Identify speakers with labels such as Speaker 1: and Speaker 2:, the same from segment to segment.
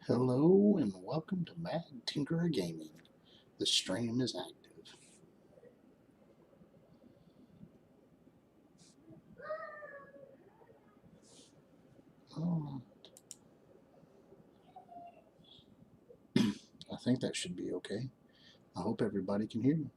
Speaker 1: Hello and welcome to Mad Tinkerer Gaming. The stream is active. Oh, I think that should be okay. I hope everybody can hear me.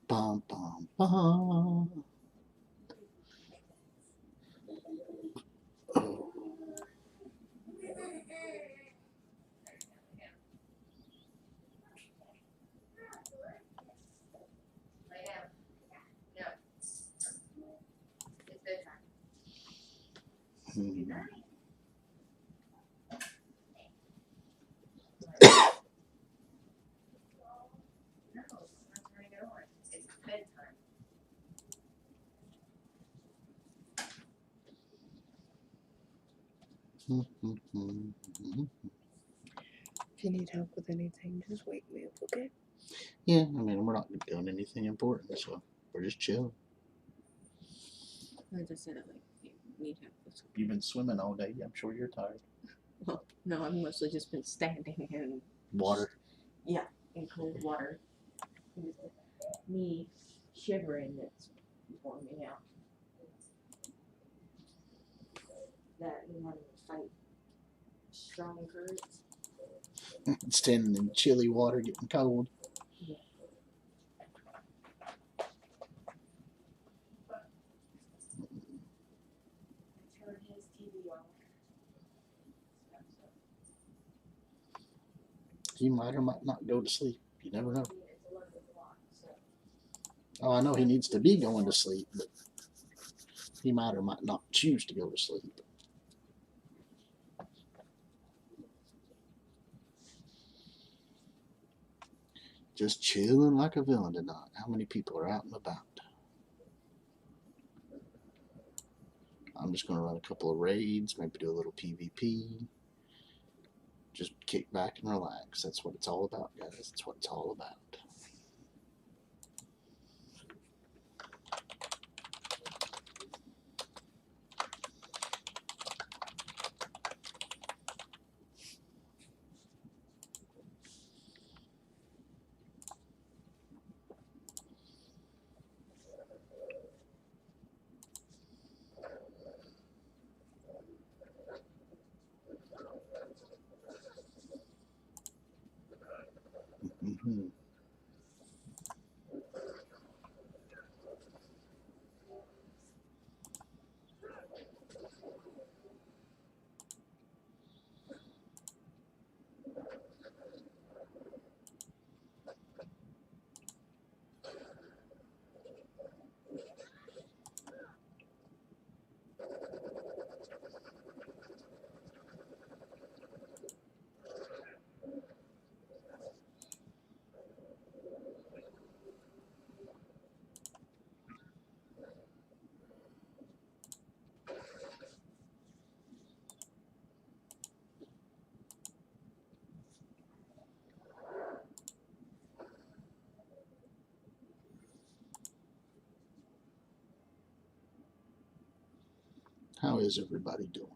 Speaker 1: Bum, bum, bum. Oh, hmm.
Speaker 2: If you need help with anything, just wake me up, okay?
Speaker 1: Yeah, I mean, we're not doing anything important, so we're just chilling.
Speaker 2: I just said I need help with something.
Speaker 1: You've been swimming all day. I'm sure you're tired.
Speaker 2: Well, no, I've mostly just been standing in
Speaker 1: Water.
Speaker 2: in cold water. Me shivering that's worn me out. That and having to fight strong currents.
Speaker 1: Standing in chilly water, getting cold.
Speaker 2: Yeah. Turn his TV off.
Speaker 1: He might or might not go to sleep. You never know. Oh, I know he needs to be going to sleep, but he might or might not choose to go to sleep. Just chilling like a villain tonight. How many people are out and about? I'm just going to run a couple of raids, maybe do a little PvP. Just kick back and relax. That's what it's all about, guys. That's what it's all about. Mm-hmm. How is everybody doing?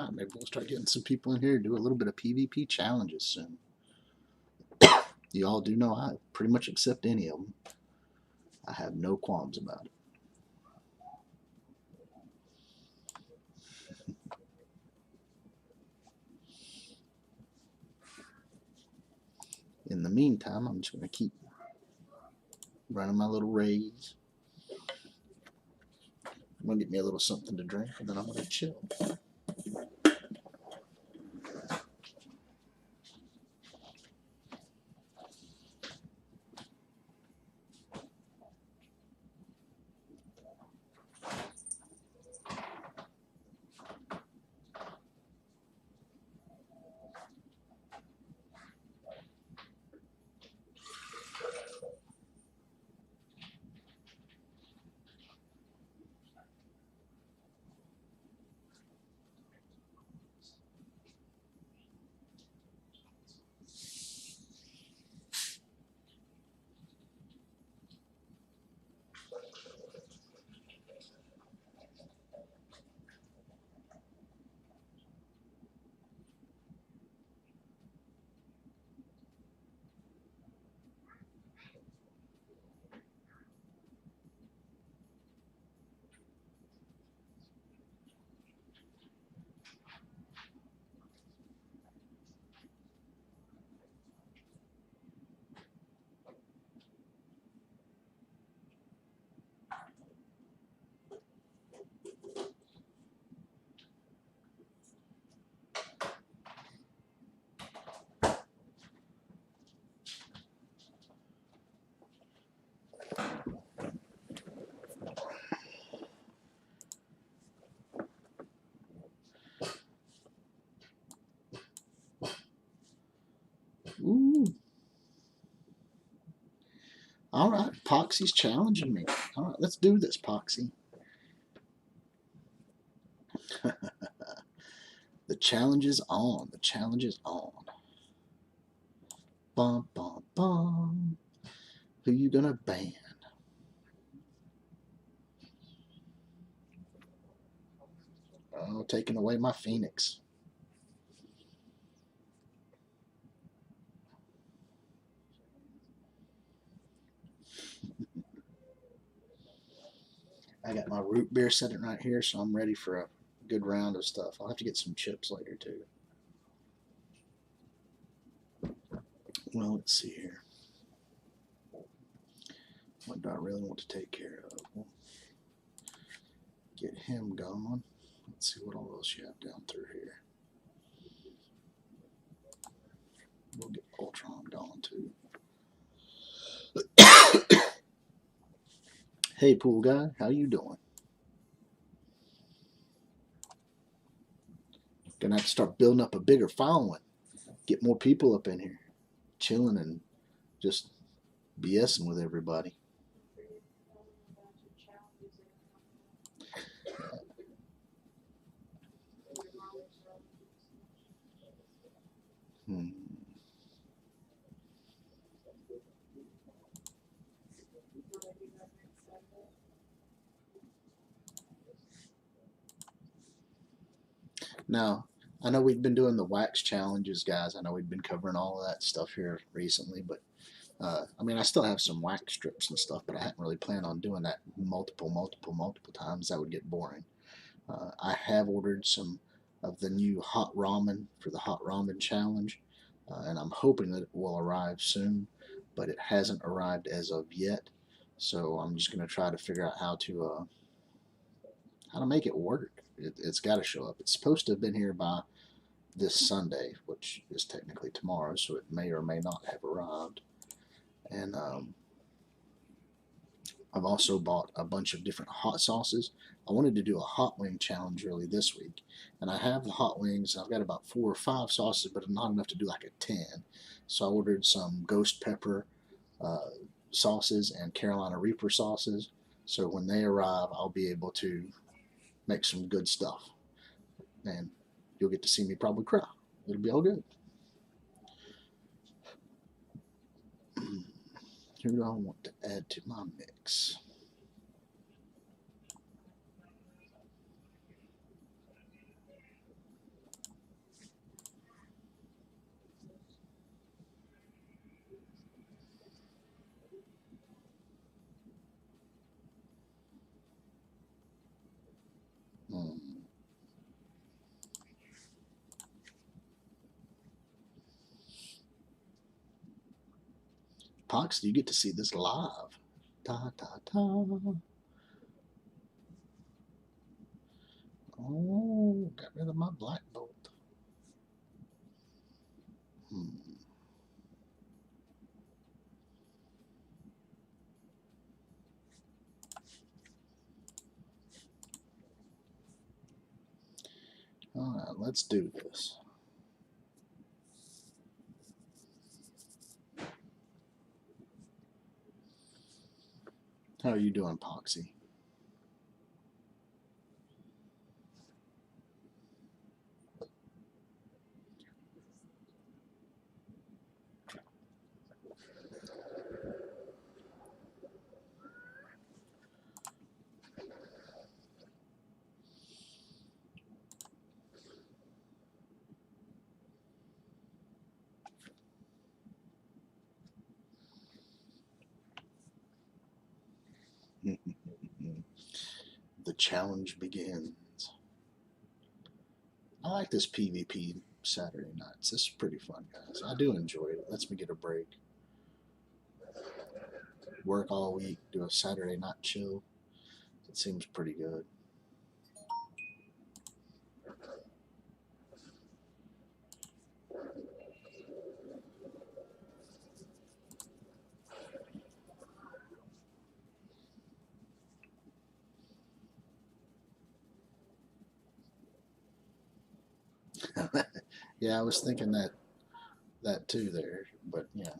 Speaker 1: right, maybe we'll start getting some people in here to do a little bit of PvP challenges soon. You all do know I pretty much accept any of them. I have no qualms about it. In the meantime, I'm just going to keep running my little raids. I'm going to get me a little something to drink, and then I'm going to chill. Ooh. All right, Poxy's challenging me. All right, let's do this, Poxy. The challenge is on. The challenge is on. Bum, bum, bum. Who you gonna ban? Oh, taking away my Phoenix. I got my root beer sitting right here, so I'm ready for a good round of stuff. I'll have to get some chips later, too. Well, let's see here. What do I really want to take care of? We'll get him gone. Let's see what all else you have down through here. We'll get Ultron gone, too. Hey, pool guy, how you doing? Gonna have to start building up a bigger following. Get more people up in here, chilling and just BSing with everybody. Hmm. Now, I know we've been doing the wax challenges, guys. I know we've been covering all of that stuff here recently, but I mean, I still have some wax strips and stuff, but I hadn't really planned on doing that multiple times. That would get boring. I have ordered some of the new hot ramen for the hot ramen challenge, and I'm hoping that it will arrive soon, but it hasn't arrived as of yet. So I'm just going to try to figure out how to make it work. It's got to show up. It's supposed to have been here by this Sunday, which is technically tomorrow, so it may or may not have arrived. And I've also bought a bunch of different hot sauces. I wanted to do a hot wing challenge really this week, and I have the hot wings. I've got about 4 or 5 sauces, but not enough to do like a 10. So I ordered some ghost pepper sauces and Carolina Reaper sauces. So when they arrive, I'll be able to make some good stuff, and you'll get to see me probably cry. It'll be all good. Who do I want to add to my mix? Pox, you get to see this live. Ta ta ta. Oh, got rid of my Black Bolt. All right, let's do this. How are you doing, Poxy? The challenge begins. I like this PvP Saturday nights. This is pretty fun, guys. I do enjoy it. It lets me get a break. Work all week, do a Saturday night chill. It seems pretty good. Yeah, I was thinking that too there, but yeah,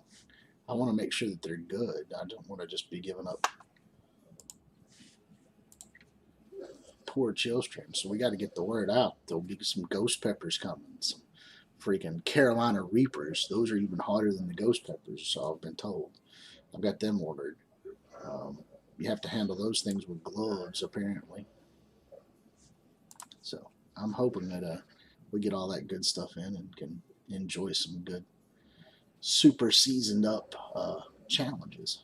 Speaker 1: I want to make sure that they're good. I don't want to just be giving up poor chill streams. So we got to get the word out. There'll be some ghost peppers coming, some freaking Carolina Reapers. Those are even hotter than the ghost peppers, so I've been told. I've got them ordered. You have to handle those things with gloves, apparently. So I'm hoping that we get all that good stuff in and can enjoy some good, super seasoned up challenges.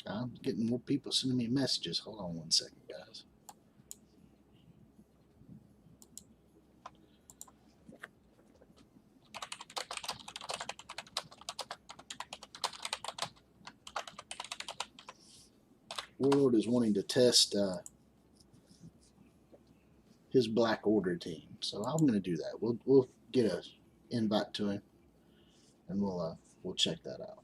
Speaker 1: I'm getting more people sending me messages. Hold on one second, guys. Warlord is wanting to test his Black Order team, so I'm going to do that. We'll get a invite to him, and we'll check that out.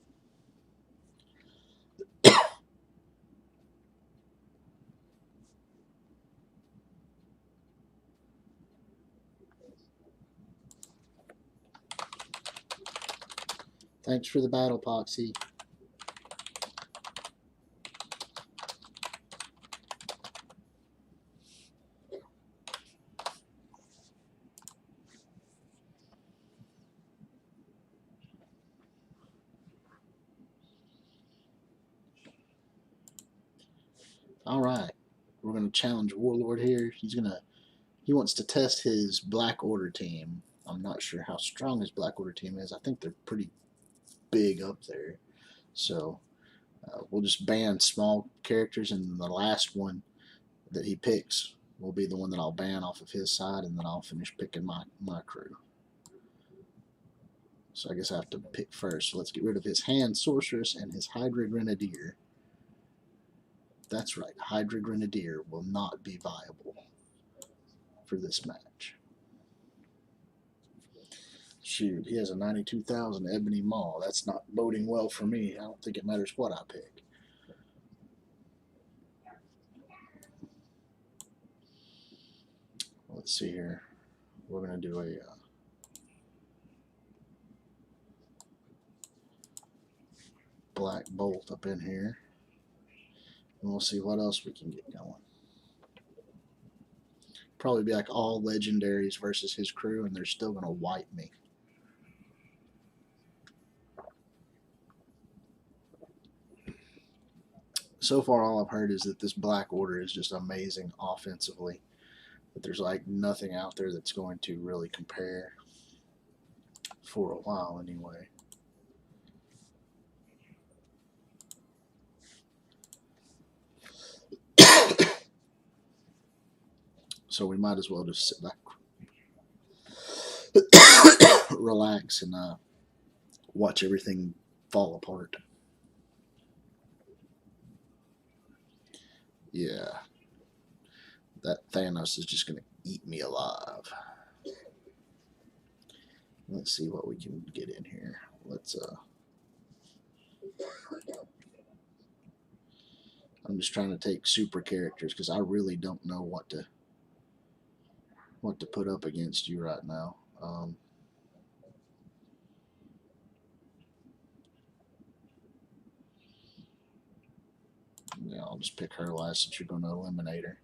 Speaker 1: Thanks for the battle, Poxy. All right, we're going to challenge Warlord here. He wants to test his Black Order team. I'm not sure how strong his Black Order team is. I think they're pretty big up there. So we'll just ban small characters, and the last one that he picks will be the one that I'll ban off of his side, and then I'll finish picking my crew. So I guess I have to pick first. So let's get rid of his Hand Sorceress and his Hydra Grenadier. That's right, Hydra Grenadier will not be viable for this match. Shoot, he has a 92,000 Ebony Maw. That's not boding well for me. I don't think it matters what I pick. Let's see here. We're going to do a Black Bolt up in here. And we'll see what else we can get going. Probably be like all legendaries versus his crew, and they're still going to wipe me. So far, all I've heard is that this Black Order is just amazing offensively. But there's like nothing out there that's going to really compare for a while anyway. So we might as well just sit back, relax, and watch everything fall apart. Yeah. That Thanos is just going to eat me alive. Let's see what we can get in here. Let's I'm just trying to take super characters because I really don't know what to put up against you right now. Yeah, I'll just pick her last since you're going to eliminate her.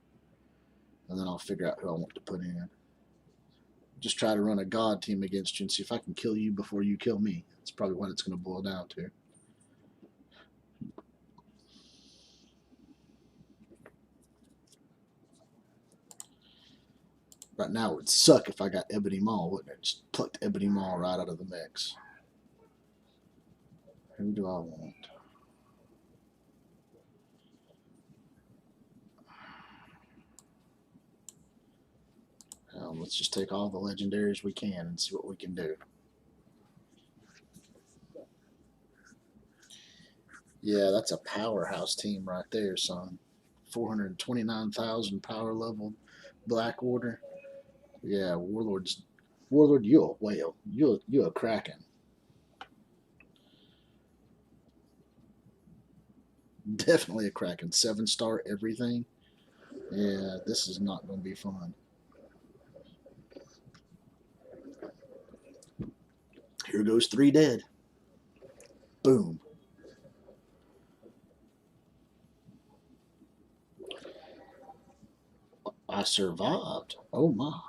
Speaker 1: And then I'll figure out who I want to put in. Just try to run a God team against you and see if I can kill you before you kill me. That's probably what it's going to boil down to. Right now, it would suck if I got Ebony Maw, wouldn't it? Just plucked Ebony Maw right out of the mix. Who do I want? Let's just take all the legendaries we can and see what we can do. Yeah, that's a powerhouse team right there, son. 429,000 power level Black Order. Yeah, Warlord, you a whale. You a Kraken. Definitely a Kraken. 7-star everything. Yeah, this is not going to be fun. Here goes 3 dead. Boom. I survived. Oh my.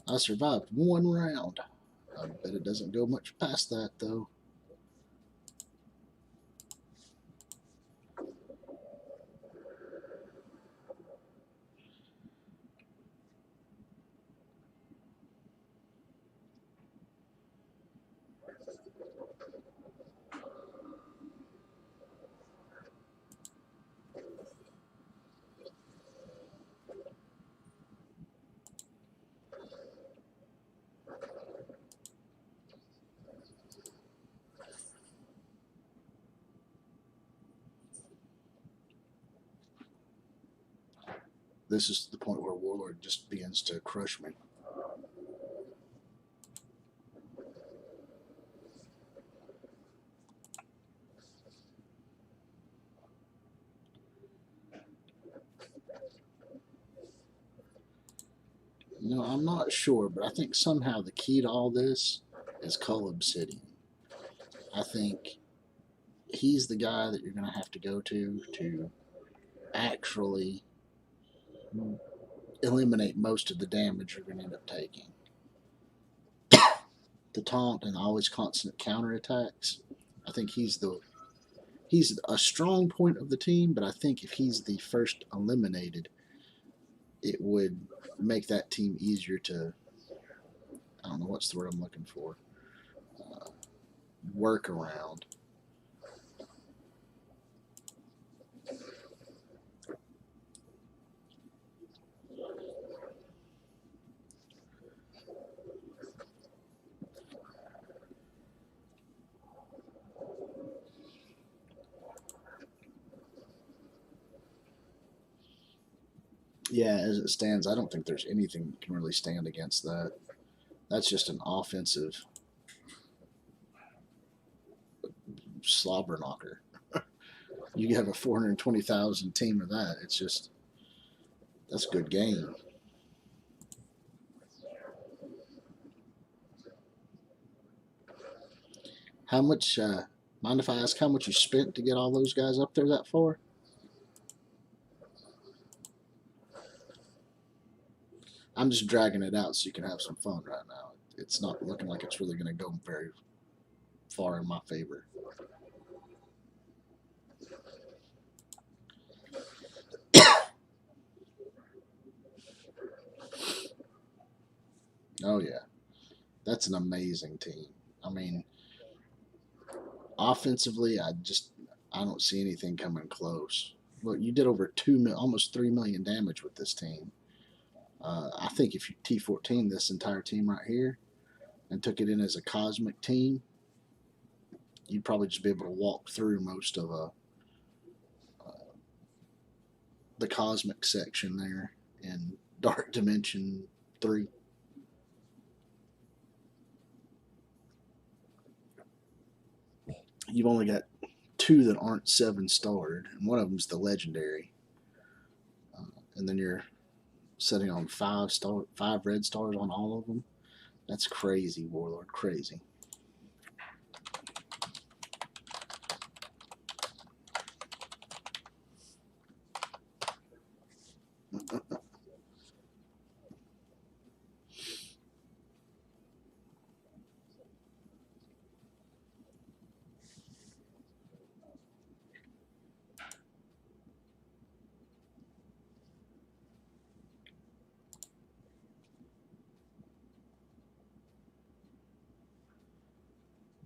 Speaker 1: I survived 1 round. I bet it doesn't go much past that, though. This is the point where Warlord just begins to crush me. No, I'm not sure, but I think somehow the key to all this is Cull Obsidian. I think he's the guy that you're going to have to go to actually eliminate most of the damage you're going to end up taking. The taunt and always constant counterattacks. I think he's a strong point of the team, but I think if he's the first eliminated, it would make that team easier to, I don't know what's the word I'm looking for, work around. Yeah, as it stands, I don't think there's anything that can really stand against that. That's just an offensive slobber knocker. You have a 420,000 team of that. It's just, that's a good game. How much, mind if I ask how much you spent to get all those guys up there that far? I'm just dragging it out so you can have some fun right now. It's not looking like it's really going to go very far in my favor. Oh, yeah. That's an amazing team. I mean, offensively, I don't see anything coming close. Look, you did over almost 3 million damage with this team. I think if you T14 this entire team right here and took it in as a cosmic team, you'd probably just be able to walk through most of the cosmic section there in Dark Dimension 3. You've only got 2 that aren't 7-starred, and one of them's the legendary. And then you're setting on 5 red stars on all of them. That's crazy, Warlord. Crazy.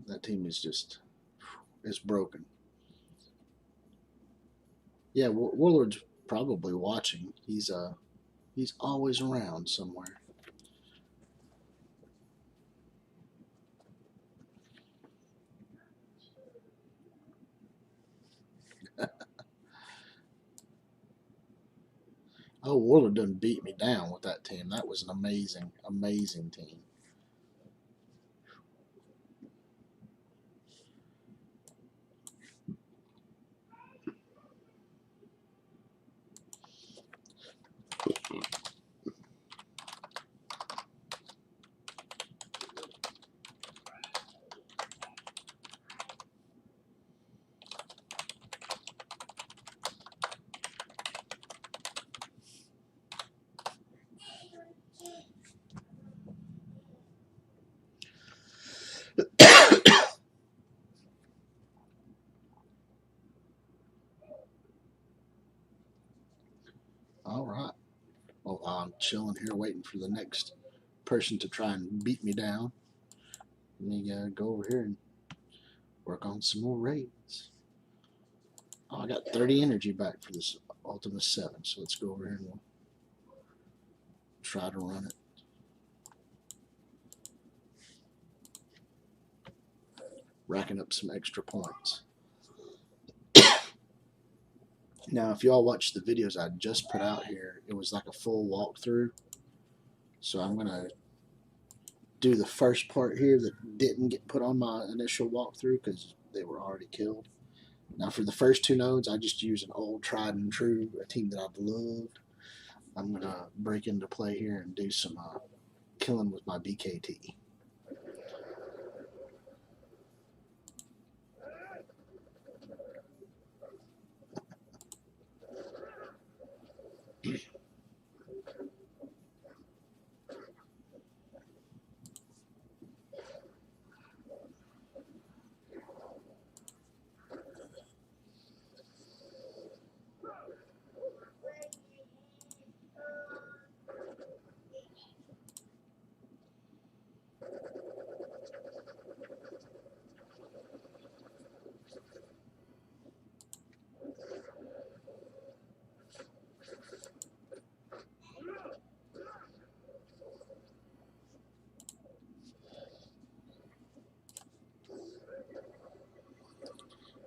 Speaker 1: That team is broken. Yeah, Warlord's probably watching. He's always around somewhere. Oh, Warlord done beat me down with that team. That was an amazing, amazing team. All right. Well, I'm chilling here waiting for the next person to try and beat me down. Let me go over here and work on some more raids. Oh, I got 30 energy back for this Ultima 7, so let's go over here and we'll try to run it. Racking up some extra points. Now, if y'all watch the videos I just put out here, it was like a full walkthrough. So I'm going to do the first part here that didn't get put on my initial walkthrough because they were already killed. Now, for the first 2 nodes, I just use an old tried and true, a team that I've loved. I'm going to break into play here and do some killing with my BKT.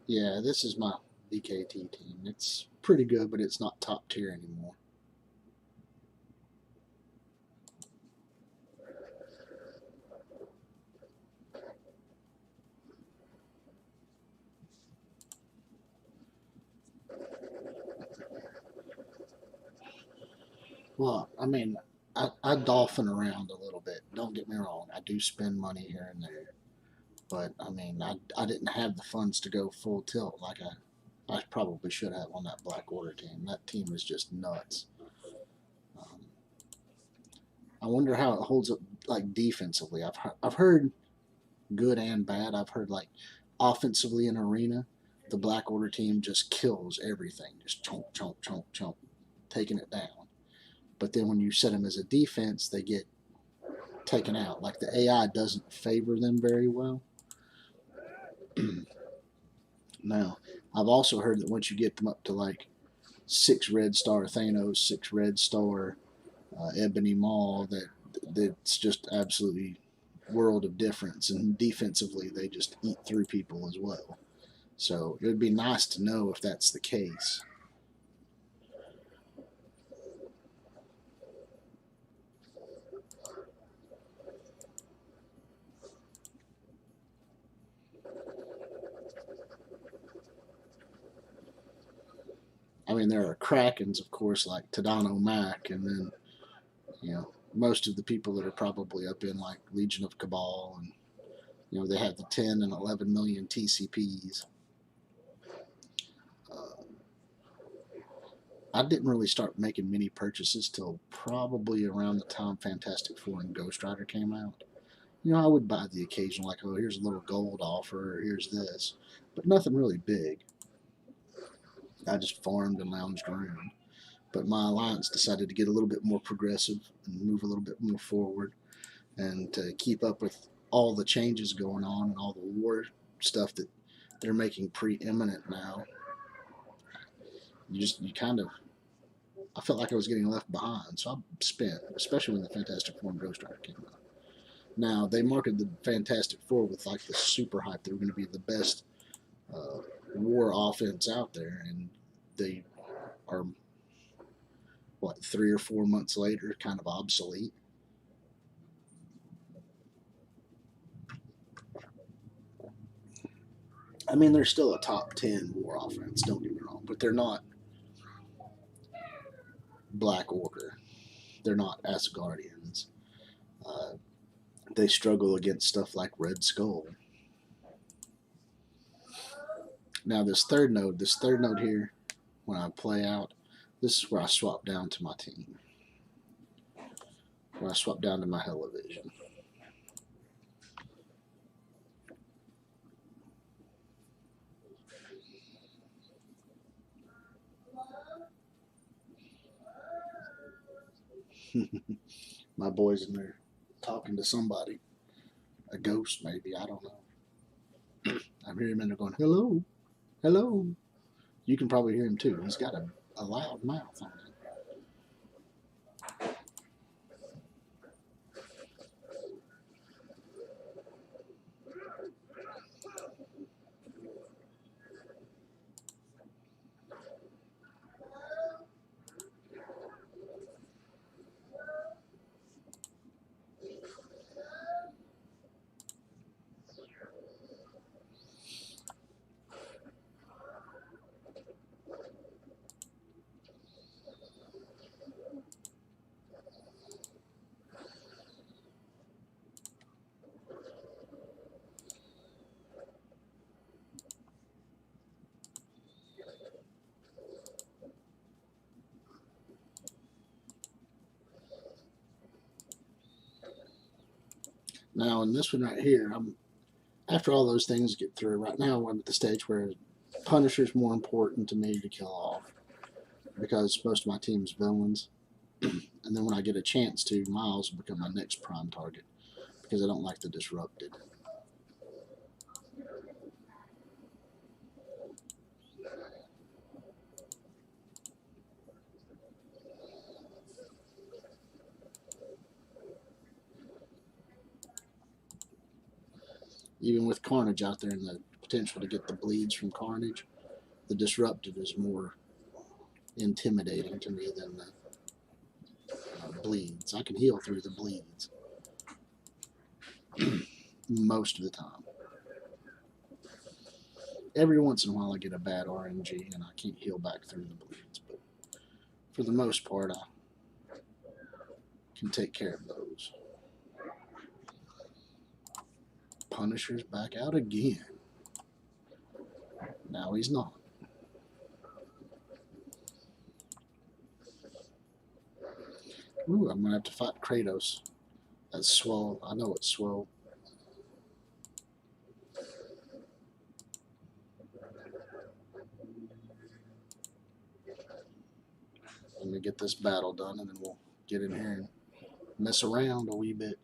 Speaker 1: Yeah, this is my BKT team. It's pretty good, but it's not top tier anymore. Well, I mean, I dolphin around a little bit. Don't get me wrong. I do spend money here and there. But, I mean, I didn't have the funds to go full tilt like I probably should have on that Black Order team. That team is just nuts. Um, I wonder how it holds up, like, defensively. I've heard good and bad. I've heard, like, offensively in Arena, the Black Order team just kills everything. Just chomp, chomp, chomp, chomp, taking it down. But then when you set them as a defense, they get taken out. Like the AI doesn't favor them very well. Now, I've also heard that once you get them up to like 6 red star Thanos, 6 red star Ebony Maw, that's just absolutely world of difference. And defensively, they just eat through people as well. So it would be nice to know if that's the case. I mean, there are Krakens, of course, like Tadano Mac, and then, most of the people that are probably up in like Legion of Cabal, and, they have the 10 and 11 million TCPs. Uh, I didn't really start making mini purchases till probably around the time Fantastic Four and Ghost Rider came out. I would buy the occasional, like, oh, here's a little gold offer, or here's this, but nothing really big. I just farmed and lounged around. But my alliance decided to get a little bit more progressive and move a little bit more forward, and to keep up with all the changes going on and all the war stuff that they're making preeminent now. You kind of, I felt like I was getting left behind, so I spent, especially when the Fantastic Four and Ghost Rider came out. Now they marketed the Fantastic Four with like the super hype. They were going to be the best uh, war offense out there, and they are, what, 3 or 4 months later, kind of obsolete. I mean, they're still a top 10 war offense, don't get me wrong, but they're not Black Order. They're not Asgardians. Uh, they struggle against stuff like Red Skull. Now, this third node here, when I play out, this is where I swap down to my team. Where I swap down to my Hellivision. My boy's in there talking to somebody. A ghost, maybe. I don't know. I hear him in there going, hello, hello. You can probably hear him too. He's got a loud mouth on him. Now, in this one right here, after all those things get through, right now I'm at the stage where Punisher's more important to me to kill off because most of my team's villains. And then when I get a chance to, Miles will become my next prime target because I don't like the disrupted. Even with Carnage out there in the potential to get the bleeds from Carnage. The Disrupted is more intimidating to me than the bleeds. I can heal through the bleeds most of the time. Every once in a while I get a bad RNG and I can't heal back through the bleeds, but for the most part I can take care of those. Punisher's back out again. Now he's not. Ooh, I'm gonna have to fight Kratos. That's swole. I know it's swole. Let me get this battle done and then we'll get in here and mess around a wee bit.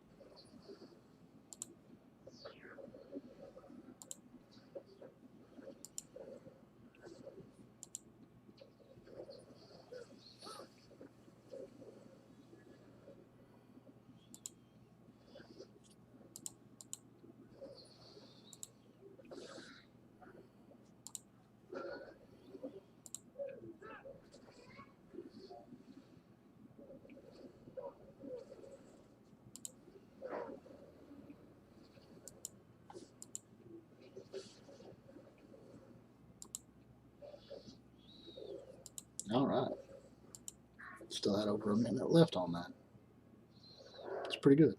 Speaker 1: All right. Still had over a minute left on that. It's pretty good.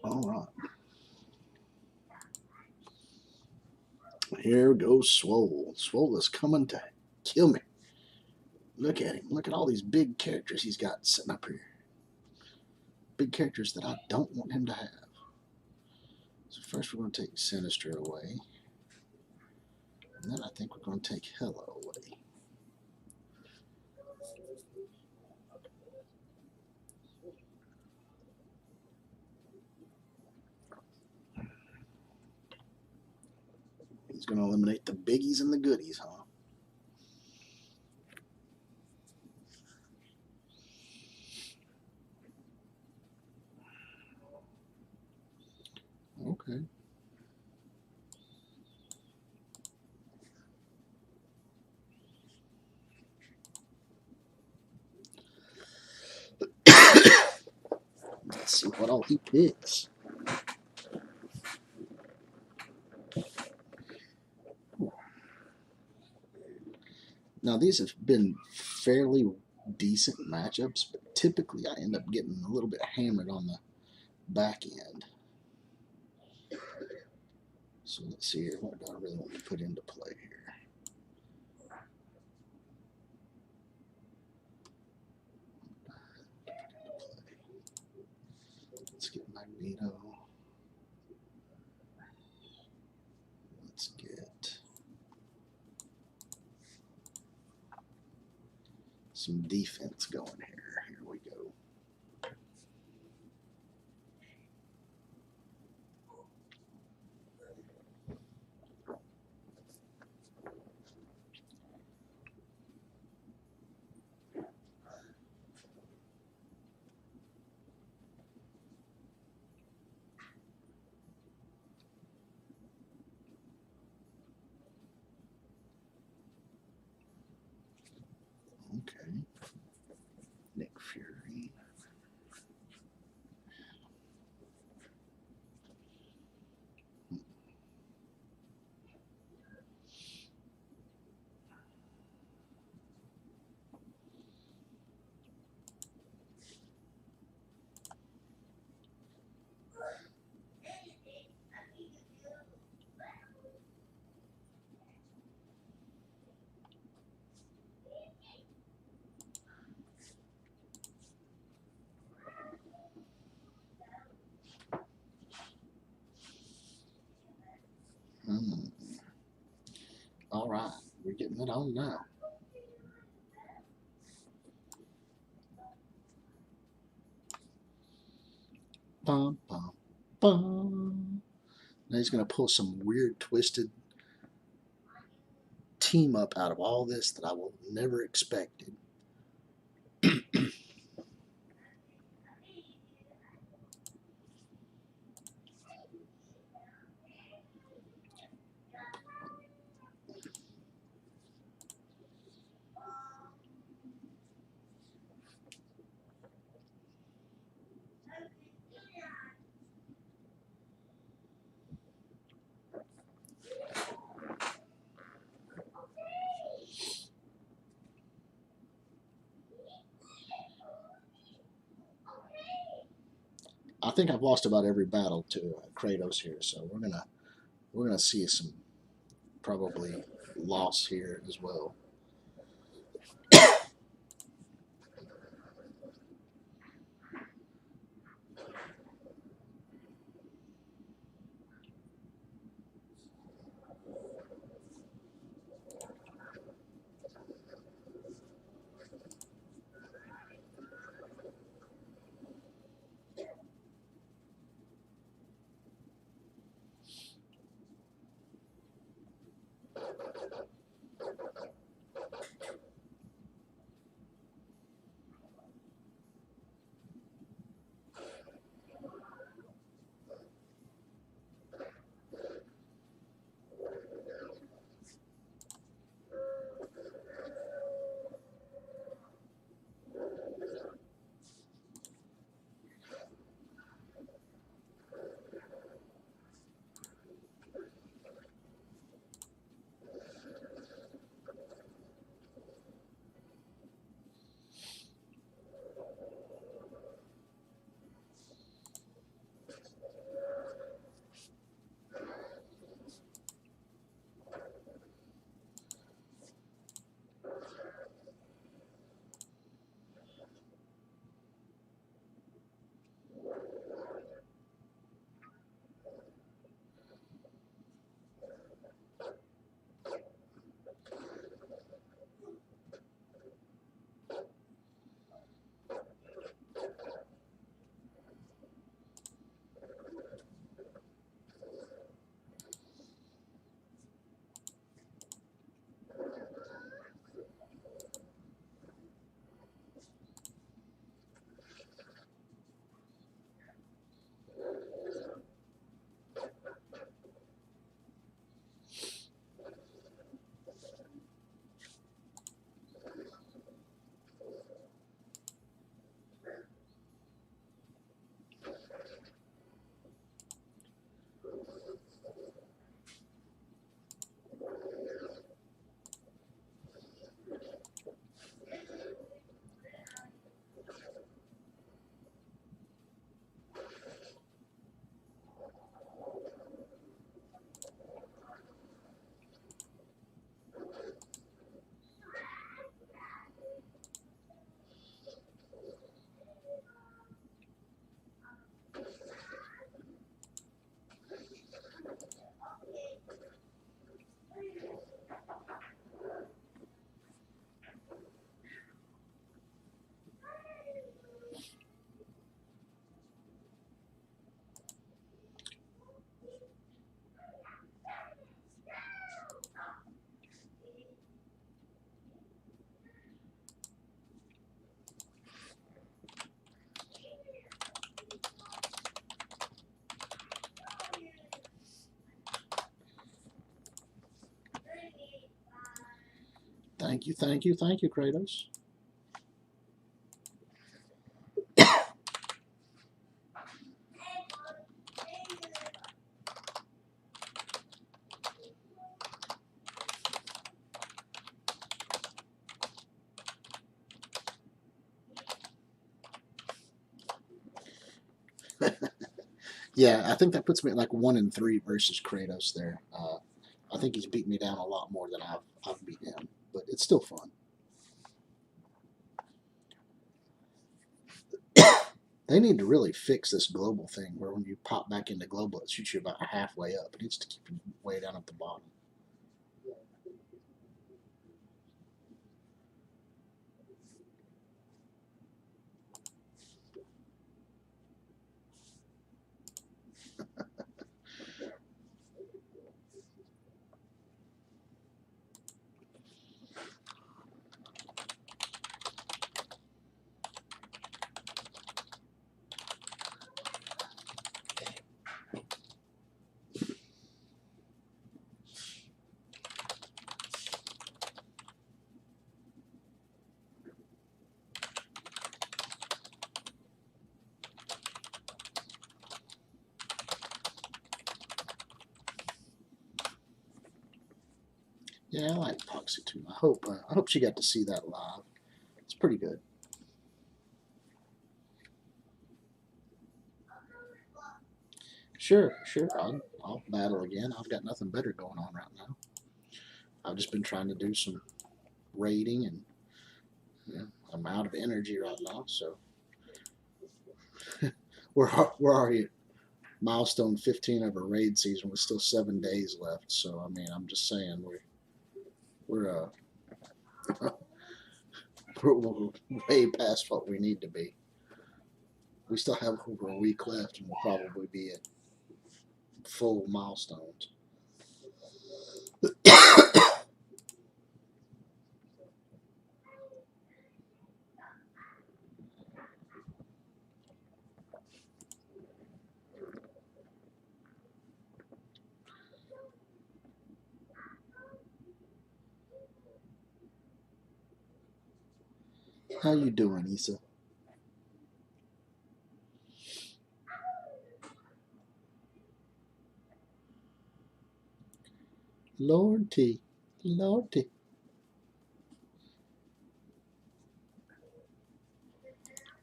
Speaker 1: All right. Here goes Swole. Swole is coming to kill me. Look at him. Look at all these big characters he's got sitting up here. Big characters that I don't want him to have. So first we're going to take Sinister away. And then I think we're going to take Hela away. He's going to eliminate the biggies and the goodies, huh? Okay. Let's see what all he picks. Now, these have been fairly decent matchups, but typically I end up getting a little bit hammered on the back end. So let's see here. What do I really want to put into play here? Let's get Magneto. Let's get some defense going here. Here we go. Okay. Nick Fury. All right, we're getting it on now. Bum, bum, bum. Now he's going to pull some weird, twisted team up out of all this that I will never expected. I think I've lost about every battle to Kratos here, so we're gonna see some probably loss here as well. Thank you, thank you, thank you, Kratos. Yeah, I think that puts me at like 1-3 versus Kratos there. I think he's beat me down a lot more than I've beat him, but it's still fun. They need to really fix this global thing where when you pop back into global, it shoots you about halfway up. It needs to keep you way down at the bottom. Yeah, I like Epoxy too. I hope she got to see that live. It's pretty good. Sure. I'll battle again. I've got nothing better going on right now. I've just been trying to do some raiding, and I'm out of energy right now. So we're already at milestone 15 of our raid season with still 7 days left. So I mean, I'm just saying we're we're way past what we need to be. We still have over a week left, and we'll probably be at full milestones. How you doing, Issa? Lordy, Lordy.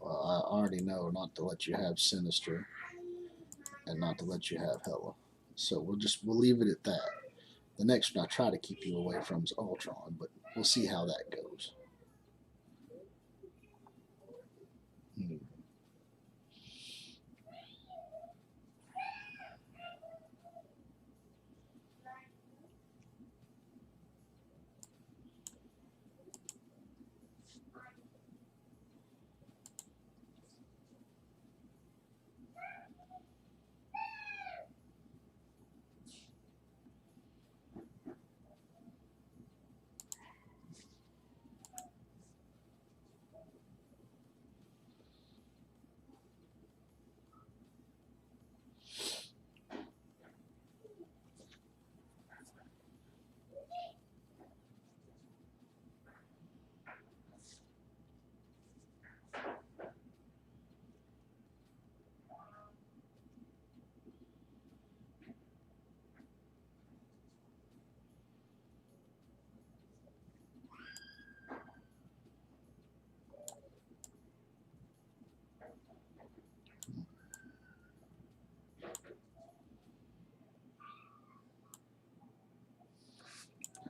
Speaker 1: Well, I already know not to let you have Sinister and not to let you have Hela. So we'll leave it at that. The next one I try to keep you away from is Ultron, but we'll see how that goes. Hmm.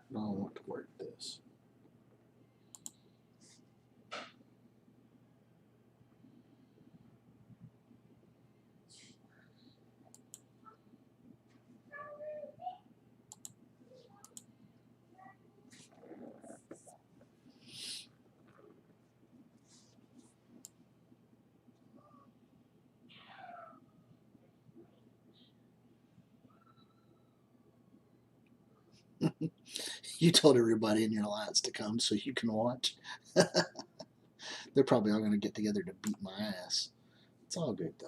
Speaker 1: I don't want to work this. You told everybody in your alliance to come so you can watch. They're probably all going to get together to beat my ass. It's all good though.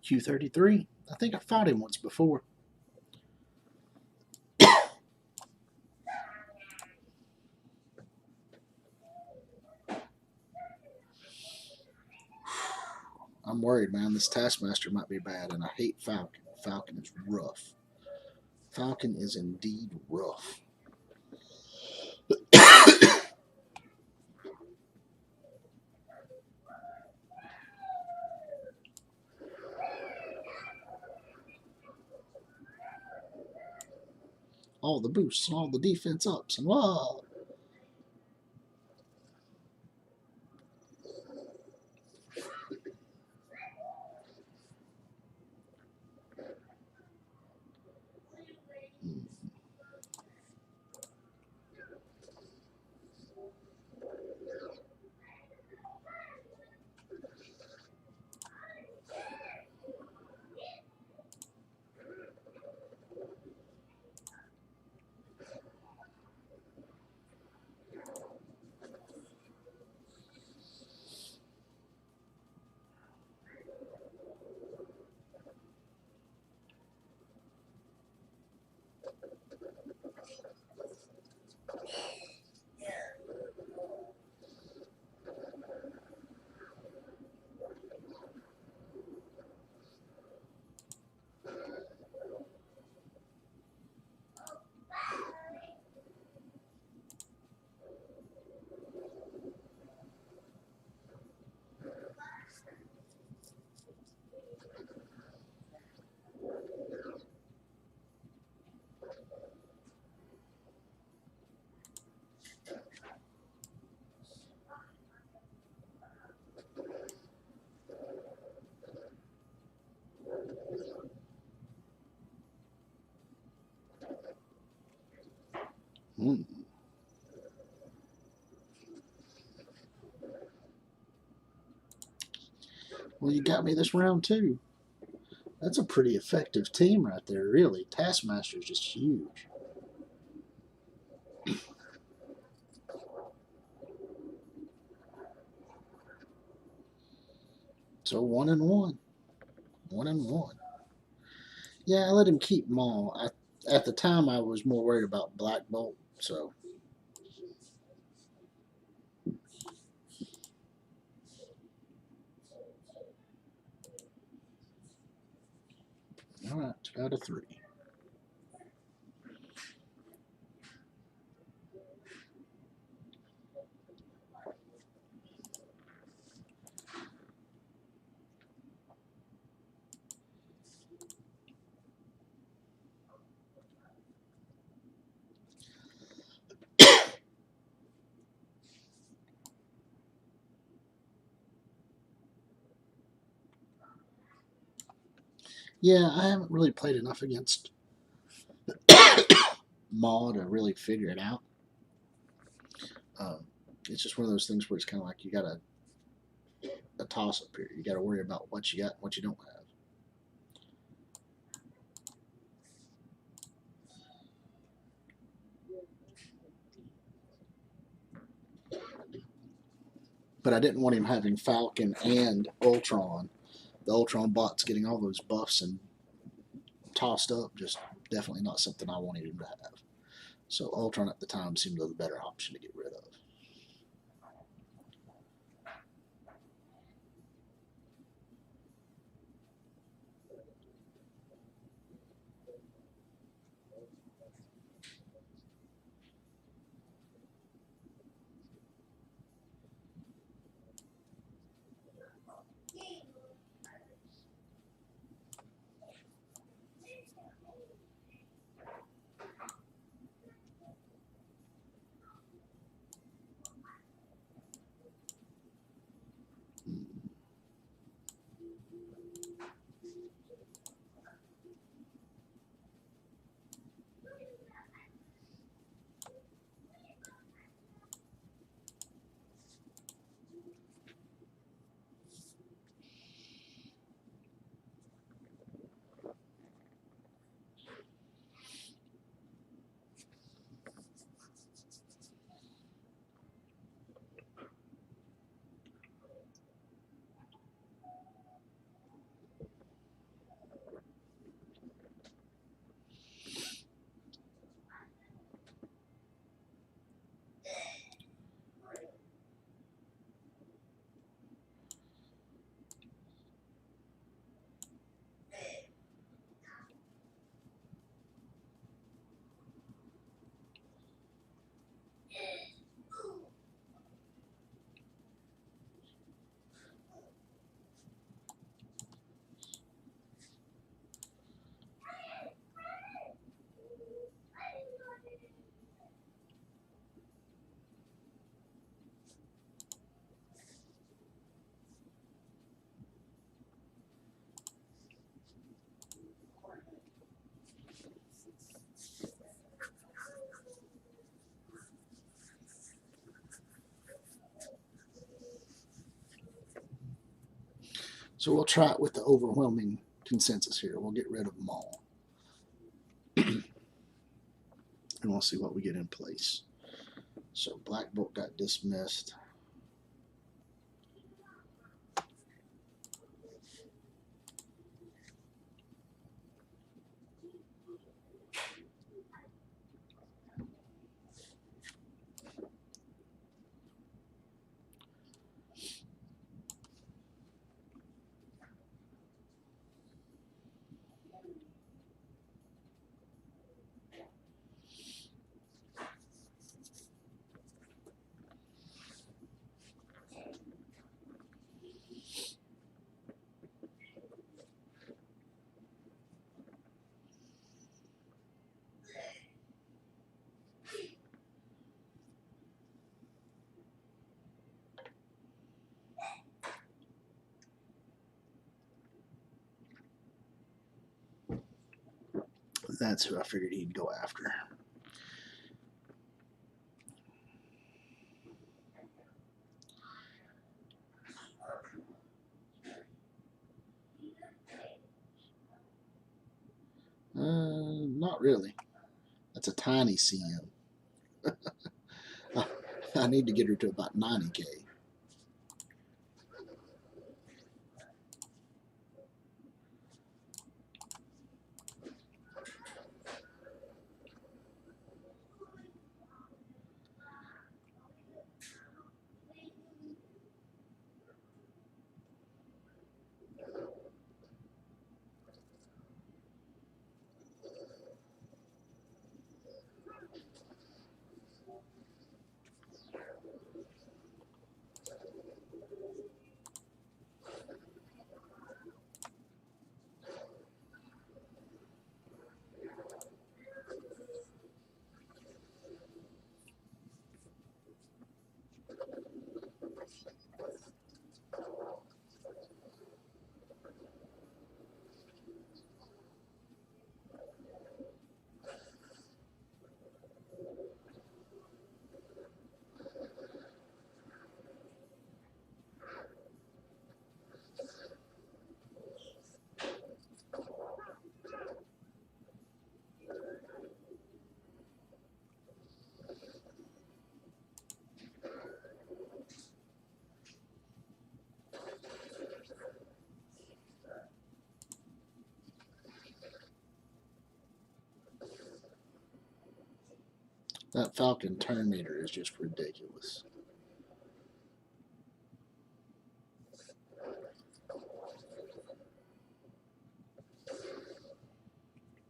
Speaker 1: Q33. I think I fought him once before. I'm worried, man. This Taskmaster might be bad, and I hate Falcon. Falcon is rough. Falcon is indeed rough. All the boosts and all the defense ups and wow. Hmm. Well, you got me this round too. That's a pretty effective team right there, really. Taskmaster's just huge. So 1-1. 1-1. Yeah, I let him keep Maul. At the time, I was more worried about Black Bolt. So, all right, 2 out of 3. Yeah, I haven't really played enough against Maul to really figure it out. Um, it's just one of those things where it's kind of like you got a toss up here. You got to worry about what you got, what you don't have. But I didn't want him having Falcon and Ultron. The Ultron bot's getting all those buffs and tossed up. Just definitely not something I wanted him to have. So Ultron at the time seemed the better option to get rid of. So we'll try it with the overwhelming consensus here. We'll get rid of them all. And we'll see what we get in place. So Black Bolt got dismissed. That's who I figured he'd go after. really. That's a tiny CM. I need to get her to about 90K. That Falcon turn meter is just ridiculous.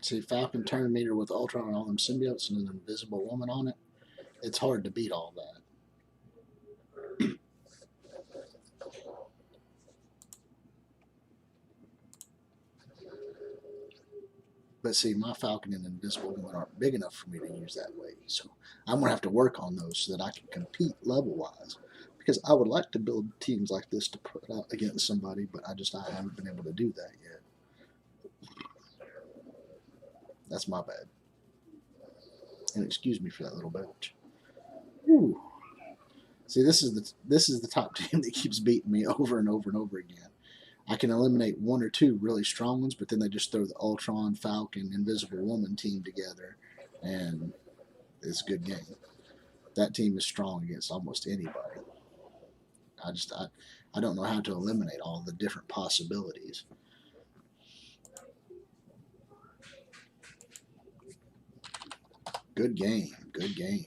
Speaker 1: See, Falcon turn meter with Ultron and all them symbiotes and an invisible woman on it. It's hard to beat all that. But see, my Falcon and Invisible Woman aren't big enough for me to use that way. So I'm going to have to work on those so that I can compete level wise. Because I would like to build teams like this to put out against somebody, but I haven't been able to do that yet. That's my bad. And excuse me for that little belch. Whew. See, this is the top team that keeps beating me over and over and over again. I can eliminate one or two really strong ones, but then they just throw the Ultron, Falcon, Invisible Woman team together, and it's a good game. That team is strong against almost anybody. I don't know how to eliminate all the different possibilities. Good game. Good game.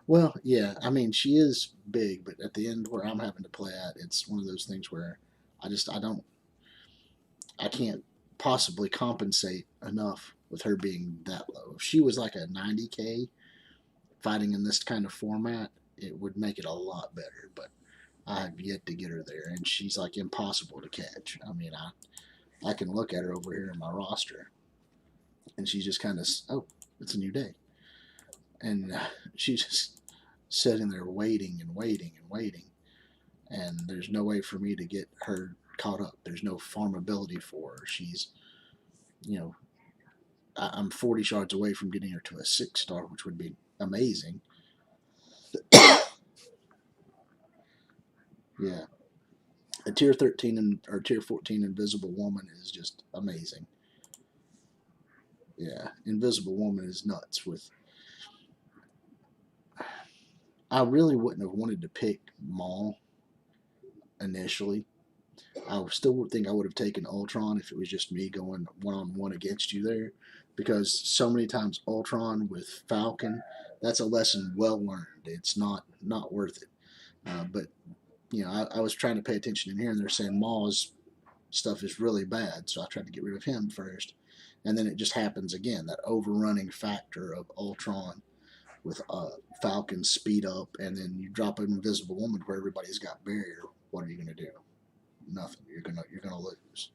Speaker 1: Well, yeah, I mean, she is big, but at the end where I'm having to play at, it's one of those things where I can't possibly compensate enough with her being that low. If she was like a 90K fighting in this kind of format, it would make it a lot better, but I have yet to get her there, and she's like impossible to catch. I mean, I can look at her over here in my roster, and she's just kind of, oh, it's a new day. And she's just sitting there waiting and waiting and waiting, and there's no way for me to get her caught up. There's no farmability for her. She's, you know, I'm 40 shards away from getting her to a 6-star, which would be amazing. Yeah, a tier 13 or tier 14 Invisible Woman is just amazing. Yeah, Invisible Woman is nuts. With I really wouldn't have wanted to pick Maul initially. I still think I would have taken Ultron if it was just me going one-on-one against you there, because so many times Ultron with Falcon, that's a lesson well learned. It's not worth it. But I was trying to pay attention in here, and they're saying Maul's stuff is really bad, so I tried to get rid of him first, and then it just happens again, that overrunning factor of Ultron with Falcon's speed up, and then you drop an Invisible Woman where everybody's got barrier. What are you going to do? Nothing. You're gonna lose.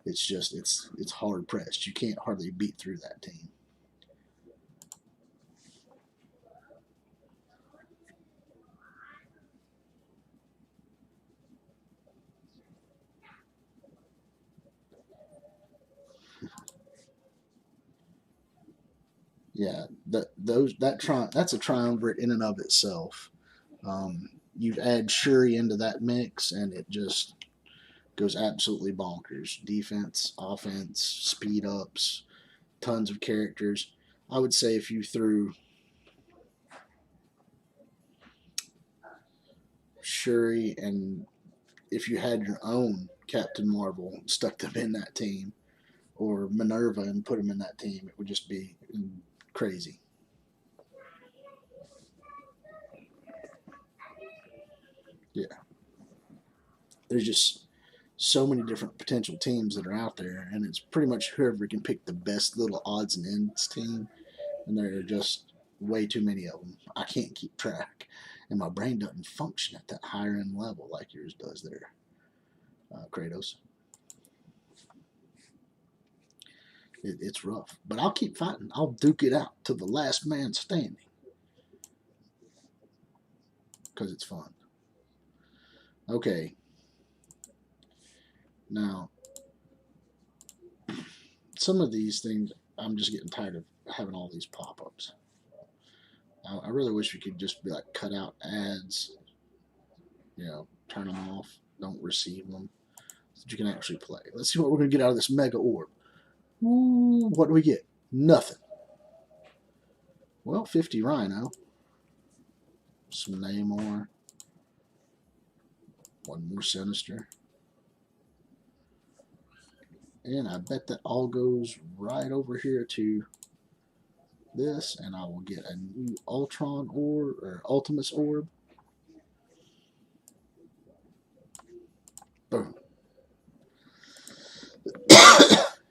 Speaker 1: It's just it's hard pressed. You can't hardly beat through that team. Yeah, that's a triumvirate in and of itself. You add Shuri into that mix, and it just goes absolutely bonkers. Defense, offense, speed ups, tons of characters. I would say if you threw Shuri and if you had your own Captain Marvel, stuck them in that team, or Minerva and put them in that team, it would just be crazy. Yeah. There's just so many different potential teams that are out there, and it's pretty much whoever can pick the best little odds and ends team, and there are just way too many of them. I can't keep track, and my brain doesn't function at that higher end level like yours does there, Kratos. It's rough, but I'll keep fighting. I'll duke it out to the last man standing because it's fun. Okay, now some of these things I'm just getting tired of having all these pop-ups. I really wish we could just be like cut out ads, turn them off, don't receive them, so that you can actually play. Let's see what we're gonna get out of this mega orb. Ooh, what do we get? Nothing. Well, 50 Rhino, some Namor, one more Sinister, and I bet that all goes right over here to this, and I will get a new Ultron orb or Ultimus orb. Boom.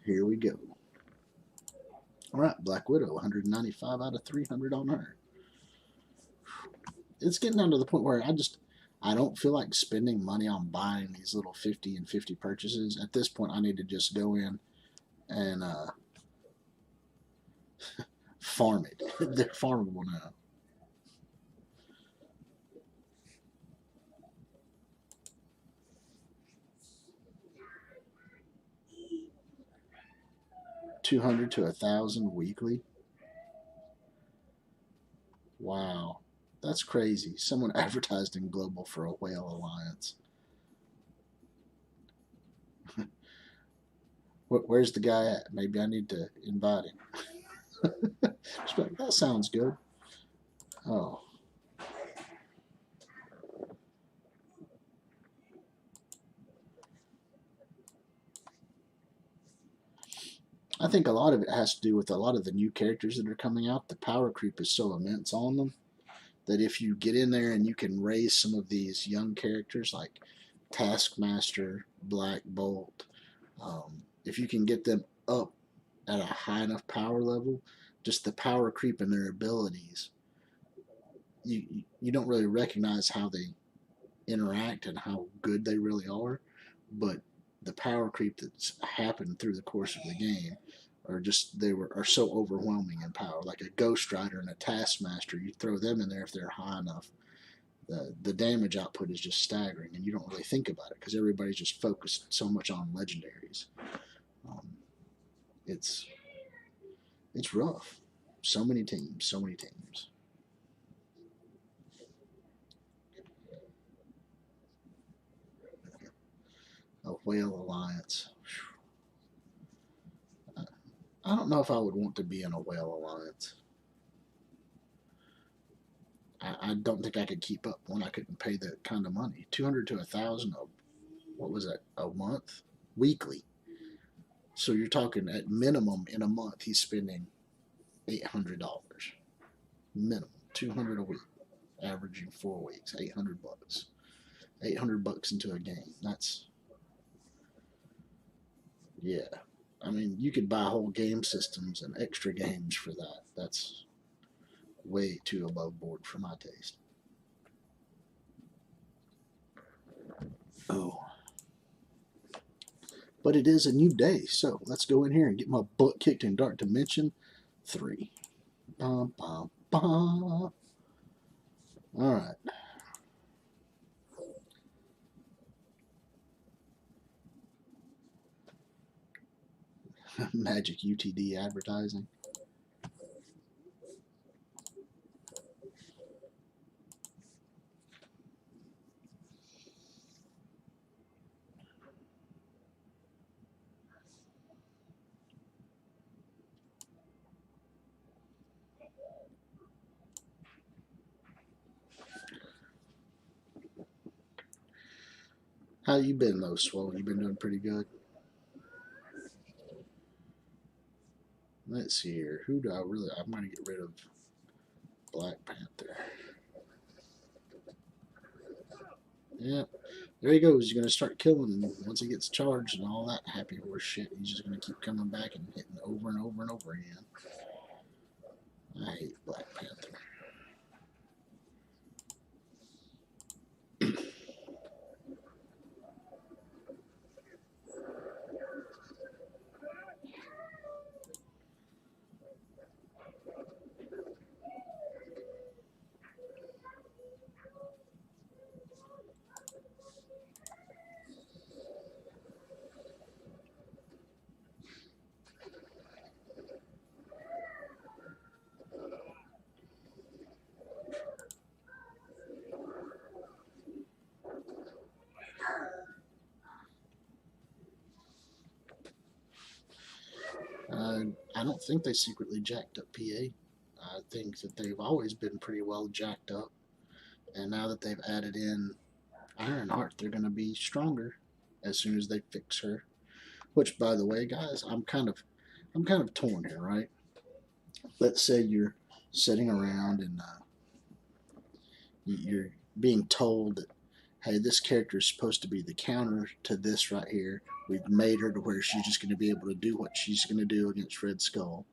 Speaker 1: Here we go. All right, Black Widow, 195 out of 300 on her. It's getting down to the point where I don't feel like spending money on buying these little 50 and 50 purchases. At this point, I need to just go in and farm it. They're farmable now. $200 to $1,000 weekly. Wow, that's crazy. Someone advertised in Global for a Whale Alliance. Where's the guy at? Maybe I need to invite him. Just like, that sounds good. Oh. I think a lot of it has to do with a lot of the new characters that are coming out. The power creep is so immense on them that if you get in there and you can raise some of these young characters like Taskmaster, Black Bolt, if you can get them up at a high enough power level, just the power creep in their abilities, you don't really recognize how they interact and how good they really are, but the power creep that's happened through the course of the game are so overwhelming in power. Like a Ghost Rider and a Taskmaster, you throw them in there if they're high enough, the damage output is just staggering, and you don't really think about it because everybody's just focused so much on legendaries. It's rough. So many teams, so many teams. A Whale Alliance. I don't know if I would want to be in a Whale Alliance. I don't think I could keep up when I couldn't pay that kind of money. 200 to 1,000. What was that? A month, weekly. So you're talking at minimum in a month he's spending $800 minimum, 200 a week, averaging 4 weeks, $800. $800 into a game. That's yeah. I mean, you could buy whole game systems and extra games for that. That's way too above board for my taste. Oh. But it is a new day, so let's go in here and get my butt kicked in Dark Dimension 3. Bum, bum, bum. Alright. Magic UTD advertising. How you been though, Swole? You been doing pretty good. Let's see here. Who do I really? I'm gonna get rid of Black Panther. Yep. There he goes. He's gonna start killing once he gets charged and all that happy horse shit. He's just gonna keep coming back and hitting over and over and over again. I hate Black Panther. I don't think they secretly jacked up PA. I think that they've always been pretty well jacked up, and now that they've added in Ironheart, they're going to be stronger as soon as they fix her. Which, by the way, guys, I'm kind of torn here, right? Let's say you're sitting around and you're being told that, hey, this character is supposed to be the counter to this right here. We've made her to where she's just going to be able to do what she's going to do against Red Skull.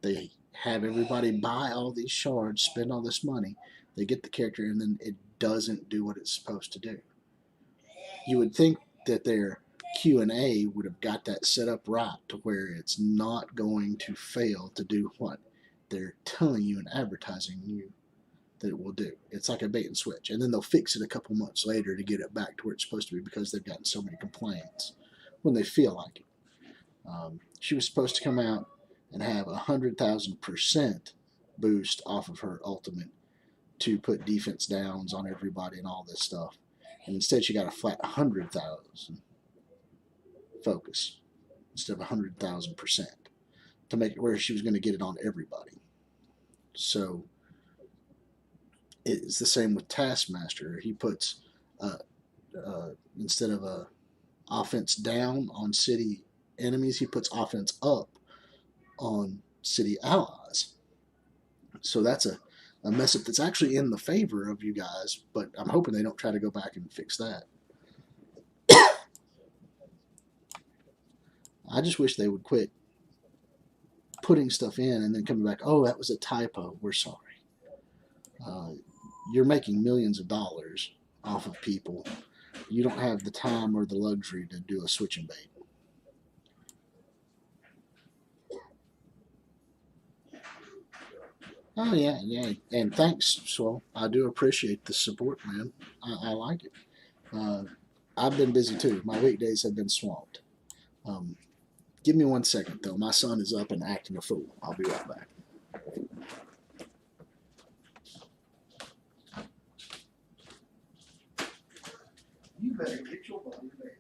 Speaker 1: They have everybody buy all these shards, spend all this money. They get the character, and then it doesn't do what it's supposed to do. You would think that their Q&A would have got that set up right to where it's not going to fail to do what they're telling you and advertising you that it will do. It's like a bait and switch. And then they'll fix it a couple months later to get it back to where it's supposed to be because they've gotten so many complaints when they feel like it. She was supposed to come out and have 100,000% boost off of her ultimate to put defense downs on everybody and all this stuff. And instead, she got a flat 100,000 focus instead of 100,000% to make it where she was going to get it on everybody. So it's the same with Taskmaster. He puts instead of a offense down on city enemies, he puts offense up on city allies. So that's a mess up that's actually in the favor of you guys, but I'm hoping they don't try to go back and fix that. I just wish they would quit putting stuff in and then coming back, oh, that was a typo. We're sorry. You're making millions of dollars off of people. You don't have the time or the luxury to do a switch and bait. Oh yeah, and thanks, Swell. I do appreciate the support, man. I like it. I've been busy too. My weekdays have been swamped. Um, Give me 1 second though. My son is up and acting a fool. I'll be right back. You better get your body ready.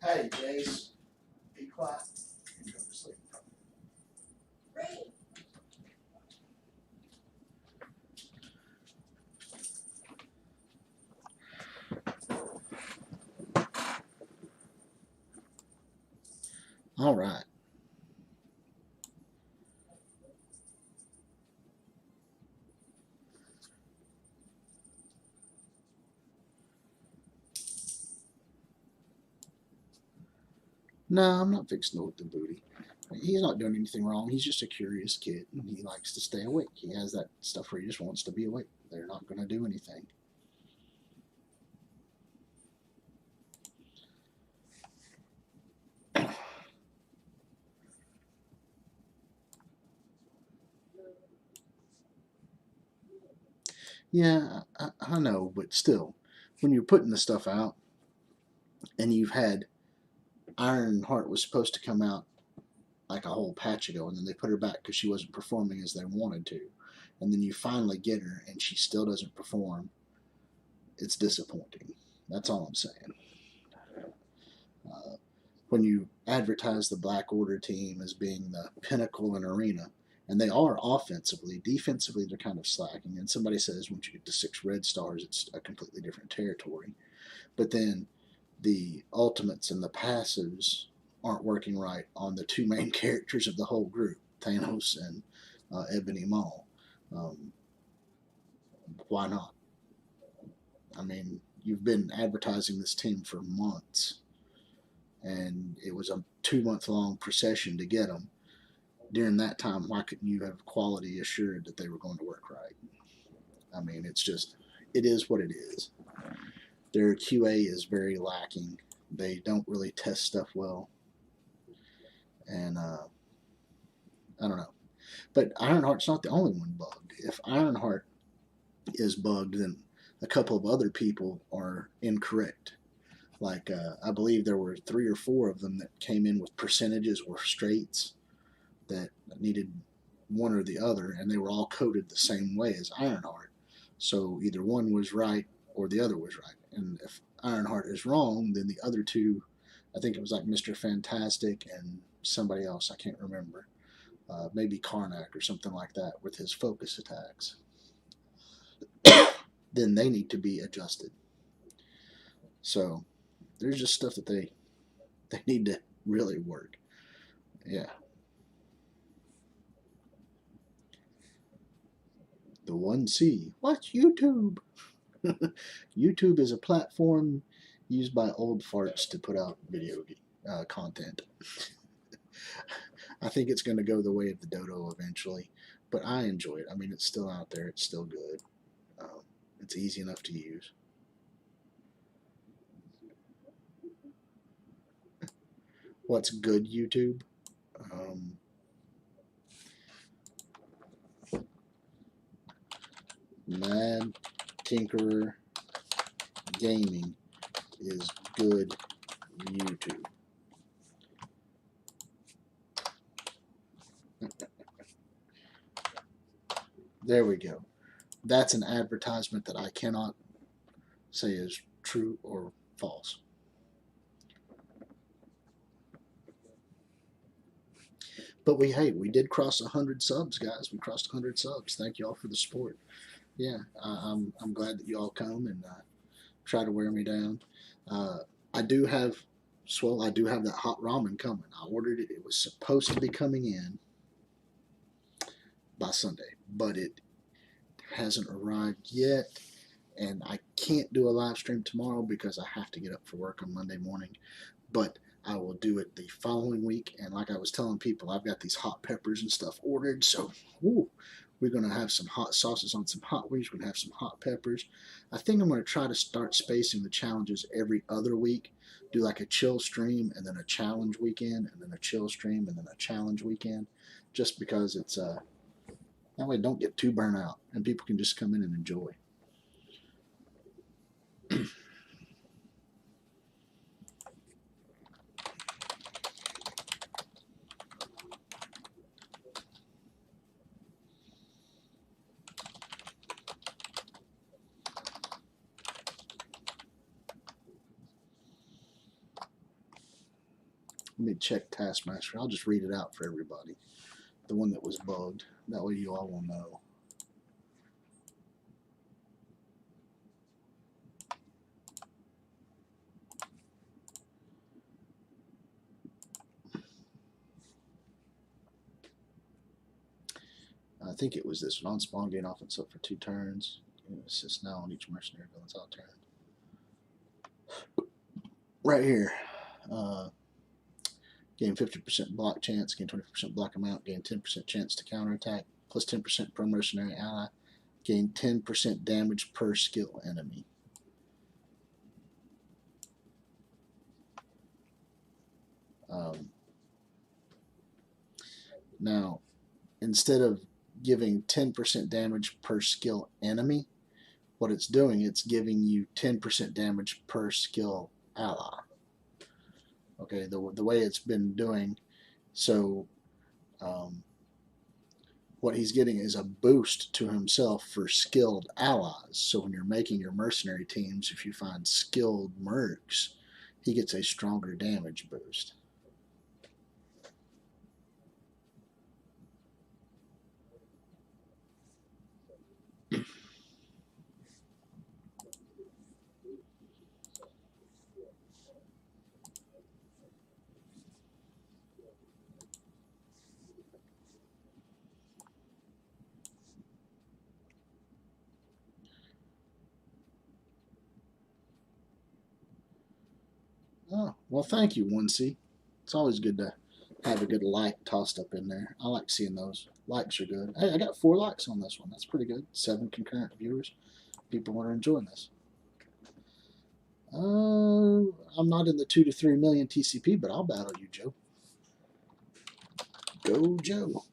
Speaker 1: Hey, Jace, be quiet. Go to sleep. All right. No, I'm not fixing to lick the booty. He's not doing anything wrong. He's just a curious kid, and he likes to stay awake. He has that stuff where he just wants to be awake. They're not going to do anything. Yeah, I know, but still, when you're putting the stuff out, and you've had Ironheart was supposed to come out like a whole patch ago, and then they put her back because she wasn't performing as they wanted to, and then you finally get her, and she still doesn't perform. It's disappointing. That's all I'm saying. When you advertise the Black Order team as being the pinnacle in Arena, and they are offensively, defensively they're kind of slacking. And somebody says once you get to 6 red stars, it's a completely different territory. But then the ultimates and the passives aren't working right on the two main characters of the whole group, Thanos and Ebony Maw. Um, why not? I mean, you've been advertising this team for months, and it was a 2-month long procession to get them. During that time, why couldn't you have quality assured that they were going to work right? I mean, it's just, it is what it is. Their QA is very lacking. They don't really test stuff well. And I don't know. But Ironheart's not the only one bugged. If Ironheart is bugged, then a couple of other people are incorrect. Like, I believe there were 3 or 4 of them that came in with percentages or straights that needed one or the other, and they were all coded the same way as Ironheart. So either one was right or the other was right. And if Ironheart is wrong, then the other two, I think it was like Mr. Fantastic and somebody else, I can't remember, maybe Karnak or something like that with his focus attacks, then they need to be adjusted. So there's just stuff that they need to really work. Yeah. The 1C. What's YouTube? YouTube is a platform used by old farts to put out video content. I think it's going to go the way of the dodo eventually, but I enjoy it. I mean, it's still out there. It's still good. It's easy enough to use. What's good YouTube? Mad Tinkerer Gaming is good YouTube. There we go. That's an advertisement that I cannot say is true or false. But we did cross 100 subs, guys. We crossed 100 subs. Thank y'all for the support. Yeah, I'm glad that y'all come and try to wear me down. I do have that hot ramen coming. I ordered it. It was supposed to be coming in by Sunday, but it hasn't arrived yet. And I can't do a live stream tomorrow because I have to get up for work on Monday morning. But I will do it the following week. And like I was telling people, I've got these hot peppers and stuff ordered. So we're going to have some hot sauces on some hot wings. We're going to have some hot peppers. I think I'm going to try to start spacing the challenges every other week. Do like a chill stream and then a challenge weekend and then a chill stream and then a challenge weekend. Just because it's that way don't get too burnt out and people can just come in and enjoy. Let me check Taskmaster. I'll just read it out for everybody. The one that was bugged. That way you all will know. I think it was this one. On spawn, gain offense up for 2 turns. Assist now on each mercenary villain's out turn. Right here. Gain 50% block chance, gain 20% block amount, gain 10% chance to counterattack, plus 10% per mercenary ally, gain 10% damage per skill enemy. Now, instead of giving 10% damage per skill enemy, what it's doing, it's giving you 10% damage per skill ally. Okay, the way it's been doing, so what he's getting is a boost to himself for skilled allies. So when you're making your mercenary teams, if you find skilled mercs, he gets a stronger damage boost. Oh, well, thank you, 1C. It's always good to have a good like tossed up in there. I like seeing those. Likes are good. Hey, I got 4 likes on this one. That's pretty good. 7 concurrent viewers. People are enjoying this. I'm not in the 2 to 3 million TCP, but I'll battle you, Joe. Go, Joe.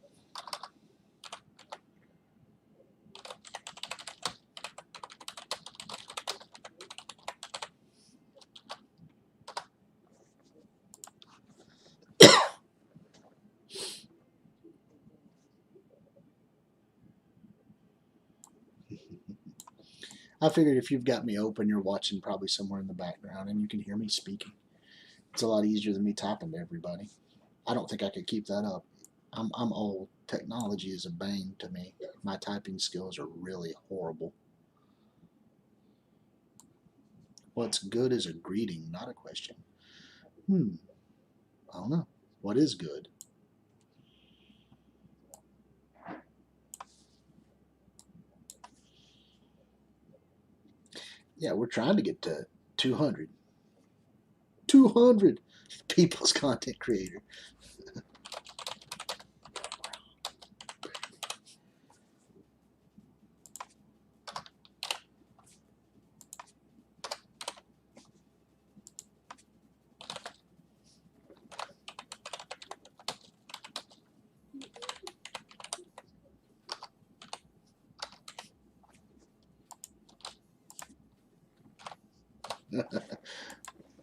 Speaker 1: I figured if you've got me open, you're watching probably somewhere in the background and you can hear me speaking. It's a lot easier than me typing to everybody. I don't think I could keep that up. I'm old. Technology is a bane to me. My typing skills are really horrible. What's good is a greeting, not a question. I don't know. What is good? Yeah, we're trying to get to 200. 200 people's content creator.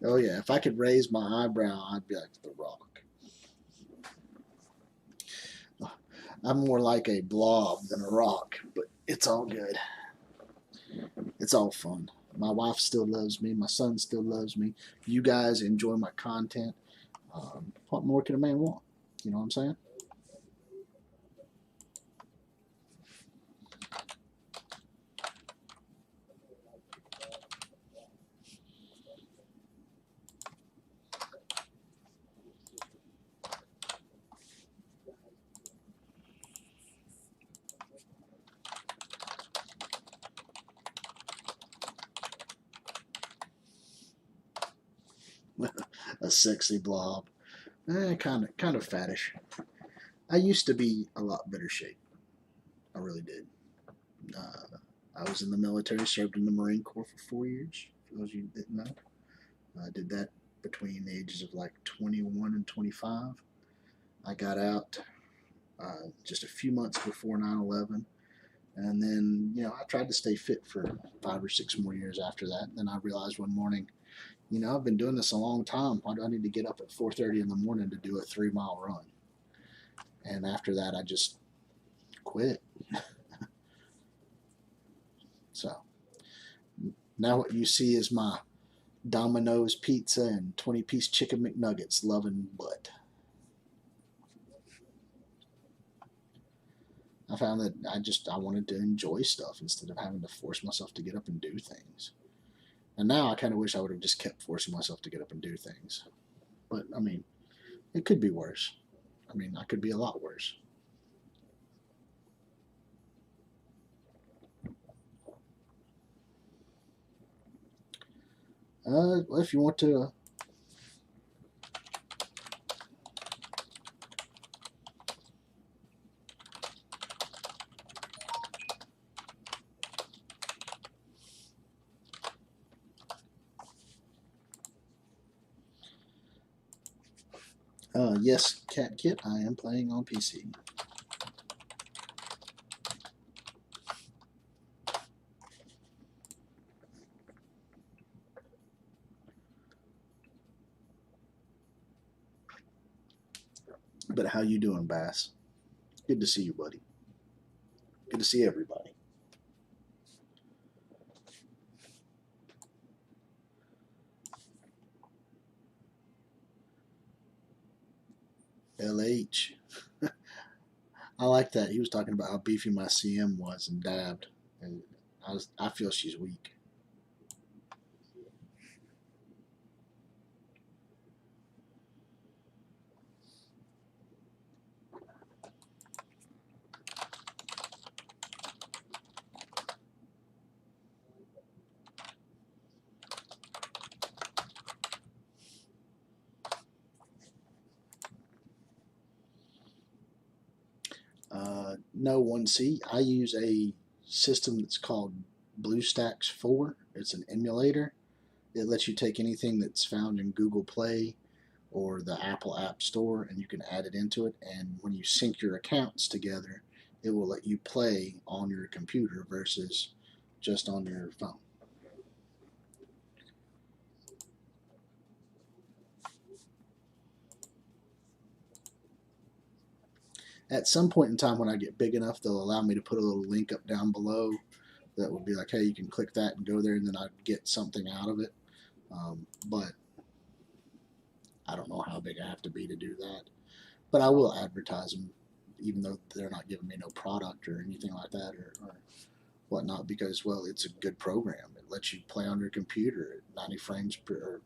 Speaker 1: Oh yeah, if I could raise my eyebrow, I'd be like The Rock. I'm more like a blob than a rock, but it's all good. It's all fun. My wife still loves me. My son still loves me. You guys enjoy my content. What more can a man want? You know what I'm saying? a sexy blob. Kind of fattish. I used to be a lot better shape. I really did. I was in the military, served in the Marine Corps for 4 years. For those of you that didn't know, I did that between the ages of like 21 and 25. I got out just a few months before 9/11, and then I tried to stay fit for 5 or 6 more years after that. And then I realized one morning, I've been doing this a long time. Why do I need to get up at 4:30 in the morning to do a 3 mile run? And after that, I just quit. So now what you see is my Domino's pizza and 20-piece chicken McNuggets loving butt. I found that I wanted to enjoy stuff instead of having to force myself to get up and do things. And now I kind of wish I would have just kept forcing myself to get up and do things. But I mean, it could be worse. I mean, I could be a lot worse. Well, if you want to. Yes, Cat Kit, I am playing on PC. But how you doing, Bass? Good to see you, buddy. Good to see everybody. LH. I like that. He was talking about how beefy my CM was and dabbed. And I feel she's weak. No 1C. I use a system that's called BlueStacks 4. It's an emulator. It lets you take anything that's found in Google Play or the Apple App Store and you can add it into it. And when you sync your accounts together, it will let you play on your computer versus just on your phone. At some point in time when I get big enough, they'll allow me to put a little link up down below that would be like, hey, you can click that and go there, and then I'd get something out of it. But I don't know how big I have to be to do that. But I will advertise them, even though they're not giving me no product or anything like that or whatnot, because, well, it's a good program. It lets you play on your computer at 90 frames per or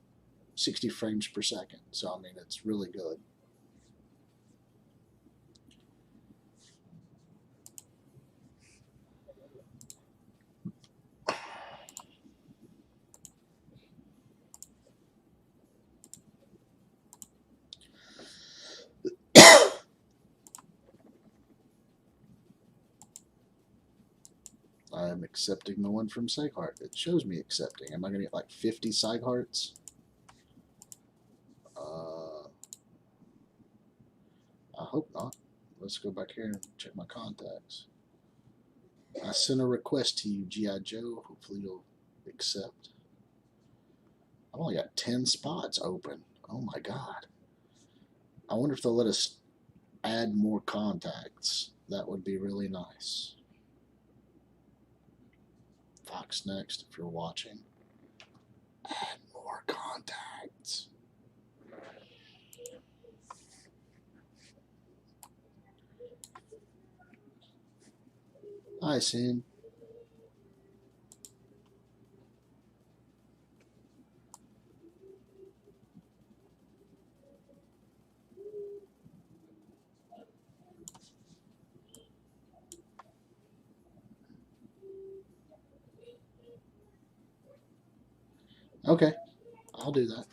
Speaker 1: 60 frames per second. So, I mean, it's really good. I'm accepting the one from Psychheart. It shows me accepting. Am I going to get like 50 Psychhearts? I hope not. Let's go back here and check my contacts. I sent a request to you, G.I. Joe. Hopefully you'll accept. I've only got 10 spots open. Oh my god. I wonder if they'll let us add more contacts. That would be really nice. Fox Next, if you're watching. Add more contacts. Hi, Sin. Okay, I'll do that.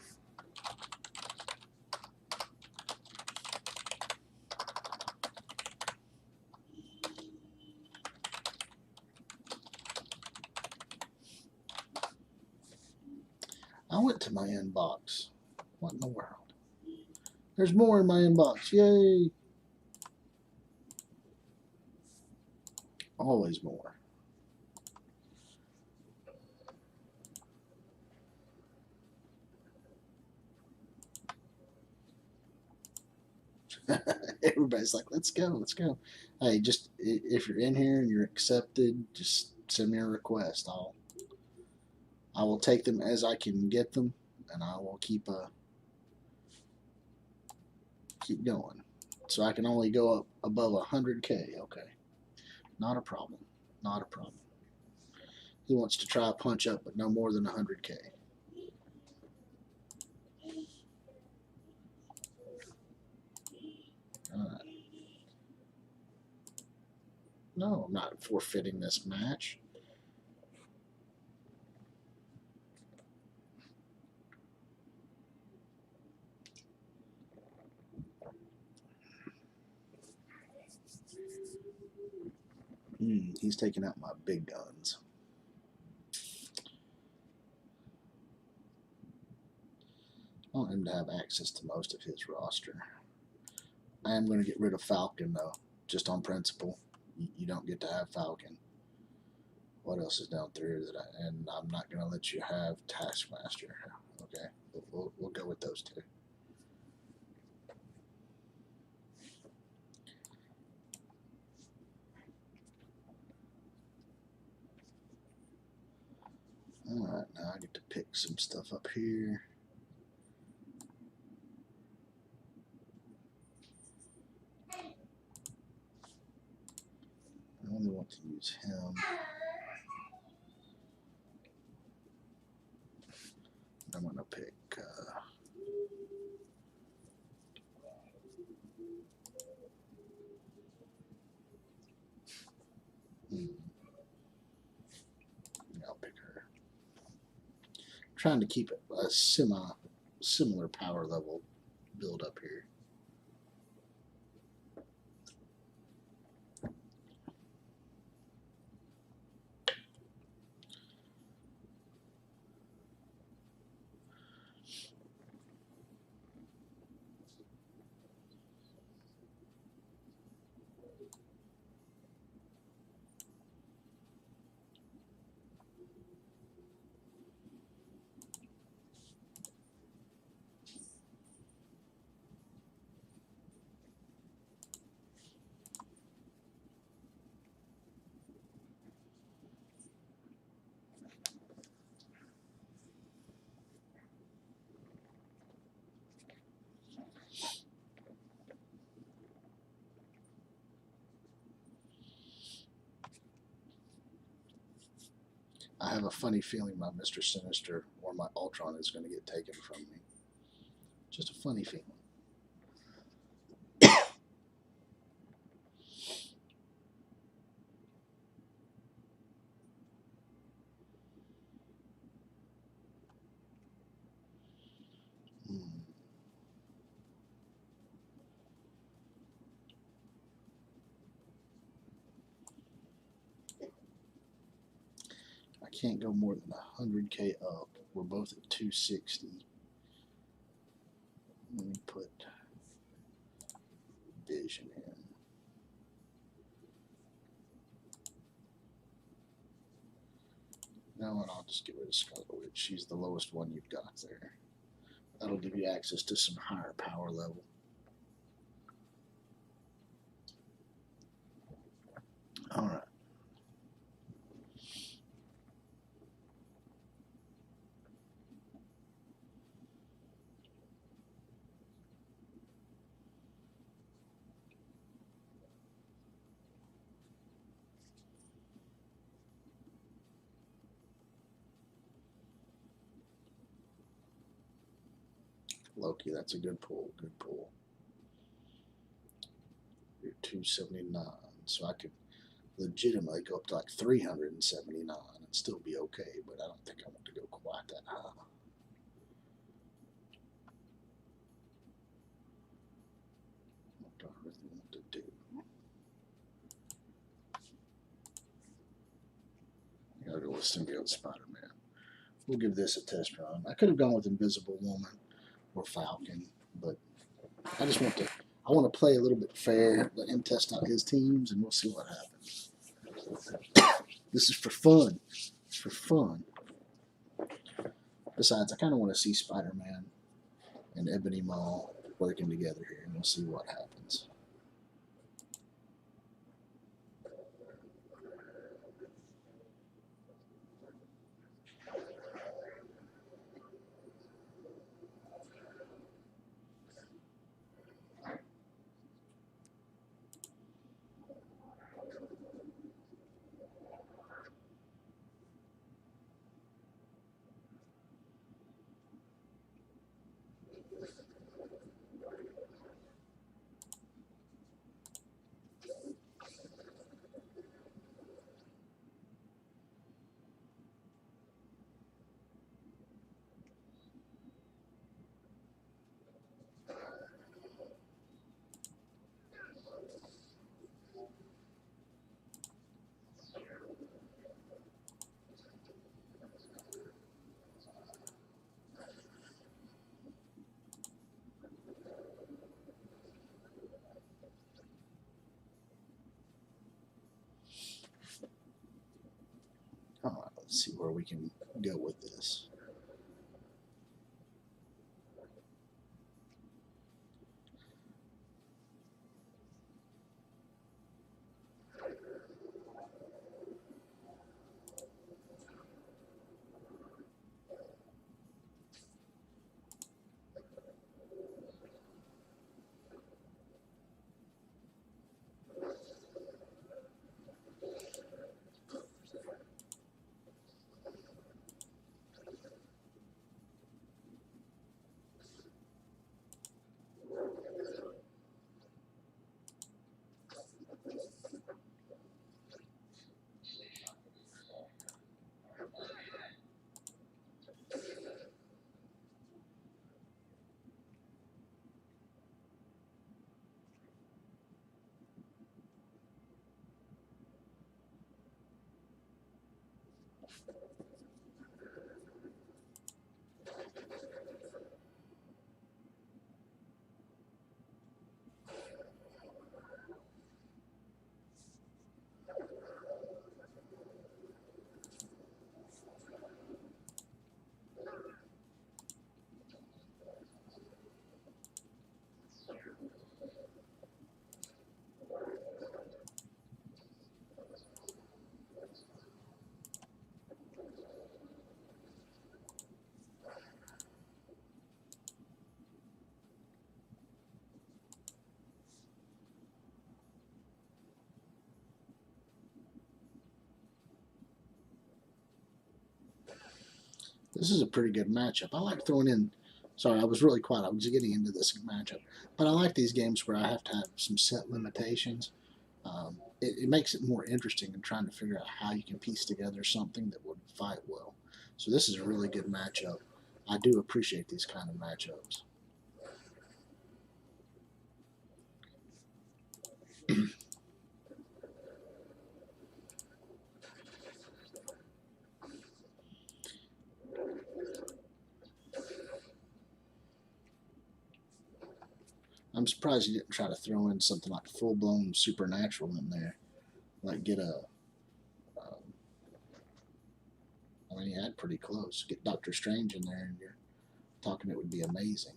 Speaker 1: I went to my inbox. What in the world? There's more in my inbox. Yay! Always more. Everybody's like, let's go, let's go. Hey, just if you're in here and you're accepted, just send me a request. I will take them as I can get them, and I will keep going. So I can only go up above 100K. Okay, not a problem. Not a problem. He wants to try a punch up, but no more than 100K. All right. No, I'm not forfeiting this match. He's taking out my big guns. I want him to have access to most of his roster. I am going to get rid of Falcon, though, just on principle. You don't get to have Falcon. What else is down through and I'm not going to let you have Taskmaster. Okay, we'll go with those two. Alright, now I get to pick some stuff up here. I only want to use him. I'm going to pick I'll pick her. I'm trying to keep a similar power level build up here. I have a funny feeling my Mr. Sinister or my Ultron is going to get taken from me. Just a funny feeling. I can't go more than 100K up. We're both at 260. Let me put Vision in. No, and I'll just get rid of Scarlet Witch. She's the lowest one you've got there. That'll give you access to some higher power level. All right. Loki, that's a good pull. Good pull. You're 279, so I could legitimately go up to like 379 and still be okay, but I don't think I want to go quite that high. What do I really want to do? I gotta go with Symbiote Spider-Man. we'll give this a test run. I could have gone with Invisible Woman or Falcon, but I just want to. I want to play a little bit fair, let him test out his teams, and we'll see what happens. This is for fun. It's for fun. Besides, I kind of want to see Spider-Man and Ebony Maw working together here, and we'll see what happens. All right, let's see where we can go with this. This is a pretty good matchup. I like throwing in. Sorry, I was really quiet. I was getting into this matchup, but I like these games where I have to have some set limitations. It makes it more interesting in trying to figure out how you can piece together something that would fight well. So this is a really good matchup. I do appreciate these kind of matchups. I'm surprised you didn't try to throw in something like full blown supernatural in there, like get a. Um, I mean, you had pretty close. Get Doctor Strange in there, and you're talking it would be amazing.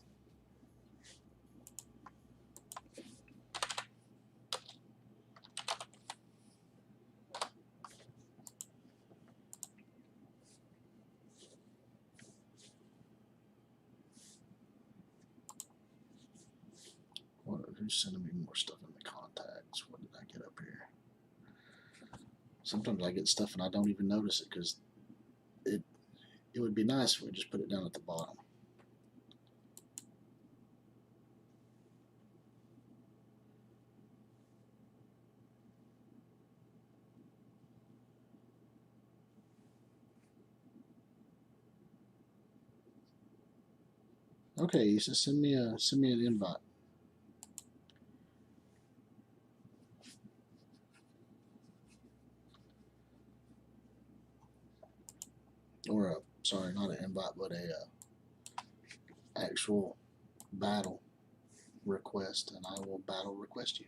Speaker 1: Who's sending me more stuff in the contacts? What did I get up here? Sometimes I get stuff and I don't even notice it because it would be nice if we just put it down at the bottom. Okay, Issa, send me an invite. Or sorry, not an invite, but a actual battle request, and I will battle request you.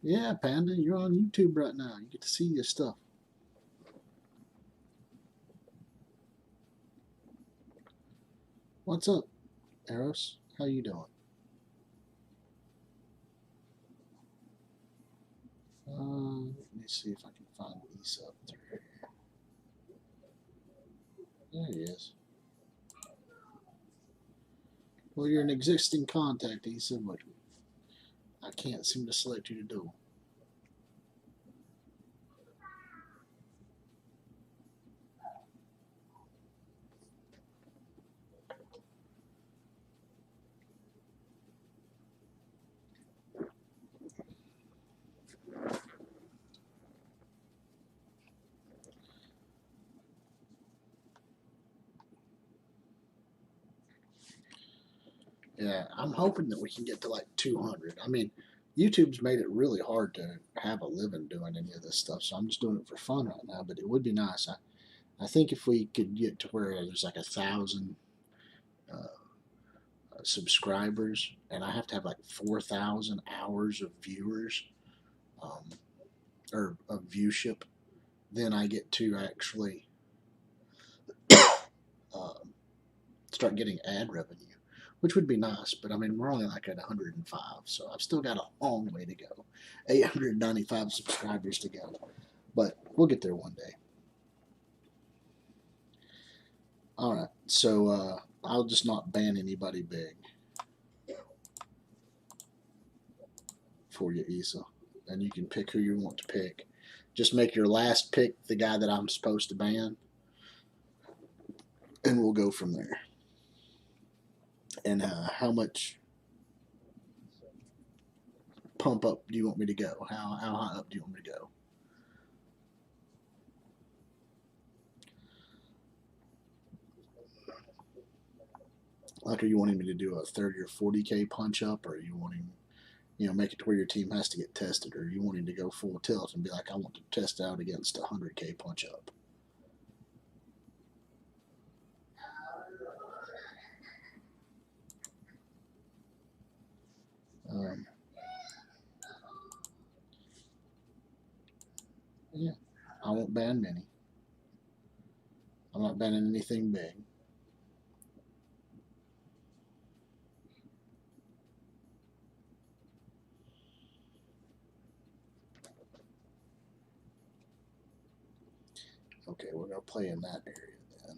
Speaker 1: Yeah, Panda, you're on YouTube right now. You get to see this stuff. What's up, Eros? How you doing? Let me see if I can find Issa up through here. There he is. Well, you're an existing contact, Issa, but I can't seem to select you to do. Yeah, I'm hoping that we can get to like 200. I mean, YouTube's made it really hard to have a living doing any of this stuff, so I'm just doing it for fun right now. But it would be nice. I think if we could get to where there's like 1,000 subscribers, and I have to have like 4,000 hours of viewers, or of viewship, then I get to actually um, start getting ad revenue, which would be nice. But I mean, we're only like at 105, so I've still got a long way to go. 895 subscribers to go, but we'll get there one day. All right, so I'll just not ban anybody big for you, Issa, and you can pick who you want to pick. Just make your last pick the guy that I'm supposed to ban, and we'll go from there. And how much pump up do you want me to go? How high up do you want me to go? Like, are you wanting me to do a 30 or 40K punch up, or are you wanting, make it to where your team has to get tested, or are you wanting to go full tilt and be like, I want to test out against a 100K punch up? Yeah, I won't ban many. I'm not banning anything big. Okay, we're going to play in that area then.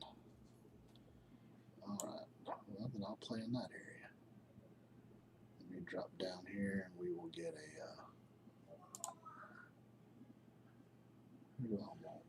Speaker 1: Alright, well, then I'll play in that area. Let me drop down here and we will get a, who do I want?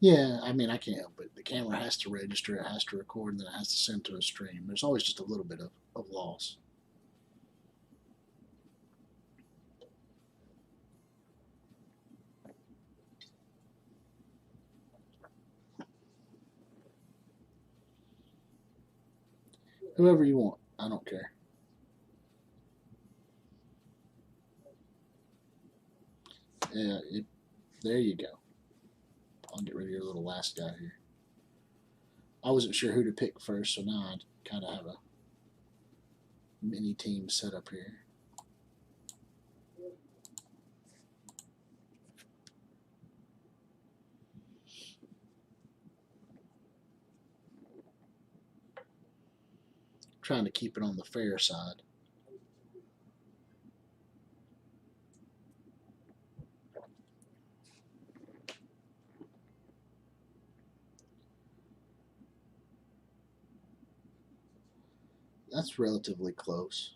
Speaker 1: Yeah, I mean, I can't help it. The camera has to register, it has to record, and then it has to send to a stream. There's always just a little bit of loss. Whoever you want. I don't care. Yeah, there you go. I'll get rid of your little last guy here. I wasn't sure who to pick first, so now I kind of have a mini team set up here. Trying to keep it on the fair side. That's relatively close.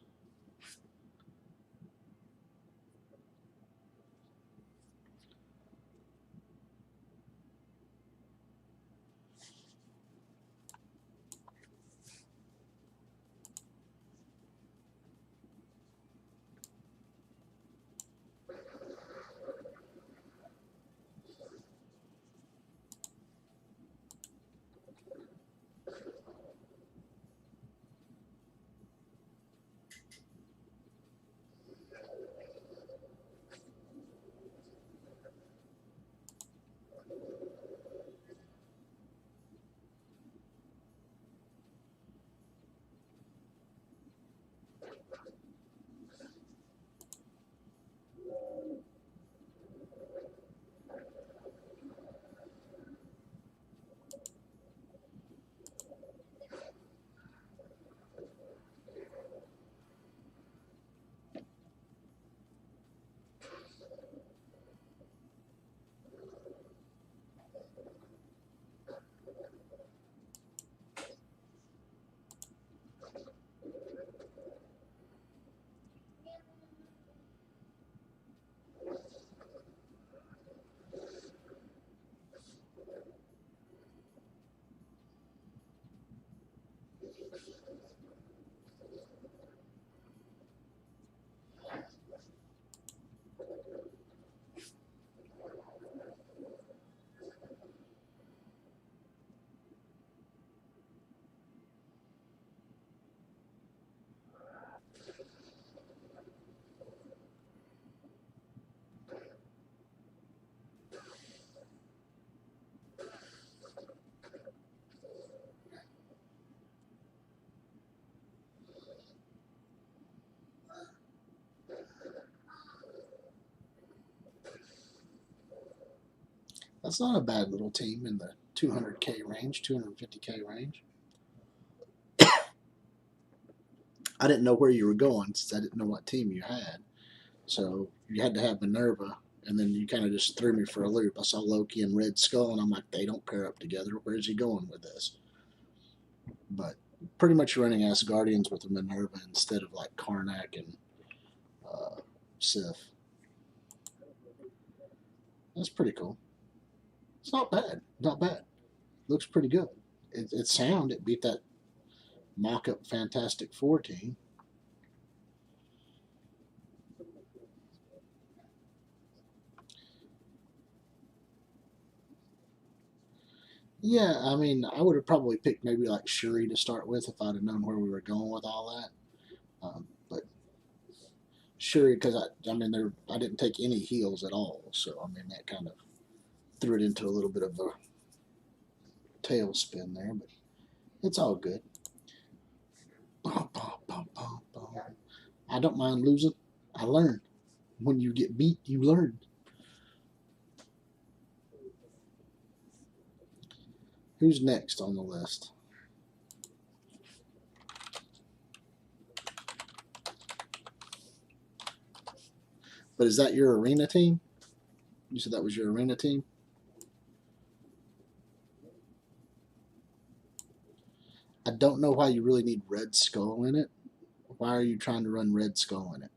Speaker 1: That's not a bad little team in the 200K range, 250K range. I didn't know where you were going since I didn't know what team you had. So you had to have Minerva, and then you kind of just threw me for a loop. I saw Loki and Red Skull, and I'm like, they don't pair up together. Where's he going with this? But pretty much running Asgardians with a Minerva instead of like Karnak and Sif. That's pretty cool. It's not bad. Not bad. Looks pretty good. It's sound. It beat that mock-up Fantastic Four team. Yeah, I mean, I would have probably picked maybe like Shuri to start with if I'd have known where we were going with all that. But Shuri, because I mean, I didn't take any heals at all, so I mean that kind of threw it into a little bit of a tailspin there, but it's all good. I don't mind losing. I learn. When you get beat, you learn. Who's next on the list? But is that your arena team? You said that was your arena team? I don't know why you really need Red Skull in it. Why are you trying to run Red Skull in it?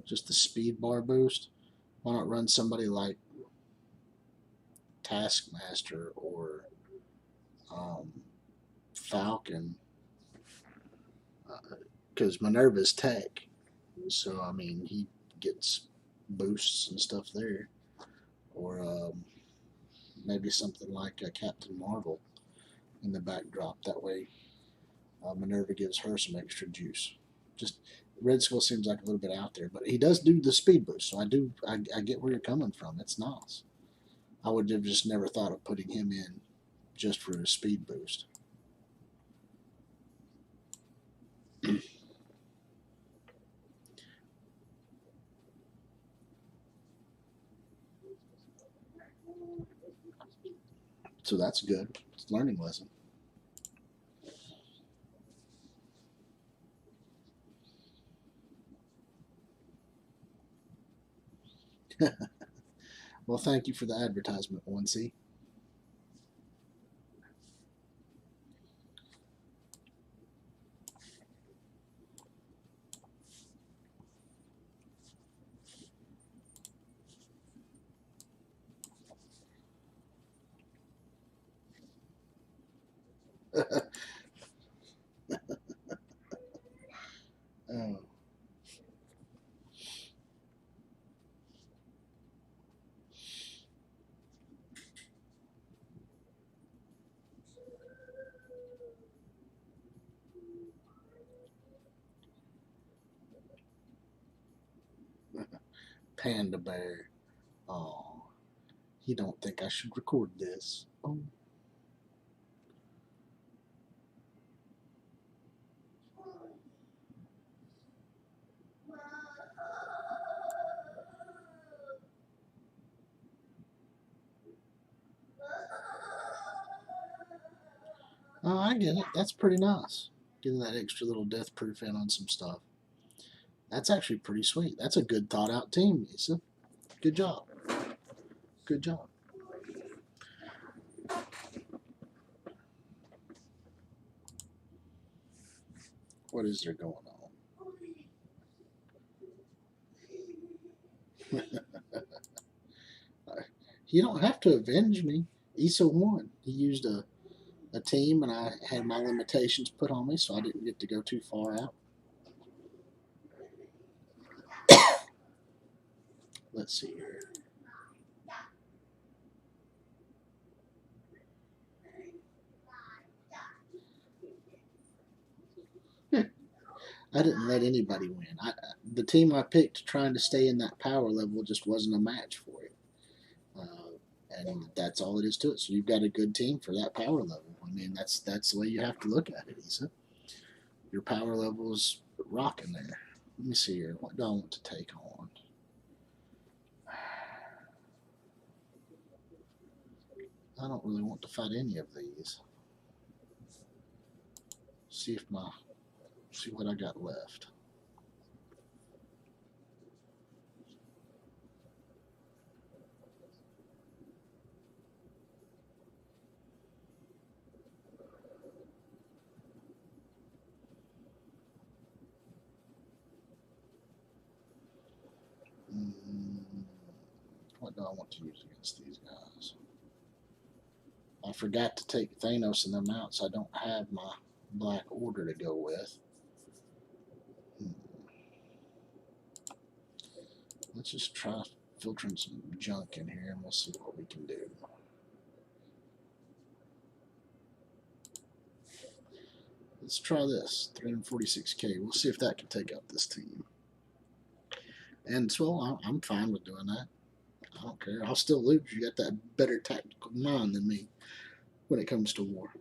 Speaker 1: Just the speed bar boost? Why not run somebody like Taskmaster or Falcon? Because Minerva's tech. So, I mean, he gets boosts and stuff there. or maybe something like Captain Marvel in the backdrop. That way, Minerva gives her some extra juice. Just Red Skull seems like a little bit out there, but he does do the speed boost, so I get where you're coming from. It's nice. I would have just never thought of putting him in just for a speed boost. So that's good. It's a learning lesson. Well, thank you for the advertisement, 1C. Oh. Panda Bear. Oh, he don't think I should record this. Oh. Oh, I get it. That's pretty nice. Getting that extra little death proof in on some stuff. That's actually pretty sweet. That's a good thought out team, Issa. Good job. Good job. What is there going on? You don't have to avenge me. Issa won. He used a team, and I had my limitations put on me, so I didn't get to go too far out. Let's see here. I didn't let anybody win. The team I picked trying to stay in that power level just wasn't a match for it. And that's all it is to it. So you've got a good team for that power level. I mean, that's the way you have to look at it, Issa. Your power level is rocking there. Let me see here. What do I want to take on? I don't really want to fight any of these. See what I got left. What do I want to use against these guys? I forgot to take Thanos and them out, so I don't have my Black Order to go with. Let's just try filtering some junk in here, and we'll see what we can do. Let's try this, 346k. We'll see if that can take out this team. And so I'm fine with doing that. I don't care. I'll still lose. You got that better tactical mind than me when it comes to war.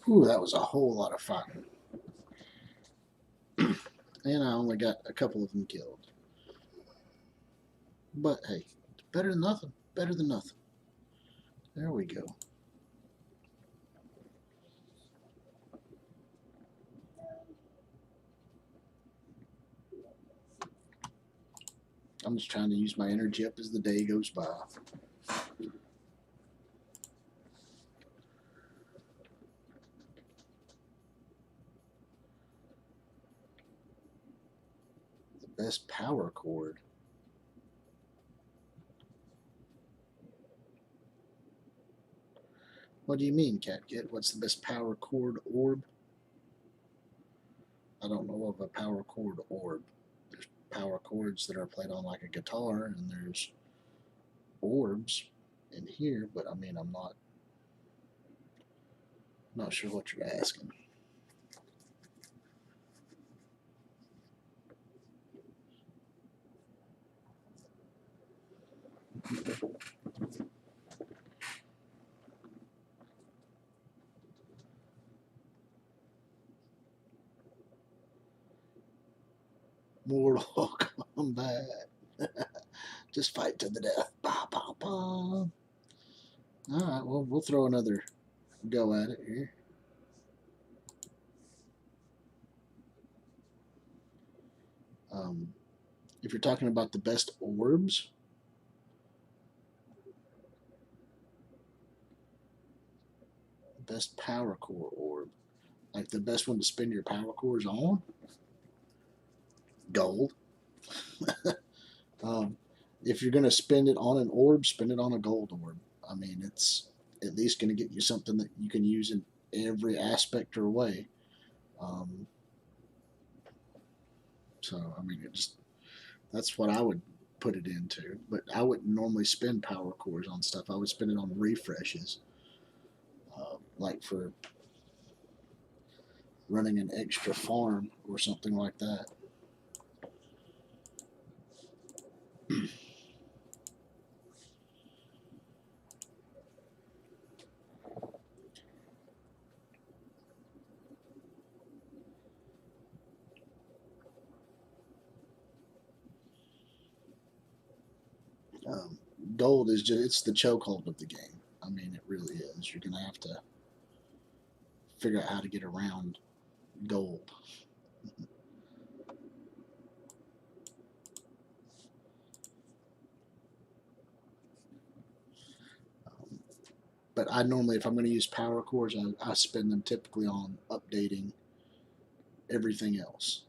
Speaker 1: Ooh, that was a whole lot of fighting. And I only got a couple of them killed. But hey, better than nothing. Better than nothing. There we go. I'm just trying to use my energy up as the day goes by. The best power cord. What do you mean, CatKit? What's the best power cord orb? I don't know of a power cord orb. There's power chords that are played on like a guitar, and there's orbs in here, but I mean, I'm not sure what you're asking. Mortal Kombat. Just fight to the death. Bah, bah, bah. All right, well, we'll throw another go at it here. If you're talking about the best orbs, best power core orb, like the best one to spend your power cores on, gold. If you're going to spend it on an orb, spend it on a gold orb. I mean, it's at least going to get you something that you can use in every aspect or way. So, I mean, that's what I would put it into. But I wouldn't normally spend power cores on stuff. I would spend it on refreshes, like for running an extra farm or something like that. Um, Gold is just—it's the chokehold of the game. I mean, it really is. You're gonna have to figure out how to get around gold. But I normally, if I'm going to use power cores, I spend them typically on updating everything else.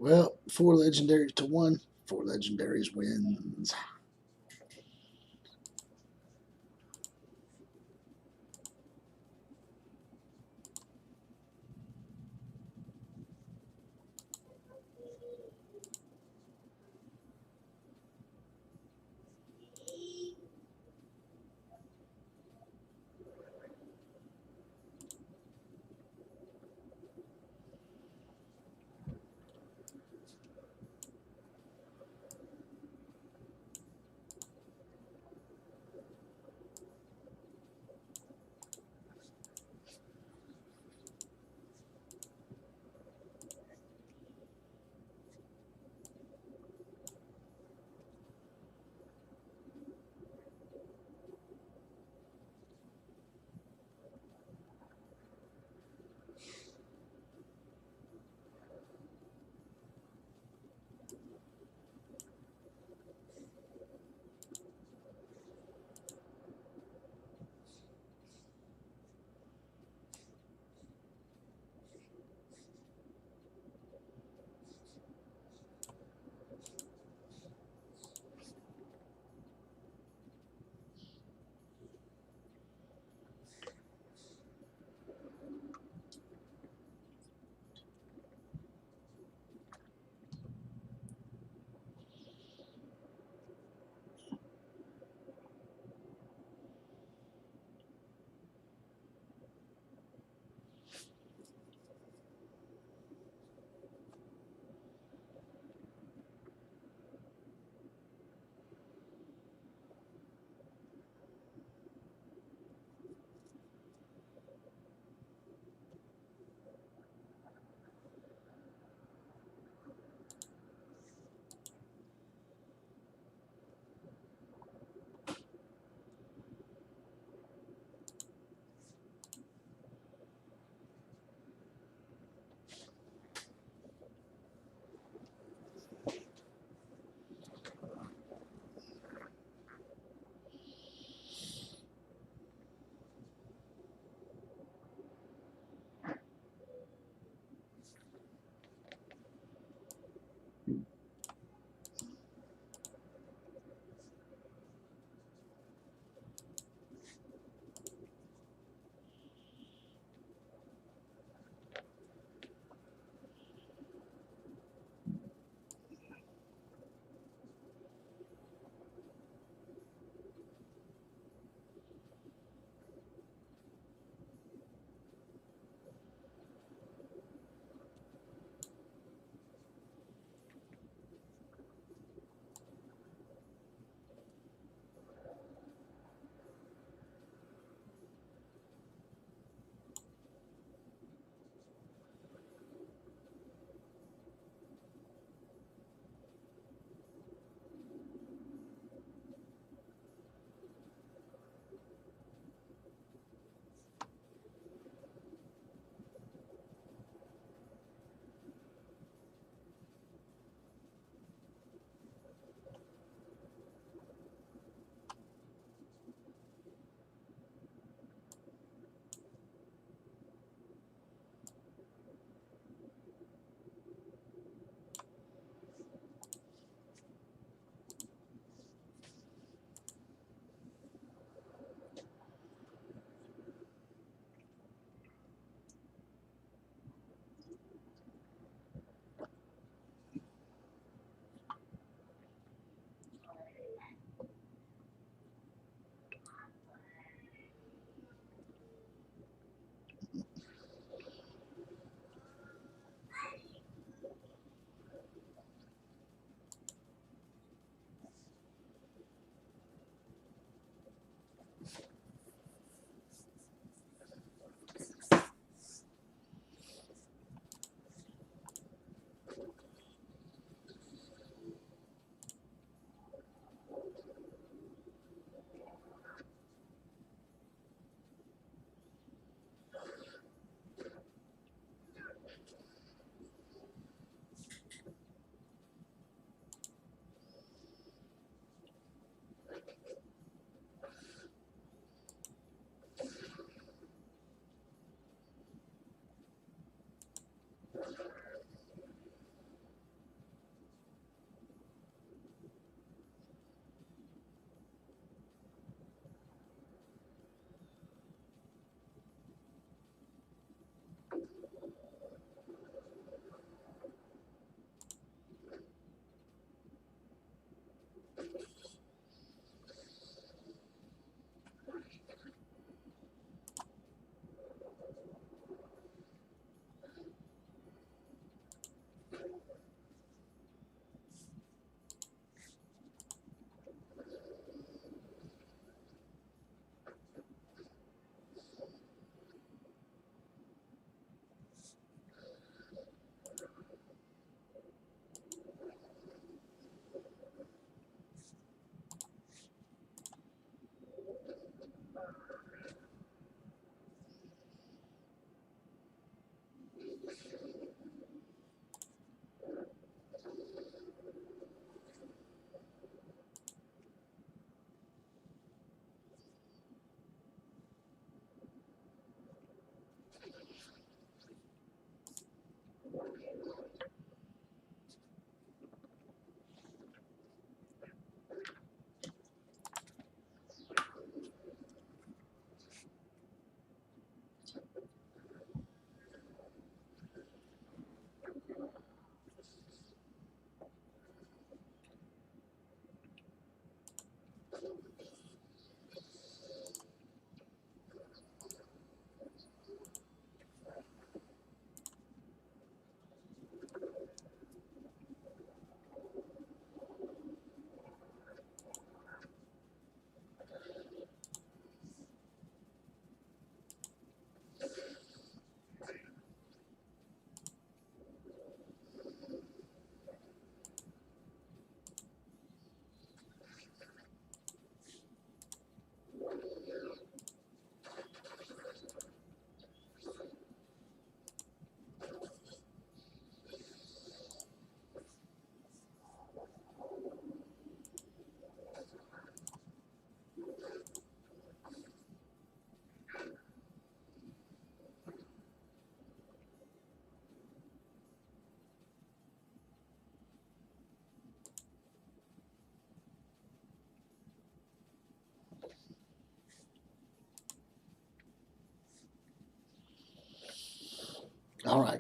Speaker 1: Well, 4 legendaries to 1. 4 legendaries wins.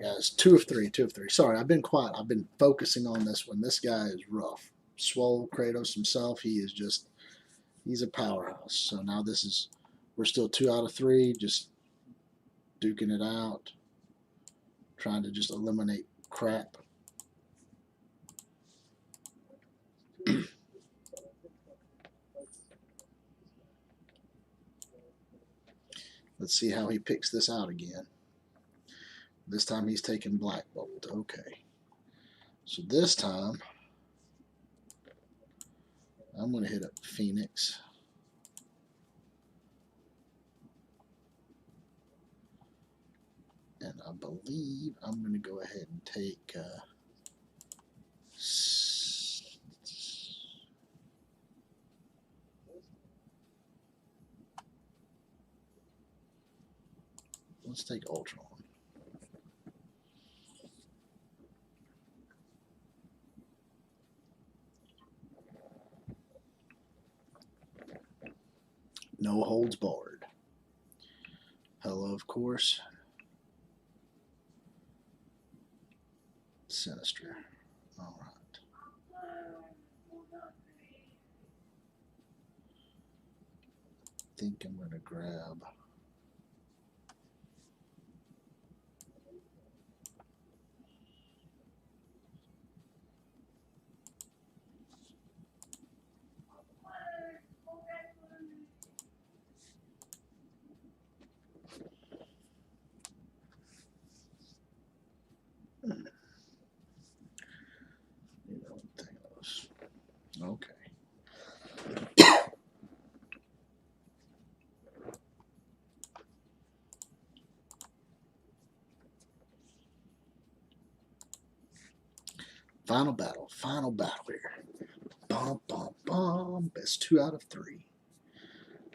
Speaker 1: guys. 2 of 3. 2 of 3. Sorry, I've been quiet. I've been focusing on this one. This guy is rough. Swole Kratos himself. He is just. He's a powerhouse. So now this is. We're still 2 out of 3. Just duking it out. Trying to just eliminate crap. Let's see how he picks this out again. This time he's taking Black Bolt. Okay. So this time, I'm going to hit up Phoenix. And I believe I'm going to go ahead and take... let's take Ultron. No holds barred. Hela, of course. Sinister. All right. I think I'm going to grab... Okay. Final battle. Final battle here. Bum, bum, bum. Best 2 out of 3.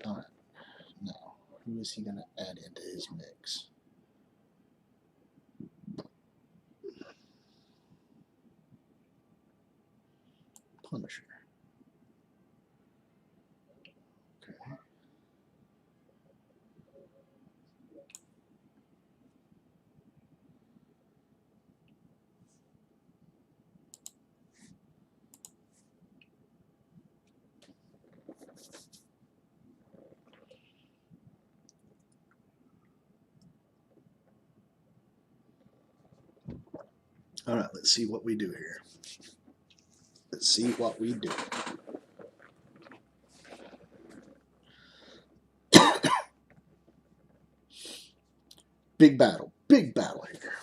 Speaker 1: All right. Now, who is he going to add into his mix? Punisher. Okay. All right, let's see what we do here. Let's see what we do. Big battle. Big battle here.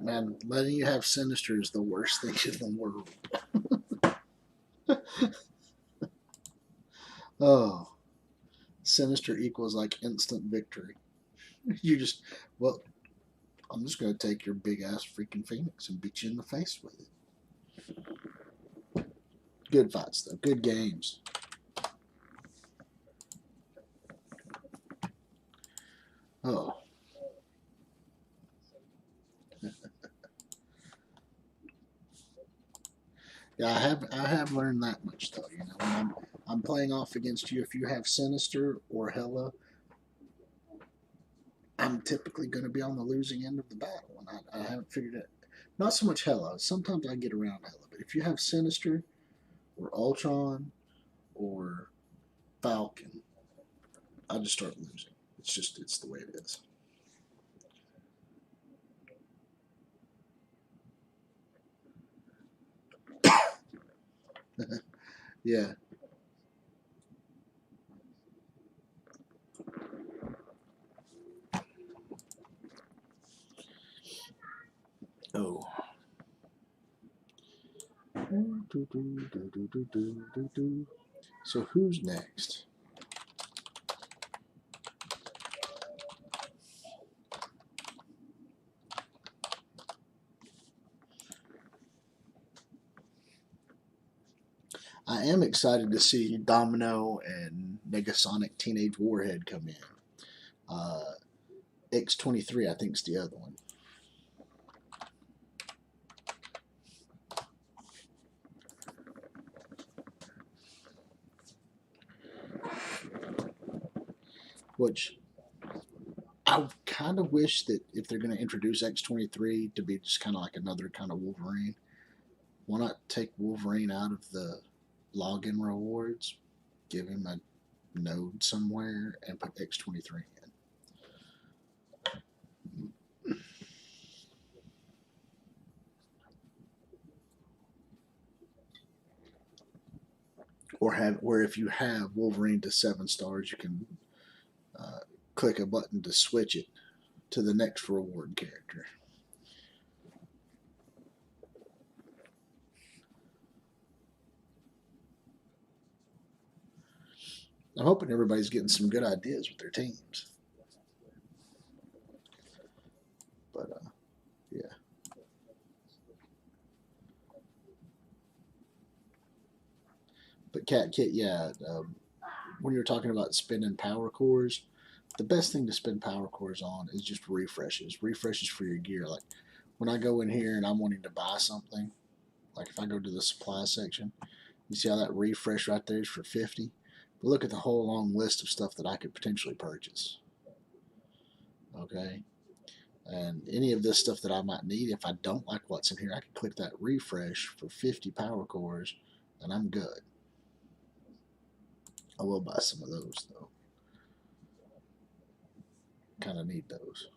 Speaker 1: Man, letting you have Sinister is the worst thing in the world. Oh, Sinister equals like instant victory. You just, well, I'm just going to take your big ass freaking Phoenix and beat you in the face with it. Good fights, though. Good games. Oh. Yeah, I have learned that much though. You know, when I'm playing off against you, if you have Sinister or Hela, I'm typically going to be on the losing end of the battle, and I haven't figured it. Not so much Hela. Sometimes I get around Hela, but if you have Sinister or Ultron or Falcon, I just start losing. It's the way it is. Yeah. Oh. So who's next? I am excited to see Domino and Negasonic Teenage Warhead come in. X-23, I think, is the other one. Which I kind of wish that if they're going to introduce X-23 to be just kind of like another kind of Wolverine, why not take Wolverine out of the login rewards, give him a node somewhere, and put X-23 in? Or have where if you have Wolverine to 7 stars, you can uh, click a button to switch it to the next reward character. I'm hoping everybody's getting some good ideas with their teams. But yeah. But Cat Kit, yeah. When you're talking about spending power cores, the best thing to spend power cores on is just refreshes. Refreshes for your gear. Like when I go in here and I'm wanting to buy something, like if I go to the supply section, you see how that refresh right there is for 50? But look at the whole long list of stuff that I could potentially purchase. Okay? And any of this stuff that I might need, if I don't like what's in here, I can click that refresh for 50 power cores and I'm good. I will buy some of those though. Kind of need those.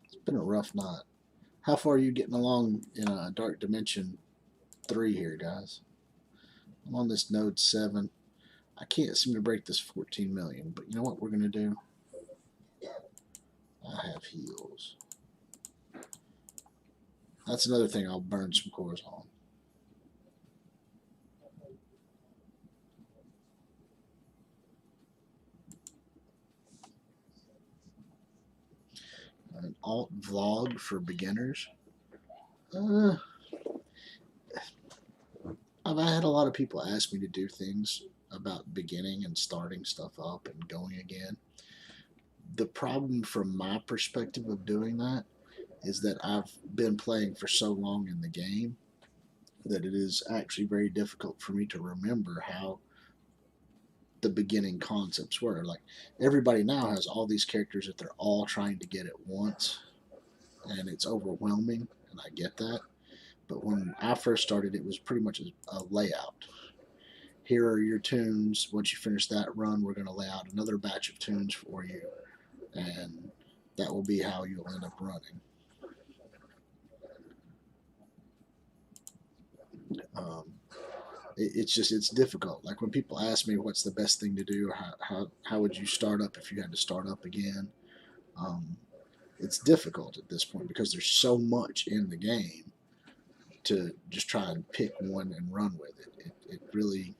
Speaker 1: It's been a rough night. How far are you getting along in Dark Dimension 3 here, guys? I'm on this node 7. I can't seem to break this 14 million, but you know what we're going to do? I have heals. That's another thing I'll burn some cores on. An alt vlog for beginners. I've had a lot of people ask me to do things about beginning and starting stuff up and going again. The problem from my perspective of doing that is that I've been playing for so long in the game that it is actually very difficult for me to remember how the beginning concepts were. Like everybody now has all these characters that they're all trying to get at once, and it's overwhelming, and I get that. But when I first started, it was pretty much a layout. Here are your tunes. Once you finish that run, we're going to lay out another batch of tunes for you, and that will be how you'll end up running. Um, it's difficult. Like when people ask me what's the best thing to do, or how would you start up if you had to start up again, um, it's difficult at this point because there's so much in the game to just try and pick one and run with it. It really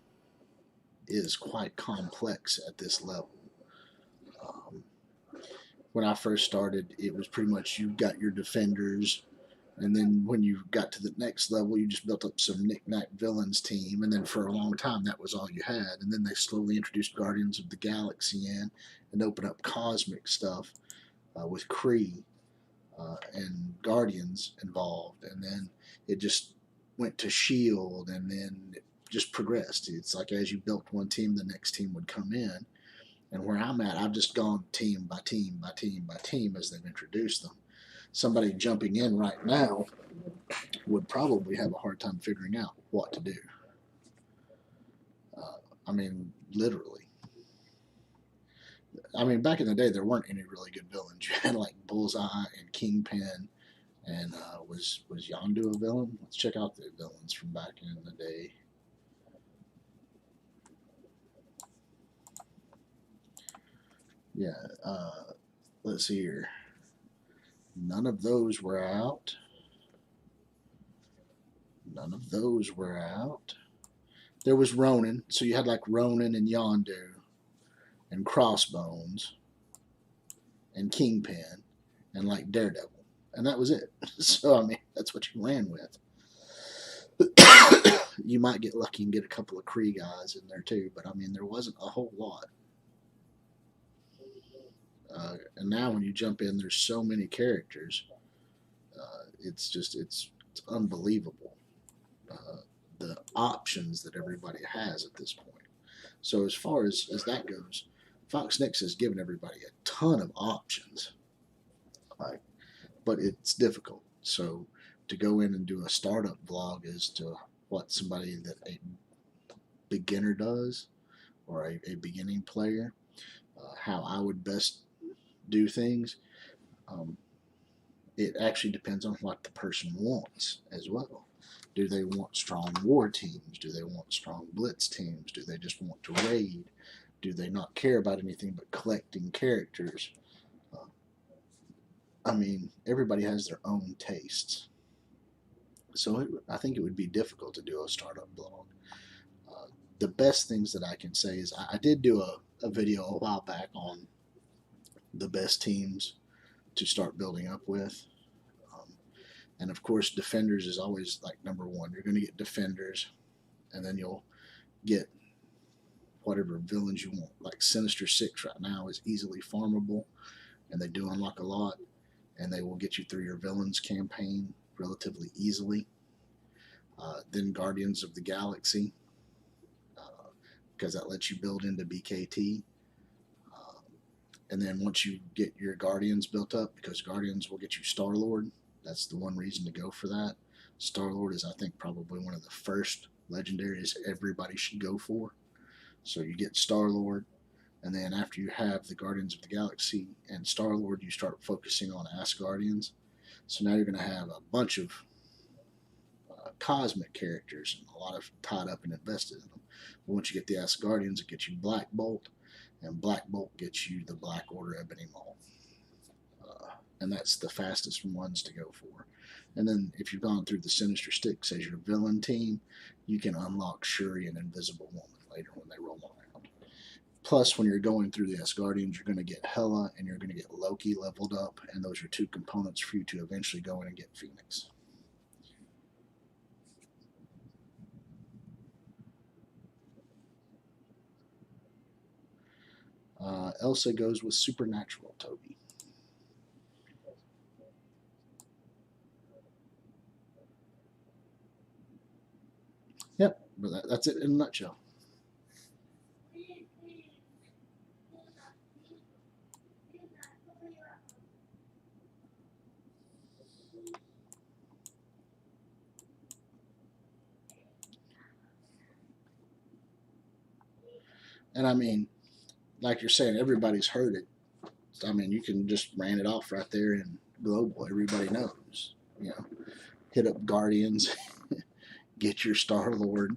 Speaker 1: is quite complex at this level. Um, when I first started, it was pretty much you got your defenders, and then when you got to the next level, you just built up some knick-knack villains team, and then for a long time that was all you had. And then they slowly introduced Guardians of the Galaxy in and opened up cosmic stuff with Kree and Guardians involved, and then it just went to Shield, and then it just progressed. It's like as you built one team, the next team would come in. And where I'm at, I've just gone team by team by team by team as they've introduced them. Somebody jumping in right now would probably have a hard time figuring out what to do. I mean, literally. I mean, back in the day, there weren't any really good villains. You had like Bullseye and Kingpin, and was Yondu a villain? Let's check out the villains from back in the day. Yeah, let's see here. None of those were out. None of those were out. There was Ronan, so you had like Ronan and Yondu and Crossbones and Kingpin and like Daredevil. And that was it. So, I mean, that's what you ran with. You might get lucky and get a couple of Kree guys in there too, but I mean, there wasn't a whole lot. And now when you jump in, there's so many characters. It's unbelievable. The options that everybody has at this point. So as far as that goes, Fox Nix has given everybody a ton of options. Like, but it's difficult. So to go in and do a startup vlog as to what somebody that a beginner does or a beginning player, how I would best do things, it actually depends on what the person wants as well. Do they want strong war teams? Do they want strong blitz teams? Do they just want to raid? Do they not care about anything but collecting characters? I mean, everybody has their own tastes. So I think it would be difficult to do a startup blog. The best things that I can say is I did do a video a while back on the best teams to start building up with. And of course, defenders is always like number one. You're going to get defenders, and then you'll get whatever villains you want. Like Sinister Six right now is easily farmable, and they do unlock a lot, and they will get you through your villains campaign relatively easily. Then Guardians of the Galaxy, because that lets you build into BKT. And then once you get your Guardians built up, because Guardians will get you Star-Lord, that's the one reason to go for that. Star-Lord is, I think, probably one of the first legendaries everybody should go for. So you get Star-Lord, and then after you have the Guardians of the Galaxy and Star-Lord, you start focusing on Asgardians. So now you're going to have a bunch of cosmic characters, and a lot of tied up and invested in them. But once you get the Asgardians, it gets you Black Bolt, and Black Bolt gets you the Black Order Ebony Maw. And that's the fastest ones to go for. And then if you've gone through the Sinister Six as your villain team, you can unlock Shuri and Invisible Woman later when they roll around. Plus, when you're going through the Asgardians, you're going to get Hela and you're going to get Loki leveled up, and those are two components for you to eventually go in and get Phoenix. Elsa goes with Supernatural, Toby. Yep, but that's it in a nutshell. And I mean, like you're saying, everybody's heard it. I mean, you can just ran it off right there in Global. Everybody knows. You know, hit up Guardians, get your Star-Lord,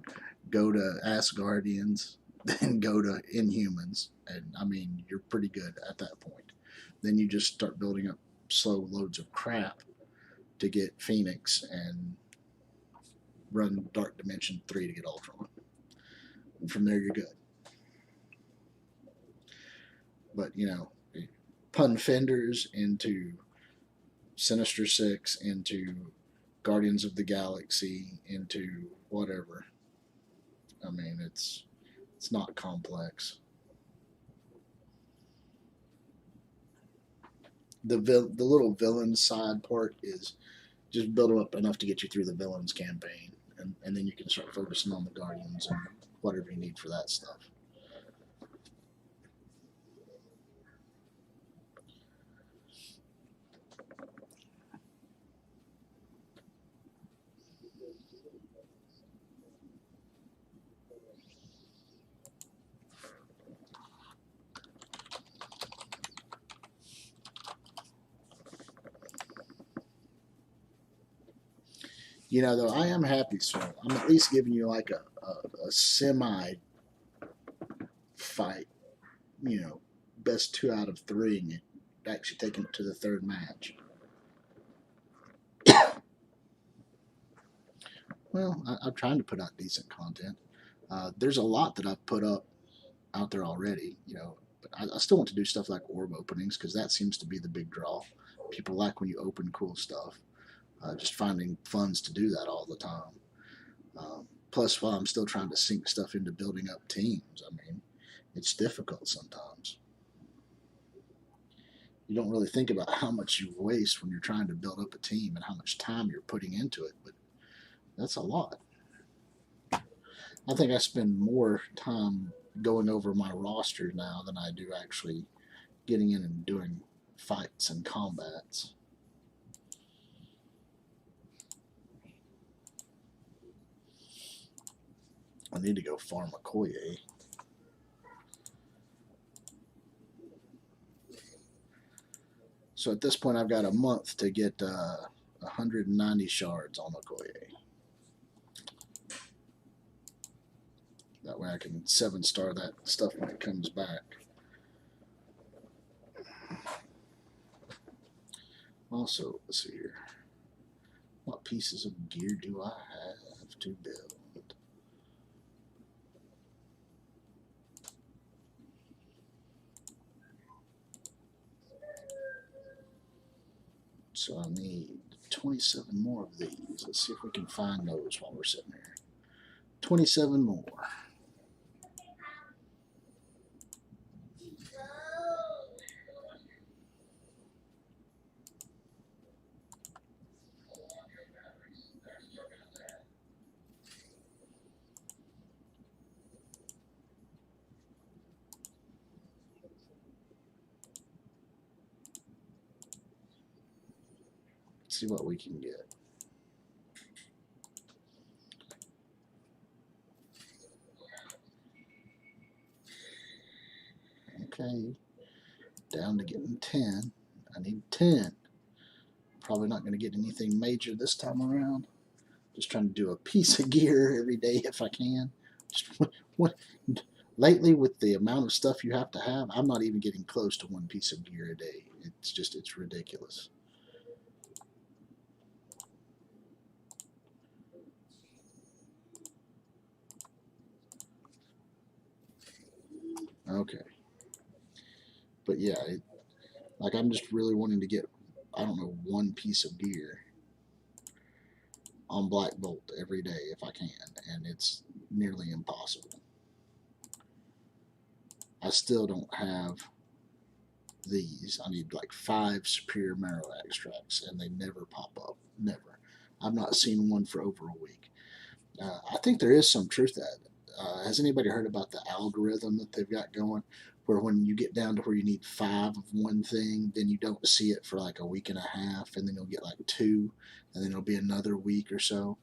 Speaker 1: go to Asgardians, then go to Inhumans, and I mean you're pretty good at that point. Then you just start building up slow loads of crap to get Phoenix and run Dark Dimension 3 to get Ultron. And from there you're good. But pun fenders into Sinister Six, into Guardians of the Galaxy, into whatever. I mean, it's not complex. The little villain side part is just build them up enough to get you through the villains campaign, and then you can start focusing on the Guardians and whatever you need for that stuff. Though I am happy, so I'm at least giving you like a semi fight. Best 2 out of 3, and you're actually taking it to the third match. Well, I'm trying to put out decent content. There's a lot that I've put up out there already, but I still want to do stuff like orb openings because that seems to be the big draw. People like when you open cool stuff. Just finding funds to do that all the time. Plus, while I'm still trying to sink stuff into building up teams, I mean, it's difficult sometimes. You don't really think about how much you waste when you're trying to build up a team and how much time you're putting into it, but that's a lot. I think I spend more time going over my roster now than I do actually getting in and doing fights and combats. I need to go farm Okoye. So at this point, I've got a month to get 190 shards on Okoye. That way I can 7-star that stuff when it comes back. Also, let's see here. What pieces of gear do I have to build? So I need 27 more of these. Let's see if we can find those while we're sitting here. 27 more. Let's see what we can get. Okay, down to getting 10. I need 10. Probably not going to get anything major this time around. Just trying to do a piece of gear every day if I can. Just lately, with the amount of stuff you have to have, I'm not even getting close to one piece of gear a day. It's ridiculous. Okay. But yeah, like I'm just really wanting to get, I don't know, one piece of gear on Black Bolt every day if I can, and it's nearly impossible. I still don't have these. I need like 5 superior marrow extracts, and they never pop up. Never. I've not seen one for over a week. I think there is some truth to that. Has anybody heard about the algorithm that they've got going, where when you get down to where you need 5 of one thing, then you don't see it for like a week and a half, and then you'll get like 2, and then it'll be another week or so.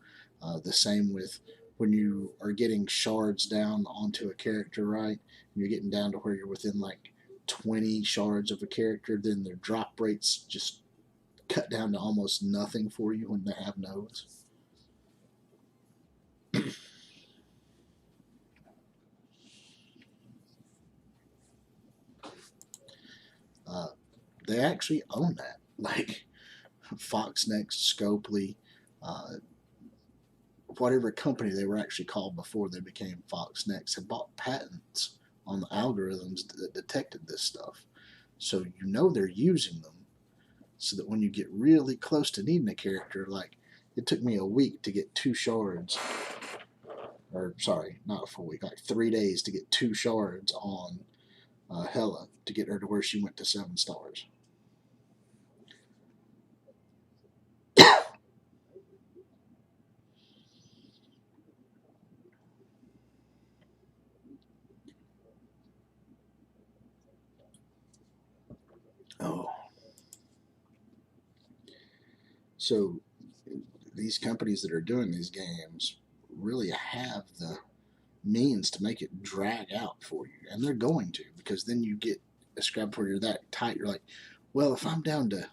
Speaker 1: The same with when you are getting shards down onto a character, right? And you're getting down to where you're within like 20 shards of a character, then their drop rates just cut down to almost nothing for you when they have nodes. They actually own that. Like Foxnext, Scopely, uh, whatever company they were actually called before they became Foxnext, had bought patents on the algorithms that detected this stuff. So you know they're using them so that when you get really close to needing a character, like it took me a week to get 2 shards, or sorry, not a full week, like 3 days to get 2 shards on Hela to get her to where she went to 7 stars. Oh, so these companies that are doing these games really have the means to make it drag out for you, and they're going to, because then you get a scrap where you're that tight. You're like, well, if I'm down to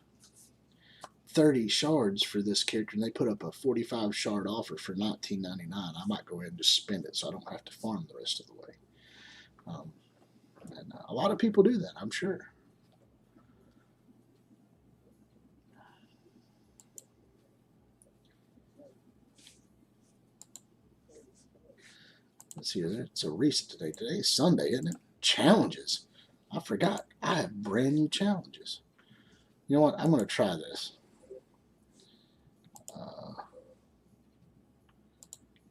Speaker 1: 30 shards for this character and they put up a 45 shard offer for $19.99, I might go ahead and just spend it so I don't have to farm the rest of the way. And a lot of people do that, I'm sure. Let's see, it's a recent today. Today is Sunday, isn't it? Challenges. I forgot. I have brand new challenges. You know what? I'm going to try this.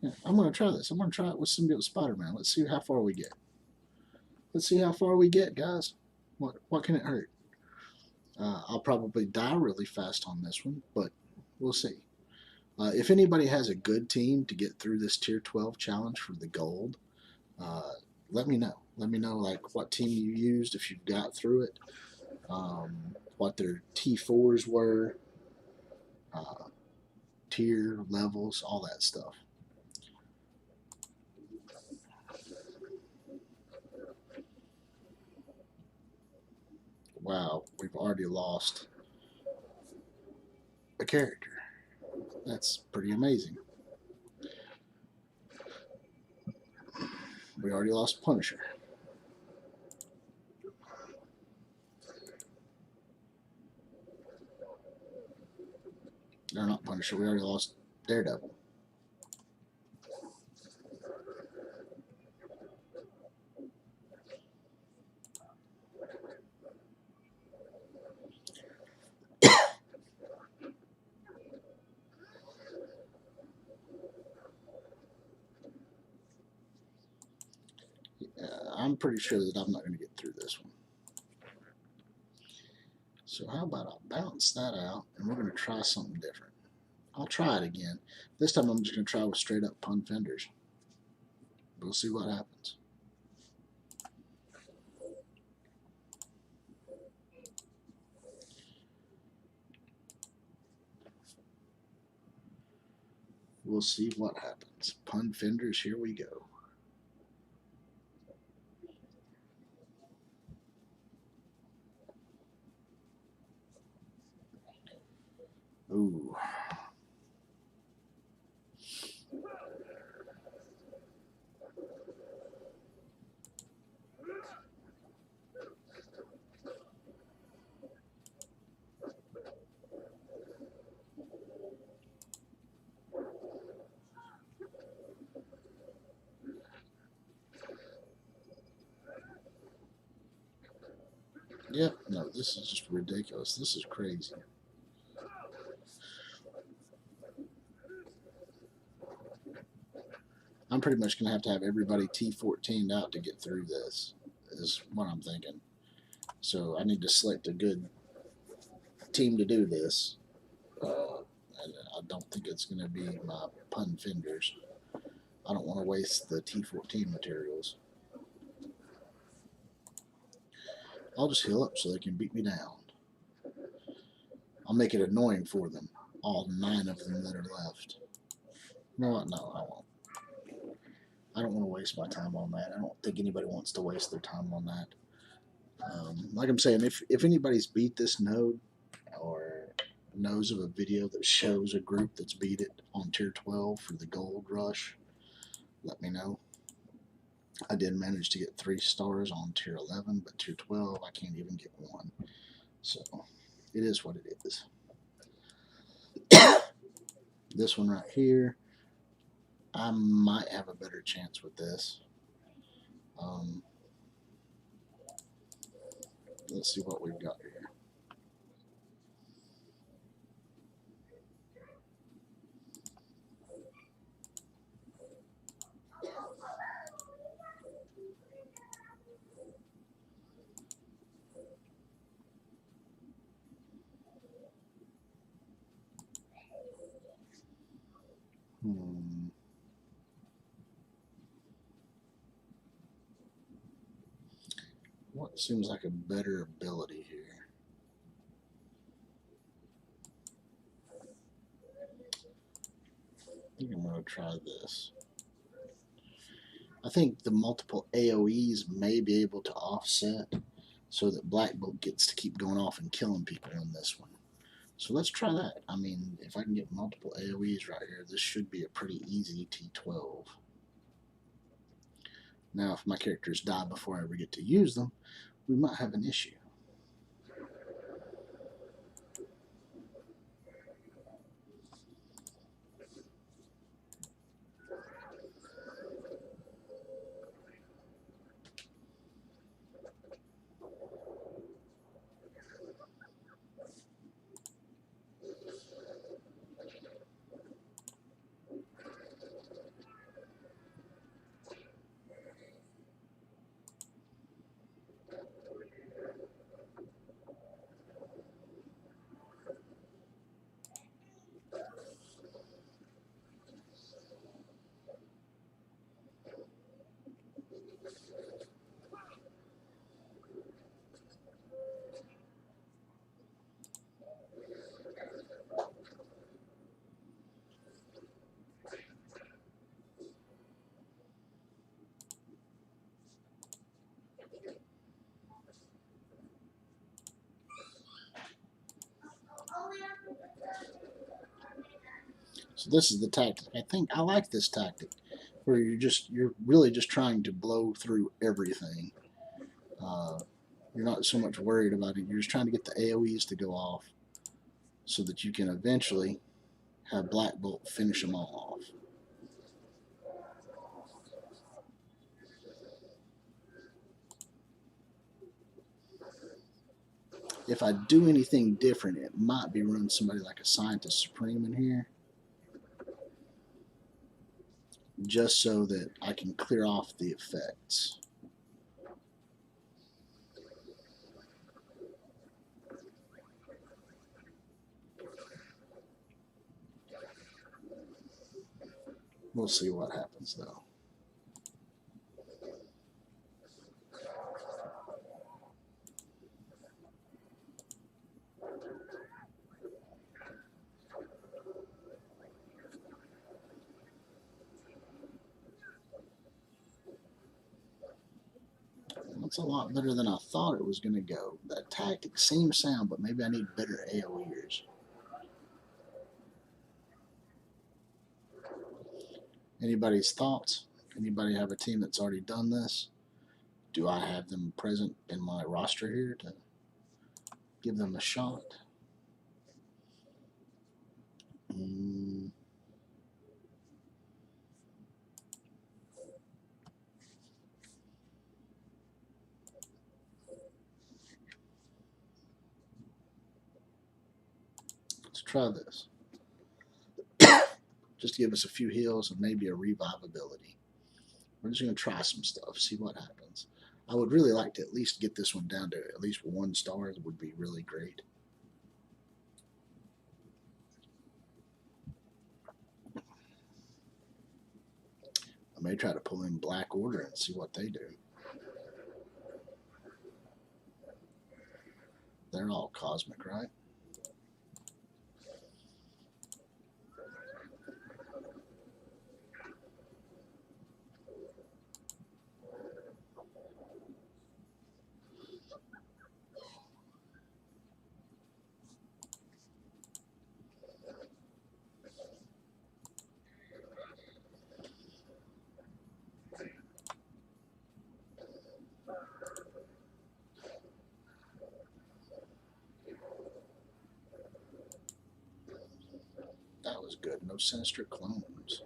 Speaker 1: Yeah, I'm going to try this. I'm going to try it with Symbiote Spider-Man. Let's see how far we get. Let's see how far we get, guys. What can it hurt? I'll probably die really fast on this one, but we'll see. If anybody has a good team to get through this Tier 12 challenge for the gold, let me know. Let me know like what team you used if you got through it, what their T4s were, tier levels, all that stuff. Wow, we've already lost a character. That's pretty amazing. We already lost Punisher. They're not Punisher. We already lost Daredevil. I'm pretty sure that I'm not going to get through this one. So how about I balance that out and we're going to try something different. I'll try it again. This time I'm just going to try with straight up pun fenders. We'll see what happens. We'll see what happens. Pun fenders, here we go. Ooh. Yep, no, this is just ridiculous. This is crazy. I'm pretty much going to have everybody T14'd out to get through this, is what I'm thinking. So I need to select a good team to do this. And I don't think it's going to be my pun fenders. I don't want to waste the T14 materials. I'll just heal up so they can beat me down. I'll make it annoying for them, all 9 of them that are left. You know what? No, I won't. I don't want to waste my time on that. I don't think anybody wants to waste their time on that. Like I'm saying, if anybody's beat this node or knows of a video that shows a group that's beat it on tier 12 for the gold rush, let me know. I did manage to get 3 stars on tier 11, but tier 12 I can't even get 1. So it is what it is. This one right here, I might have a better chance with this. Let's see what we've got here. What seems like a better ability here? I think I'm going to try this. I think the multiple AoEs may be able to offset so that Black Bolt gets to keep going off and killing people in this one. So let's try that. I mean, if I can get multiple AoEs right here, this should be a pretty easy T12. Now, if my characters die before I ever get to use them, we might have an issue. So this is the tactic. I think I like this tactic, where you're really just trying to blow through everything. You're not so much worried about it. You're just trying to get the AoEs to go off, so that you can eventually have Black Bolt finish them all off. If I do anything different, it might be run somebody like a Scientist Supreme in here, just so that I can clear off the effects. We'll see what happens though. That's a lot better than I thought it was going to go. That tactic seems sound, but maybe I need better AoEers. Anybody's thoughts? Anybody have a team that's already done this? Do I have them present in my roster here to give them a shot? Let's try this. Just to give us a few heals and maybe a revive ability. We're just going to try some stuff, see what happens. I would really like to at least get this one down to at least 1 star. It would be really great. I may try to pull in Black Order and see what they do. They're all cosmic, right? was good. No Sinister Clones.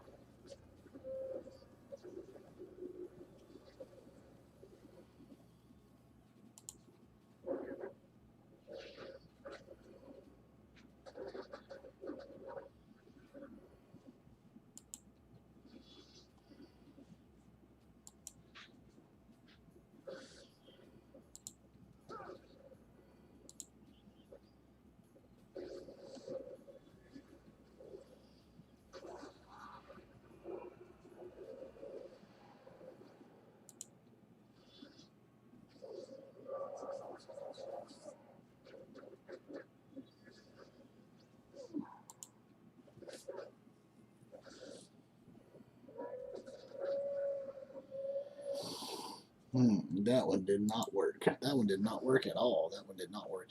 Speaker 1: That one did not work. That one did not work at all. That one did not work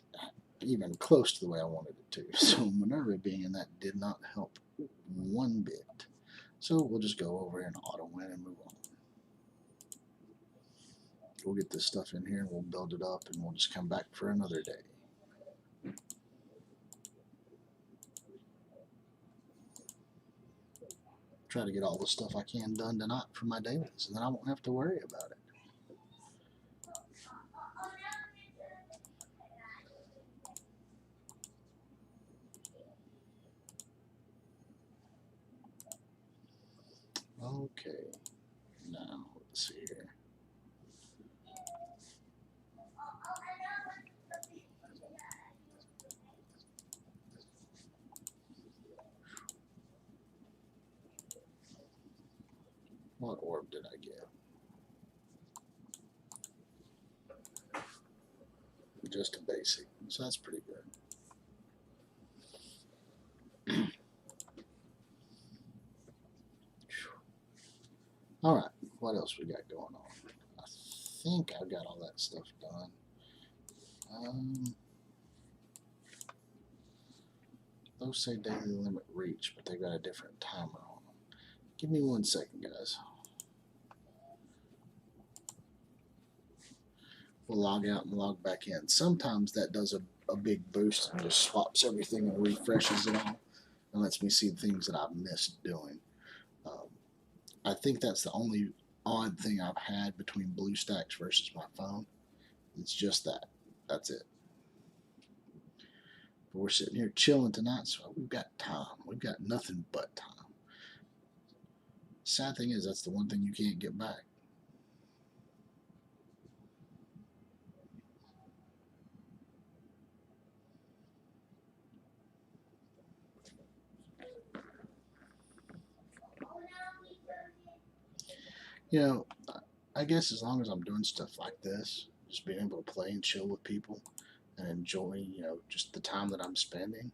Speaker 1: even close to the way I wanted it to. So Minerva being in that did not help one bit. So we'll just go over here and auto win and move on. We'll get this stuff in here and we'll build it up and we'll just come back for another day. Try to get all the stuff I can done tonight for my dailies, and then I won't have to worry about it. Okay, now let's see here. What orb did I get? Just a basic, so that's pretty good. All right, what else we got going on? I think I've got all that stuff done. Those say daily limit reach, but they got a different timer on them. Give me 1 second, guys. We'll log out and log back in. Sometimes that does a big boost and just swaps everything and refreshes it all and lets me see the things that I've missed doing. I think that's the only odd thing I've had between BlueStacks versus my phone. It's just that. That's it. But we're sitting here chilling tonight, so we've got time. We've got nothing but time. Sad thing is, that's the one thing you can't get back. You know, I guess as long as I'm doing stuff like this, just being able to play and chill with people and enjoy, you know, just the time that I'm spending,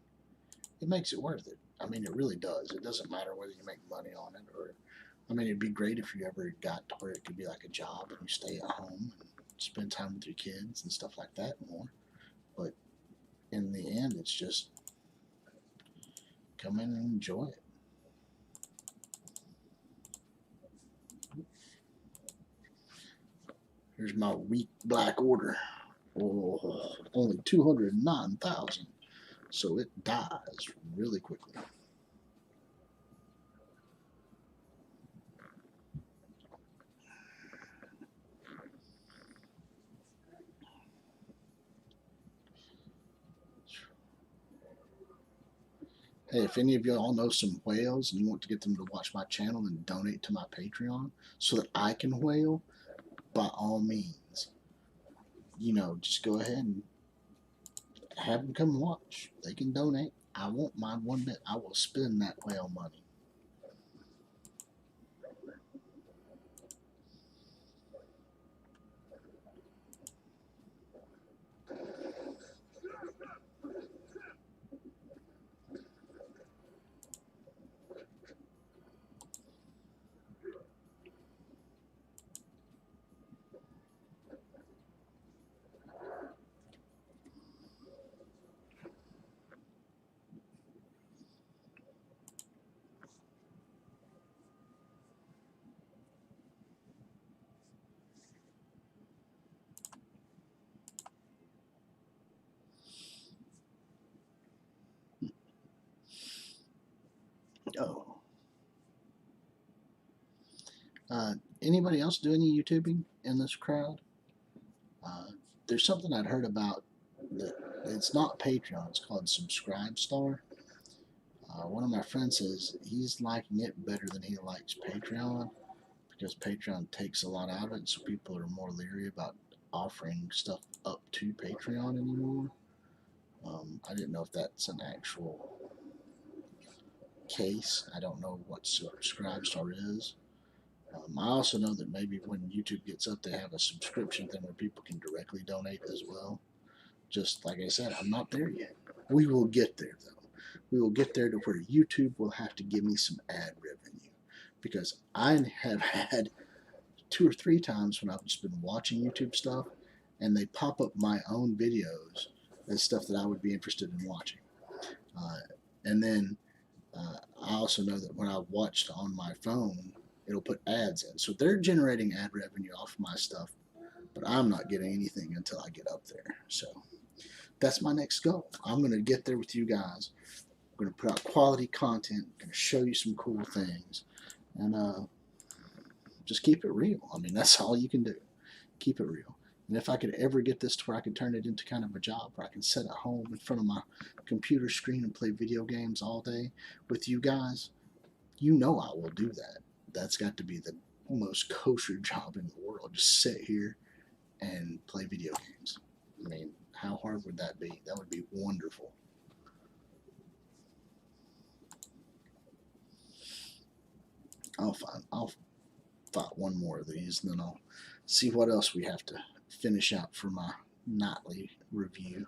Speaker 1: it makes it worth it. I mean, it really does. It doesn't matter whether you make money on it or, I mean, it'd be great if you ever got to where it could be like a job and you stay at home and spend time with your kids and stuff like that more. But in the end, it's just come in and enjoy it. Here's my week black order. Oh, only 209,000. So it dies really quickly. Hey, if any of you all know some whales and you want to get them to watch my channel and donate to my Patreon so that I can whale, by all means, you know, just go ahead and have them come watch. They can donate. I won't mind one bit. I will spend that whale money. Anybody else do any YouTubing in this crowd? There's something I'd heard about that it's not Patreon, it's called Subscribestar. One of my friends says he's liking it better than he likes Patreon because Patreon takes a lot out of it, so people are more leery about offering stuff up to Patreon anymore. I didn't know if that's an actual case. I don't know what Subscribestar is. I also know that maybe when YouTube gets up, they have a subscription thing where people can directly donate as well. Just like I said, I'm not there yet. We will get there, though. We will get there to where YouTube will have to give me some ad revenue. Because I have had 2 or 3 times when I've just been watching YouTube stuff and they pop up my own videos as stuff that I would be interested in watching. And then I also know that when I watched on my phone, it'll put ads in. So they're generating ad revenue off my stuff, but I'm not getting anything until I get up there. So that's my next goal. I'm going to get there with you guys. I'm going to put out quality content. I'm going to show you some cool things. And just keep it real. I mean, that's all you can do. Keep it real. And if I could ever get this to where I could turn it into kind of a job where I can sit at home in front of my computer screen and play video games all day with you guys, you know I will do that. That's got to be the most kosher job in the world. Just sit here and play video games. I mean, how hard would that be? That would be wonderful. I'll fight one more of these, and then I'll see what else we have to finish out for my nightly review.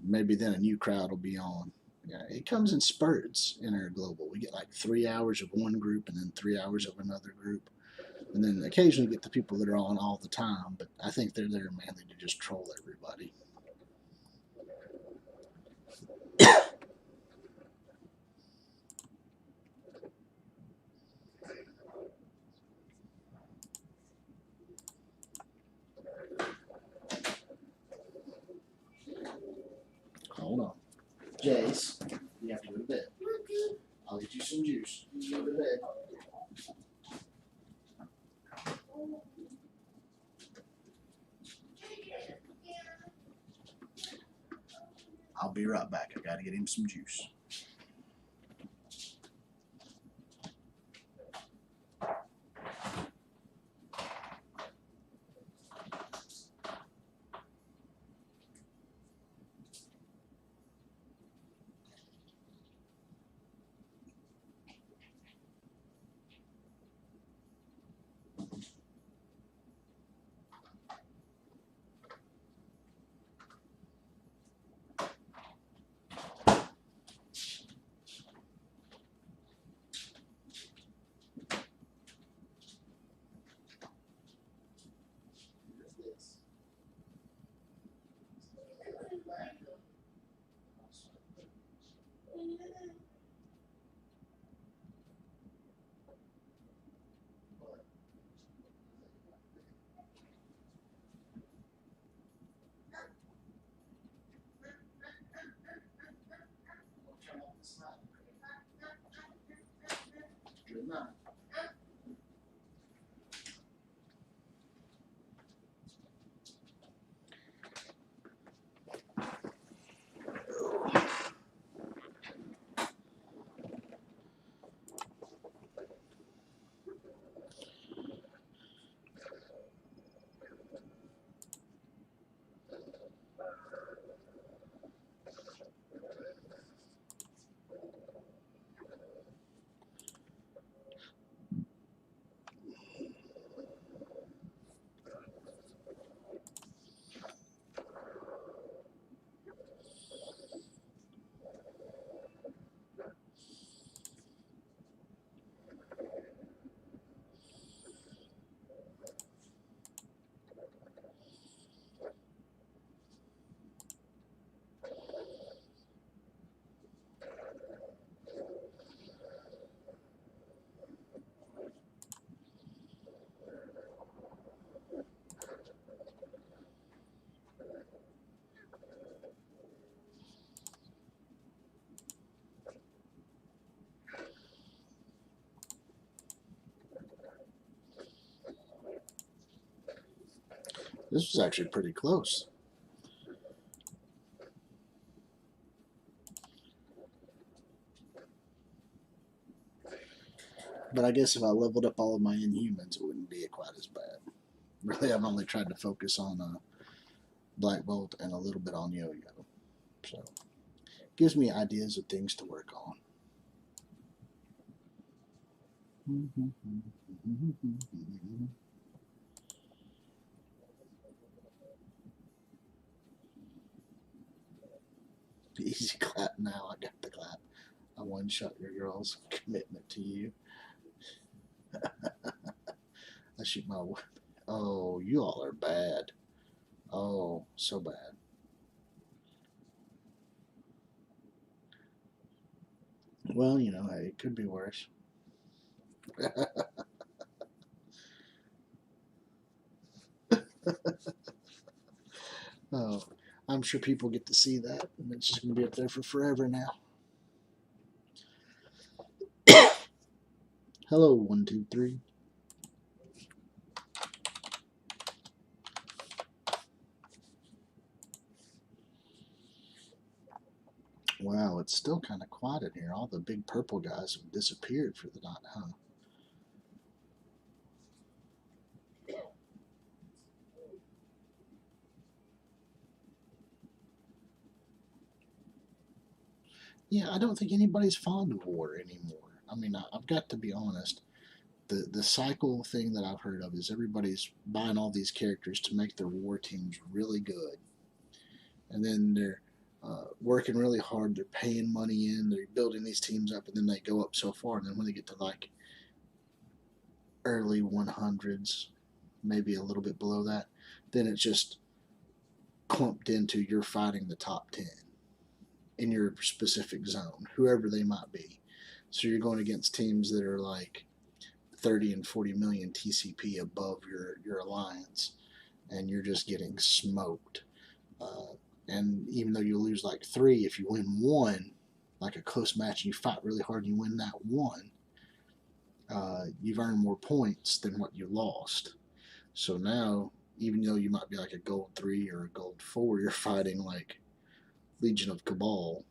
Speaker 1: Maybe then a new crowd will be on. Yeah, it comes in spurts in our global. We get like 3 hours of one group and then 3 hours of another group. And then occasionally get the people that are on all the time, but I think they're there mainly to just troll everybody. Hold on. Jace, you have to go to bed. I'll get you some juice. Go to bed. I'll be right back. I gotta get him some juice. Good night. This was actually pretty close. But I guess if I leveled up all of my Inhumans, it wouldn't be quite as bad. Really, I've only tried to focus on Black Bolt and a little bit on Yo-Yo. So, gives me ideas of things to work on. Easy clap now. I got the clap. I one-shot your girl's commitment to you. I shoot my. Oh, you all are bad. Oh, so bad. Well, you know, hey, it could be worse. Oh, I'm sure people get to see that, and it's just going to be up there for forever now. Hello, 1, 2, 3. Wow, it's still kind of quiet in here. All the big purple guys have disappeared for the night, huh? Yeah, I don't think anybody's fond of war anymore. I mean, I've got to be honest. The cycle thing that I've heard of is everybody's buying all these characters to make their war teams really good, and then they're working really hard. They're paying money in. They're building these teams up, and then they go up so far, and then when they get to like early 100s, maybe a little bit below that, then it's just clumped into you're fighting the top 10 in your specific zone, whoever they might be. So you're going against teams that are like 30 and 40 million TCP above your alliance, and you're just getting smoked. And even though you lose like 3, if you win 1, like a close match, and you fight really hard and you win that 1, you've earned more points than what you lost. So now, even though you might be like a gold 3 or a gold 4, you're fighting like Legion of Cabal,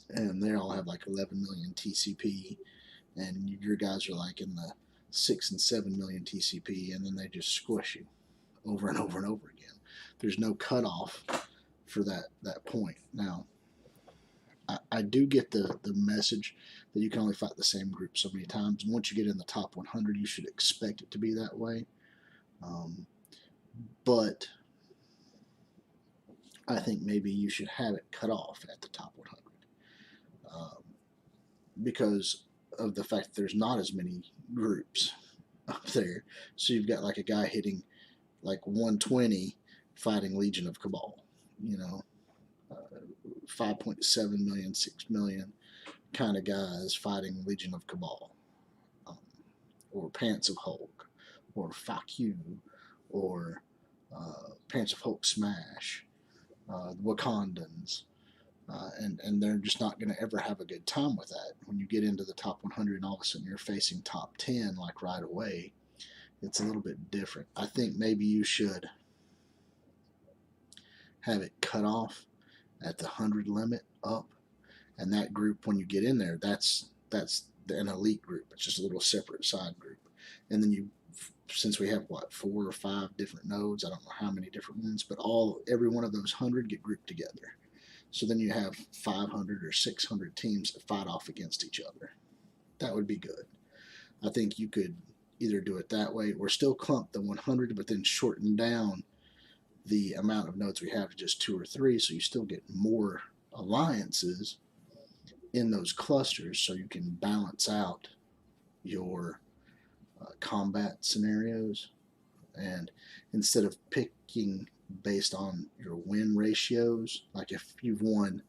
Speaker 1: and they all have like 11 million TCP, and your guys are like in the 6 and 7 million TCP, and then they just squish you over and over and over again. There's no cutoff for that point. Now, I do get the message that you can only fight the same group so many times, and once you get in the top 100, you should expect it to be that way. But I think maybe you should have it cut off at the top 100 because of the fact that there's not as many groups up there. So you've got like a guy hitting like 120 fighting Legion of Cabal, you know, 5.7 million, 6 million kind of guys fighting Legion of Cabal, or Pants of Hulk, or Fuck You, or Pants of Hulk Smash, Wakandans. And they're just not going to ever have a good time with that. When you get into the top 100 and all of a sudden you're facing top 10 like right away, it's a little bit different. I think maybe you should have it cut off at the 100 limit up, and that group, when you get in there, that's an elite group. It's just a little separate side group, and then you, since we have what 4 or 5 different nodes, I don't know how many different ones, but every one of those 100 get grouped together. So then you have 500 or 600 teams that fight off against each other. That would be good. I think you could either do it that way or still clump the 100, but then shorten down the amount of nodes we have to just 2 or 3, so you still get more alliances in those clusters, so you can balance out your combat scenarios. And instead of picking based on your win ratios, like if you've won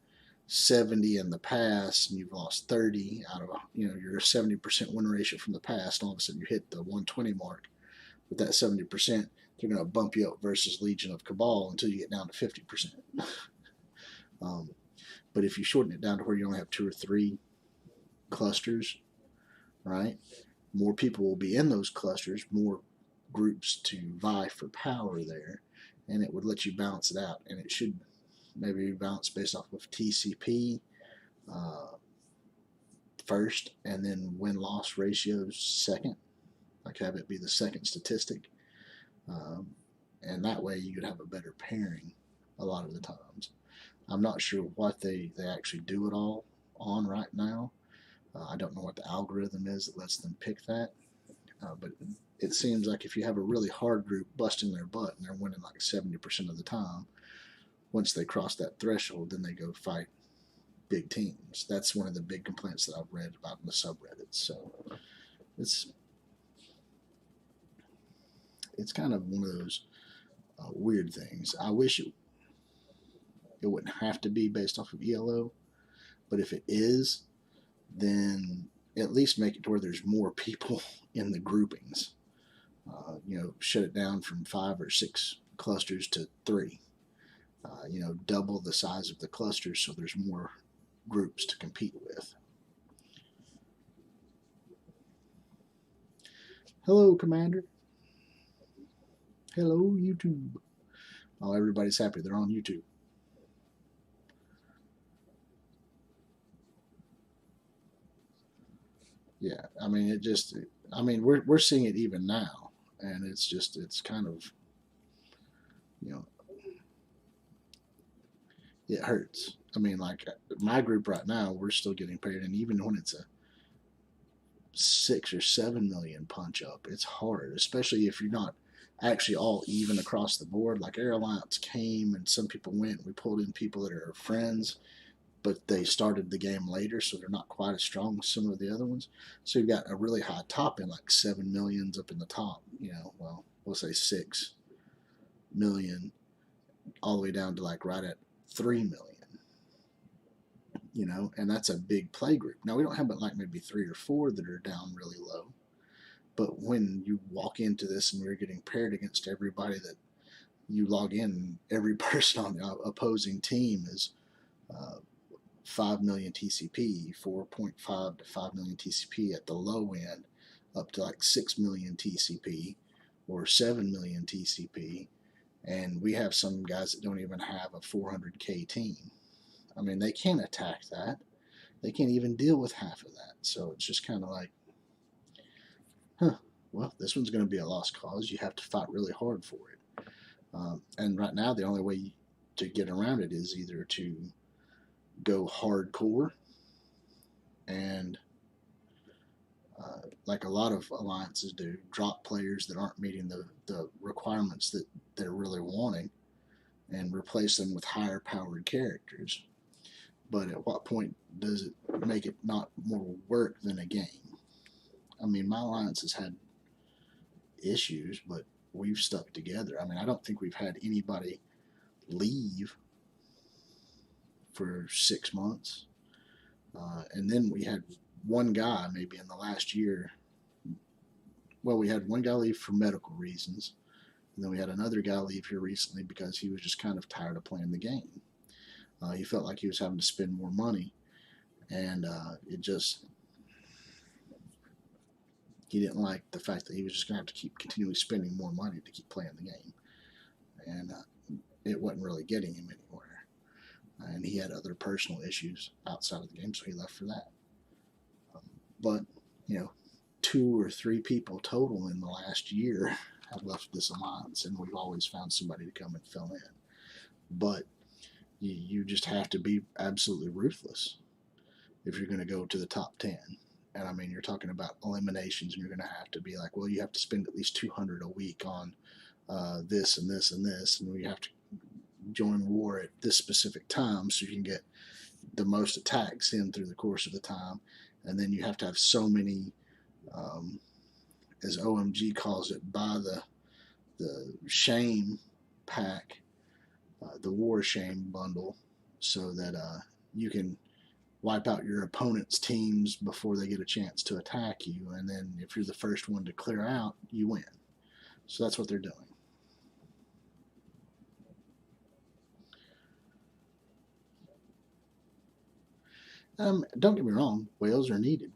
Speaker 1: 70 in the past and you've lost 30 out of your 70% win ratio from the past, and all of a sudden you hit the 120 mark with that 70%, they're going to bump you up versus Legion of Cabal until you get down to 50%. But if you shorten it down to where you only have 2 or 3 clusters, right, more people will be in those clusters, more groups to vie for power there, and it would let you balance it out. And it should maybe balance based off of TCP first, and then win-loss ratios second. Like have it be the second statistic, and that way you could have a better pairing a lot of the times. I'm not sure what they actually do it all on right now. I don't know what the algorithm is that lets them pick that, but it seems like if you have a really hard group busting their butt and they're winning like 70% of the time, once they cross that threshold, then they go fight big teams. That's one of the big complaints that I've read about in the subreddits. So it's kind of one of those weird things. I wish it wouldn't have to be based off of ELO, but if it is, then at least make it to where there's more people in the groupings. Shut it down from 5 or 6 clusters to 3. Double the size of the clusters so there's more groups to compete with. Hello, Commander. Hello, YouTube. Oh, everybody's happy. They're on YouTube. Yeah, I mean, we're seeing it even now, and it's kind of, it hurts. I mean, like my group right now, we're still getting paid, and even when it's a 6 or 7 million punch up, it's hard, especially if you're not actually all even across the board. Like Air Alliance came, and some people went. We pulled in people that are friends, but they started the game later, so they're not quite as strong as some of the other ones. So you've got a really high top end, like 7 millions up in the top. Well, we'll say 6 million, all the way down to like right at 3 million. And that's a big play group. Now we don't have but like maybe 3 or 4 that are down really low. But when you walk into this and you're getting paired against everybody that you log in, every person on the opposing team is 5 million TCP, 4.5 to 5 million TCP at the low end, up to like 6 million TCP or 7 million TCP. And we have some guys that don't even have a 400K team. I mean, they can't attack that. They can't even deal with half of that. So it's just kind of like, well, this one's going to be a lost cause. You have to fight really hard for it. And right now, the only way to get around it is either to go hardcore and, like a lot of alliances do, drop players that aren't meeting the requirements that they're really wanting and replace them with higher powered characters. But at what point does it make it not more work than a game? I mean, my alliance has had issues, but we've stuck together. I mean, I don't think we've had anybody leave for 6 months. And then we had one guy maybe in the last year. Well, we had one guy leave for medical reasons. And then we had another guy leave here recently because he was just kind of tired of playing the game. He felt like he was having to spend more money, and he didn't like the fact that he was just going to have to keep continually spending more money to keep playing the game, and it wasn't really getting him anywhere. And he had other personal issues outside of the game, so he left for that. But 2 or 3 people total in the last year have left this alliance, and we've always found somebody to come and fill in. But you just have to be absolutely ruthless if you're going to go to the top 10. And I mean, you're talking about eliminations, and you're going to have to be like, well, you have to spend at least 200 a week on this and this and this, and we have to join war at this specific time so you can get the most attacks in through the course of the time. And then you have to have so many, as OMG calls it, buy the shame pack, the war shame bundle, so that you can wipe out your opponent's teams before they get a chance to attack you. And then if you're the first one to clear out, you win. So that's what they're doing. Don't get me wrong, whales are needed.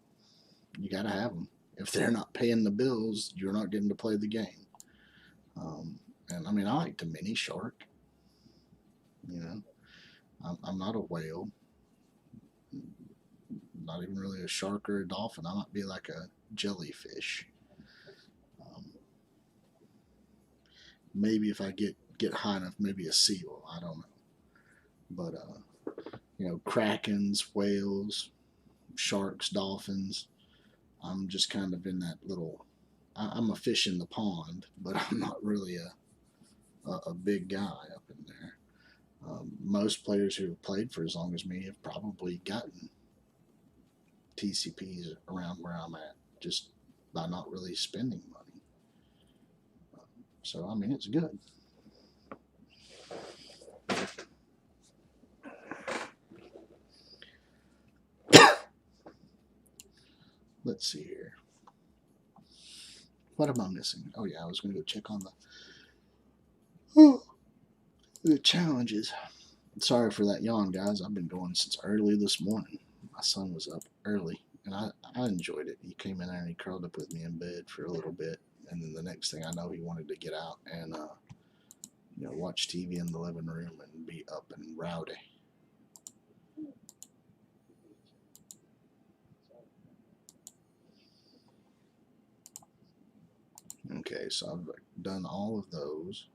Speaker 1: You got to have them. If they're not paying the bills, you're not getting to play the game. And I mean, I like the mini shark. You know, I'm not a whale, not even really a shark or a dolphin. I might be like a jellyfish. Um, maybe if I get high enough, maybe a seal. I don't know. But krakens, whales, sharks, dolphins. I'm just kind of in that little. I'm a fish in the pond, but I'm not really a big guy up in there. Most players who have played for as long as me have probably gotten TCPs around where I'm at just by not really spending money. So I mean, it's good. Let's see here. What am I missing? Oh yeah, I was going to go check on the challenges. Sorry for that yawn, guys. I've been going since early this morning. My son was up early, and I enjoyed it. He came in there and he curled up with me in bed for a little bit, and then the next thing I know, he wanted to get out and watch TV in the living room and be up and rowdy. Okay, so I've done all of those.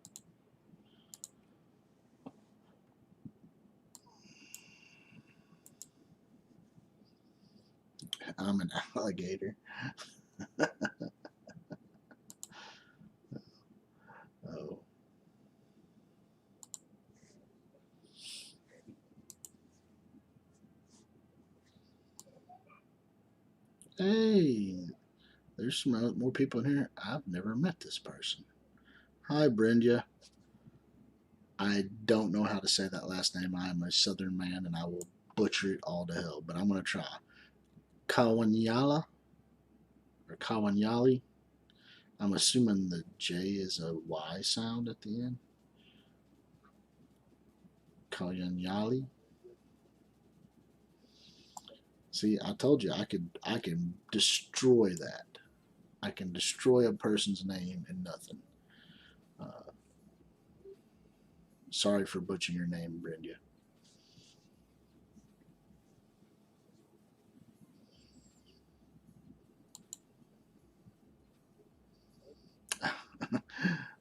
Speaker 1: I'm an alligator. Oh. Hey, there's some more people in here. I've never met this person. Hi, Brenda. I don't know how to say that last name. I am a southern man and I will butcher it all to hell, but I'm going to try. Kawanyala or Kawanyali. I'm assuming the J is a Y sound at the end. Kawanyali. See, I told you I can destroy that. I can destroy a person's name and nothing. Uh, Sorry for butchering your name, Brenda.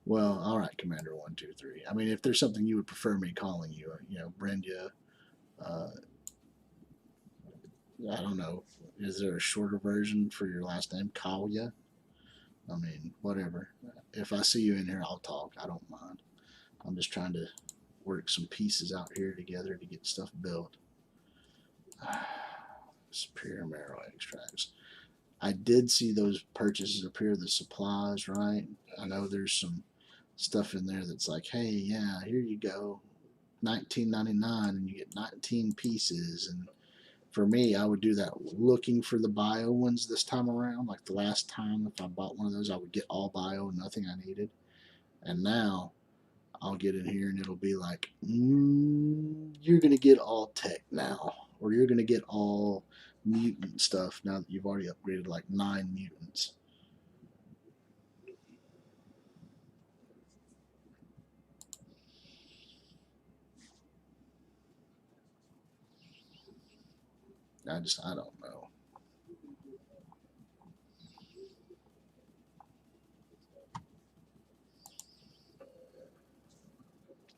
Speaker 1: Well, all right, Commander 123. I mean, if there's something you would prefer me calling you, Brenda, uh, I don't know. Is there a shorter version for your last name, Kalia? I mean, whatever. If I see you in here, I'll talk. I don't mind. I'm just trying to work some pieces out here together to get stuff built. Superior marrow extracts. I did see those purchases appear, the supplies, right? I know there's some stuff in there that's like, hey, yeah, here you go, 19.99, and you get 19 pieces. And for me, I would do that looking for the bio ones this time around. Like the last time, if I bought one of those, I would get all bio, nothing I needed. And now I'll get in here and it'll be like, you're going to get all tech now, or you're going to get all mutant stuff now that you've already upgraded like 9 mutants. I don't know.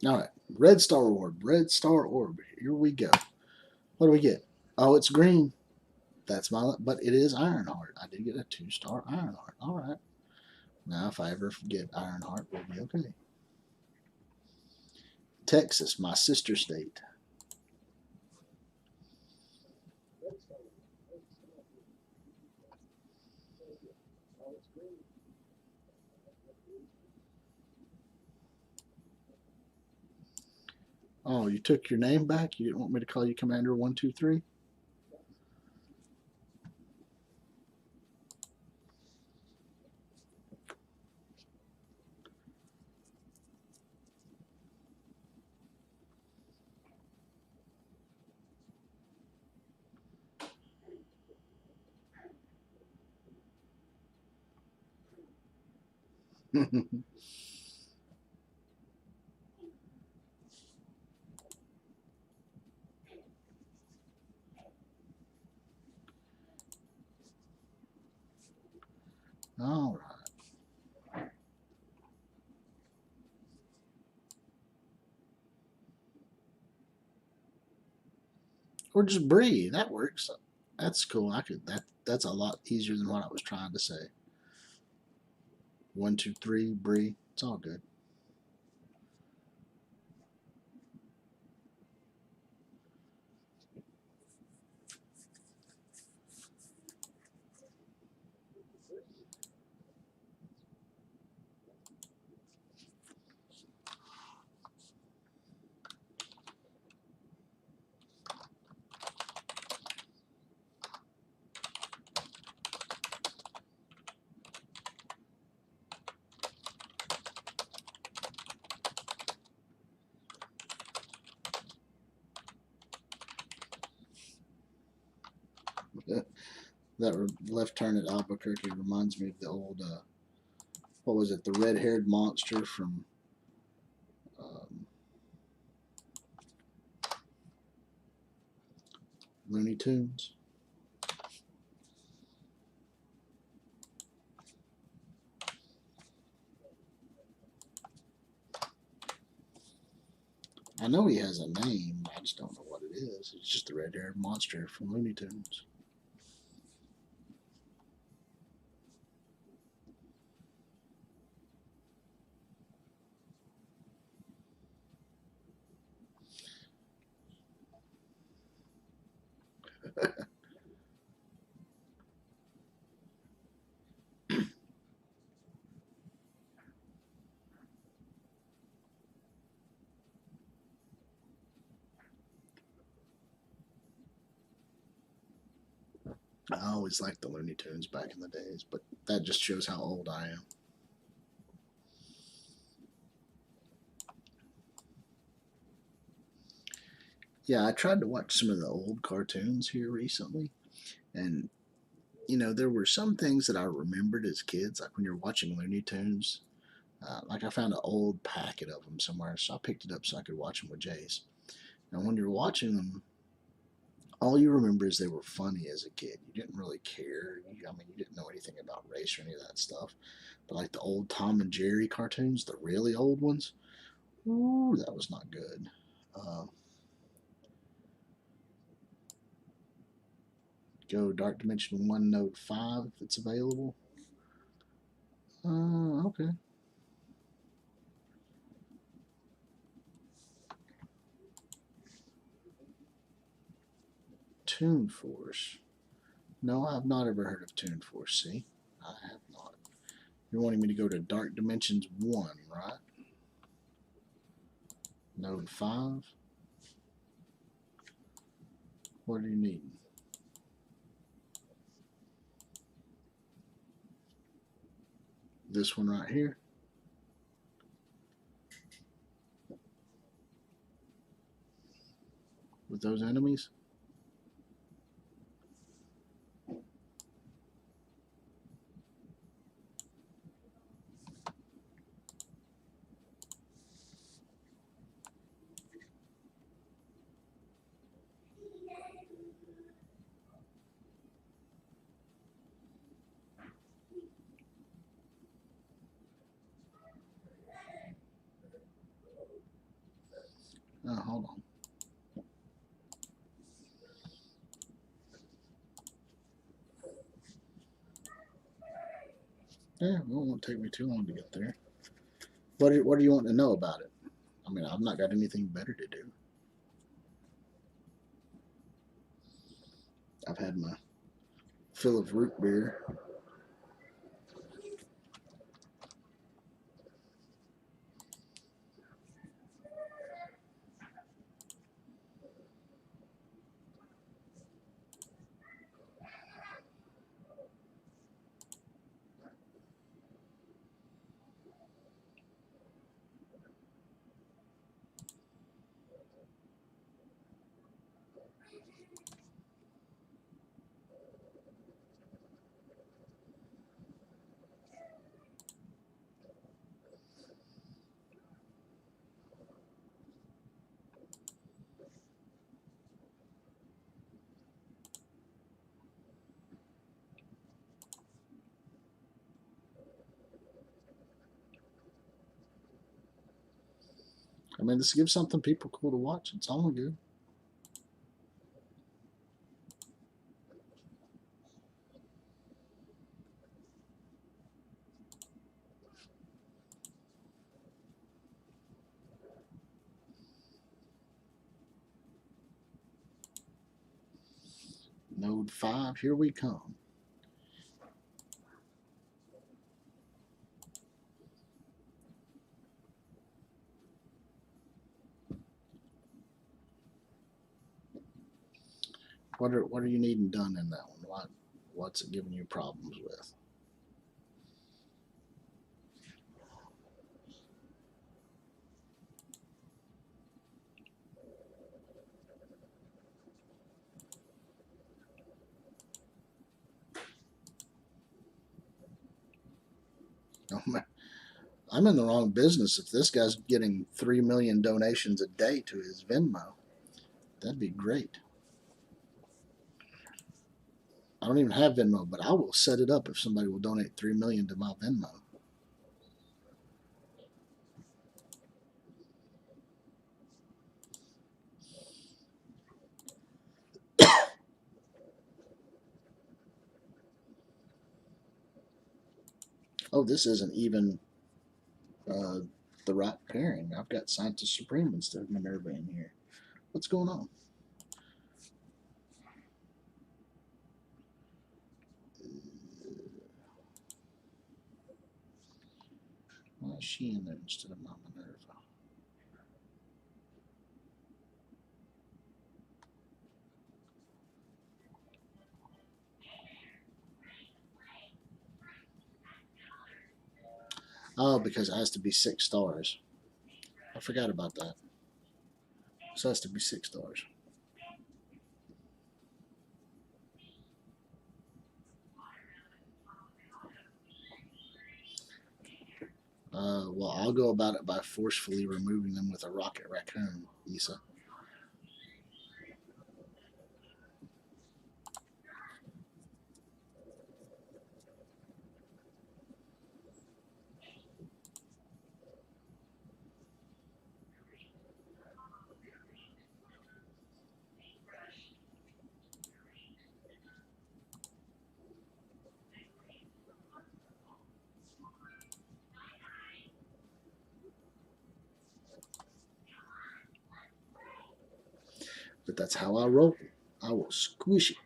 Speaker 1: All right, red star orb, red star orb. Here we go. What do we get? Oh, it's green. That's but it is Ironheart. I did get a 2-star Ironheart. All right. Now, if I ever get Ironheart, we'll be okay. Texas, my sister state. Oh, you took your name back? You didn't want me to call you Commander 123? All right. Or just Bree. That works. That's cool. I could that. That's a lot easier than what I was trying to say. 1, 2, 3, Bree. It's all good. That left turn at Albuquerque reminds me of the old, what was it, the red haired monster from um, Looney Tunes. I know he has a name, I just don't know what it is. It's just the red haired monster from Looney Tunes. I always liked the Looney Tunes back in the days, but that just shows how old I am. Yeah, I tried to watch some of the old cartoons here recently, and there were some things that I remembered as kids, like when you're watching Looney Tunes. Like I found an old packet of them somewhere, so I picked it up so I could watch them with Jace. And when you're watching them, all you remember is they were funny as a kid. You didn't really care. I mean, you didn't know anything about race or any of that stuff. But like the old Tom and Jerry cartoons, the really old ones, ooh, that was not good. Uh, Go Dark Dimension 1 Node 5 if it's available. Okay. Toon Force. No, I've not ever heard of Toon Force. See, I have not. You're wanting me to go to Dark Dimensions 1, right? Node 5. What do you need? This one right here. With those enemies. Hold on. Yeah, it won't take me too long to get there. What do you want to know about it? I mean, I've not got anything better to do. I've had my fill of root beer. mean, this gives something people cool to watch. It's all good. Node 5, here we come. What are you needing done in that one? What's it giving you problems with? Oh, man. I'm in the wrong business. If this guy's getting 3 million donations a day to his Venmo, that'd be great. I don't even have Venmo, but I will set it up if somebody will donate 3 million to my Venmo. Oh, this isn't even the right pairing. I've got Scientist Supreme instead of Minerva in here. What's going on? Why is she in there instead of my Minerva? Oh, because it has to be 6 stars. I forgot about that. So it has to be 6 stars. Well, I'll go about it by forcefully removing them with a rocket raccoon, Issa. But that's how I roll. I will squish it.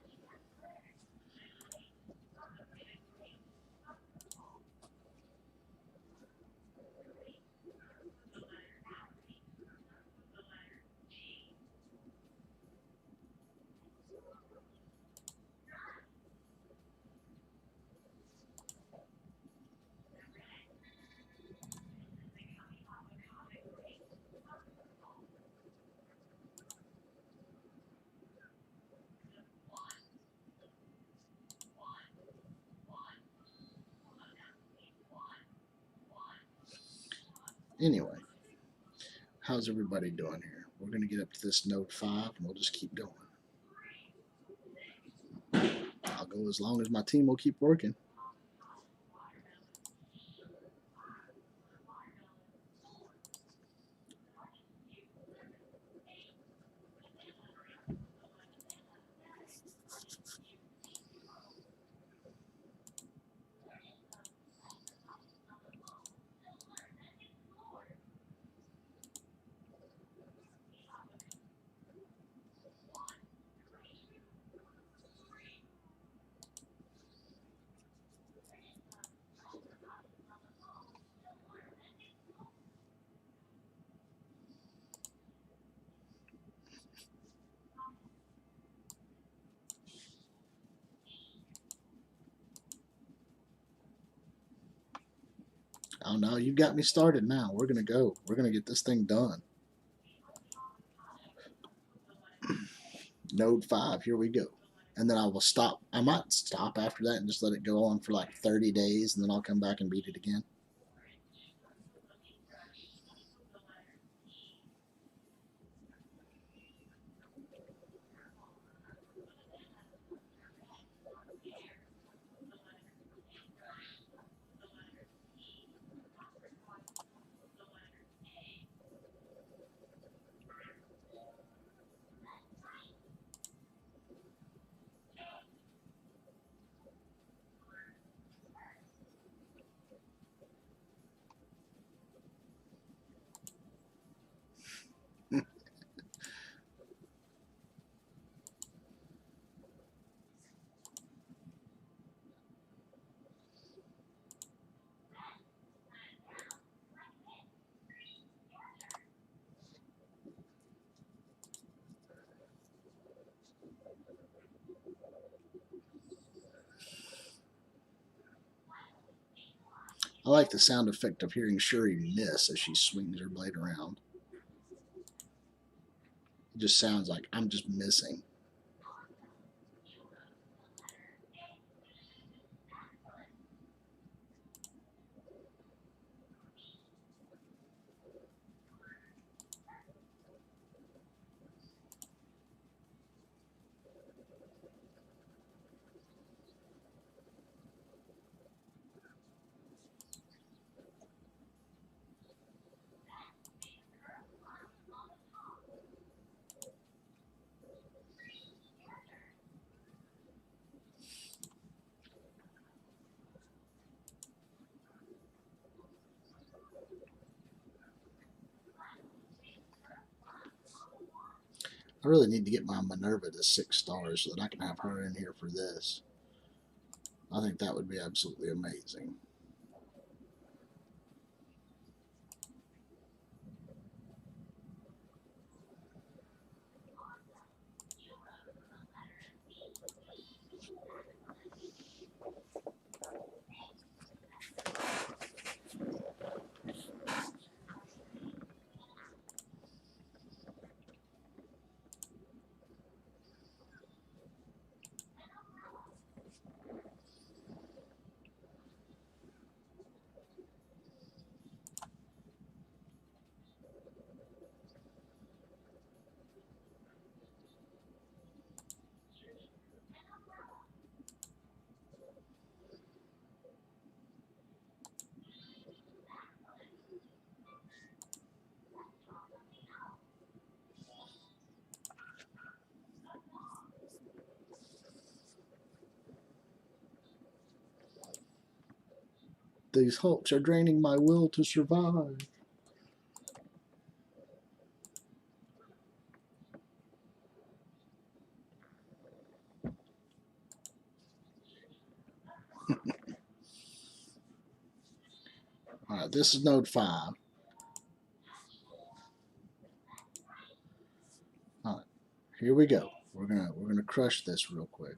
Speaker 1: Anyway, how's everybody doing here? We're going to get up to this node 5 and we'll just keep going. I'll go as long as my team will keep working. Oh no, you've got me started now. We're going to go. We're going to get this thing done. Node 5, here we go. And then I will stop. I might stop after that and just let it go on for like 30 days, and then I'll come back and beat it again. I like the sound effect of hearing Shuri miss as she swings her blade around. It just sounds like I'm just missing. I really need to get my Minerva to 6 stars so that I can have her in here for this. I think that would be absolutely amazing. These hulks are draining my will to survive. Alright, this is node 5. Alright, here we go. We're gonna crush this real quick.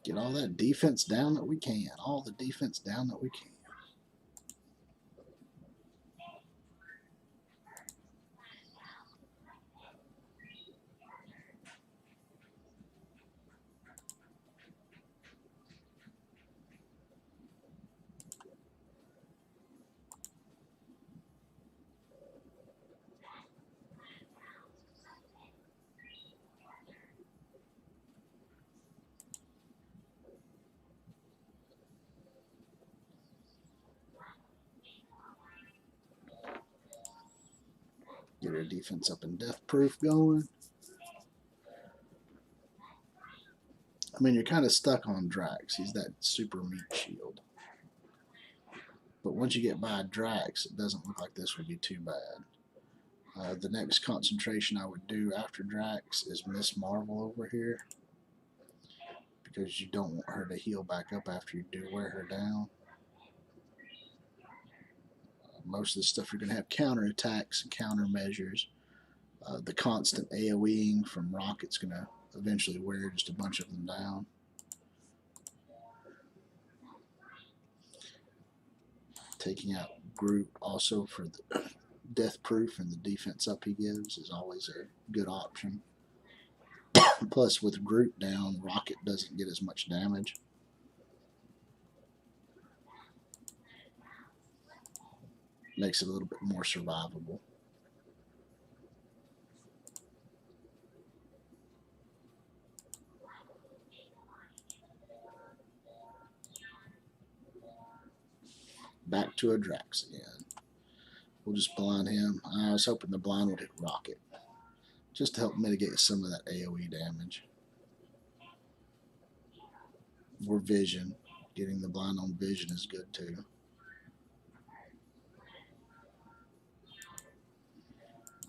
Speaker 1: Get all that defense down that we can. All the defense down that we can. Get our defense up and death proof going. I mean, you're kind of stuck on Drax. He's that super meat shield. But once you get by Drax, it doesn't look like this would be too bad. The next concentration I would do after Drax is Miss Marvel over here, because you don't want her to heal back up after you do wear her down. Most of the stuff you're going to have counterattacks and countermeasures. The constant AoEing from Rocket's going to eventually wear just a bunch of them down. Taking out Groot also for the death proof and the defense up he gives is always a good option. Plus, with Groot down, Rocket doesn't get as much damage. Makes it a little bit more survivable. Back to a Drax again. We'll just blind him. I was hoping the blind would hit Rocket, just to help mitigate some of that AoE damage. Or vision. Getting the blind on vision is good too.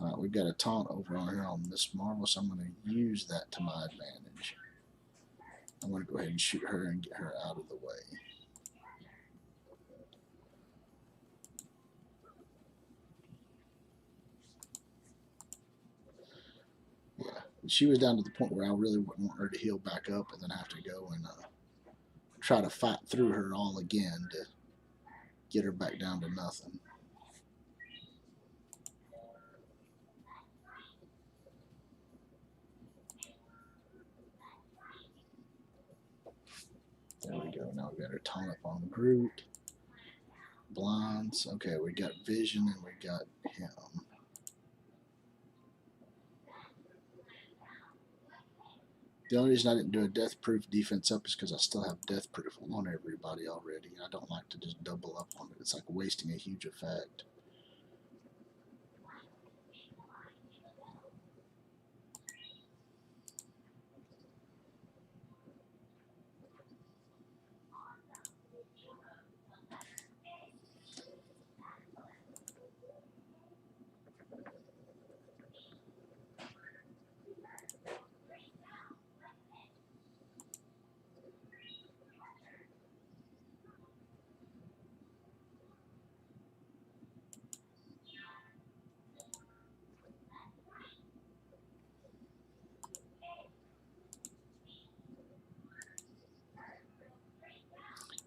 Speaker 1: Alright, we've got a taunt over on here on Miss Marvel, so I'm going to use that to my advantage. I'm going to go ahead and shoot her and get her out of the way. Yeah, she was down to the point where I really wouldn't want her to heal back up and then have to go and try to fight through her all again to get her back down to nothing. There we go. Now we got her taunt up on Groot. Blinds. Okay, we got vision and we got him. The only reason I didn't do a death proof defense up is because I still have death proof on everybody already. I don't like to just double up on it. It's like wasting a huge effect.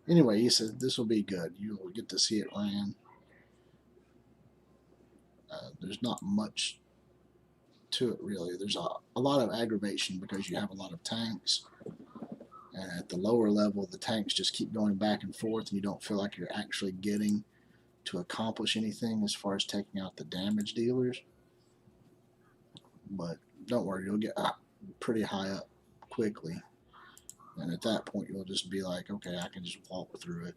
Speaker 1: Anyway, he said this will be good. You'll get to see it ran. There's not much to it really. There's a lot of aggravation because you have a lot of tanks. And at the lower level, the tanks just keep going back and forth, and you don't feel like you're actually getting to accomplish anything as far as taking out the damage dealers. But don't worry, you'll get pretty high up quickly. And at that point, you'll just be like, okay, I can just walk through it.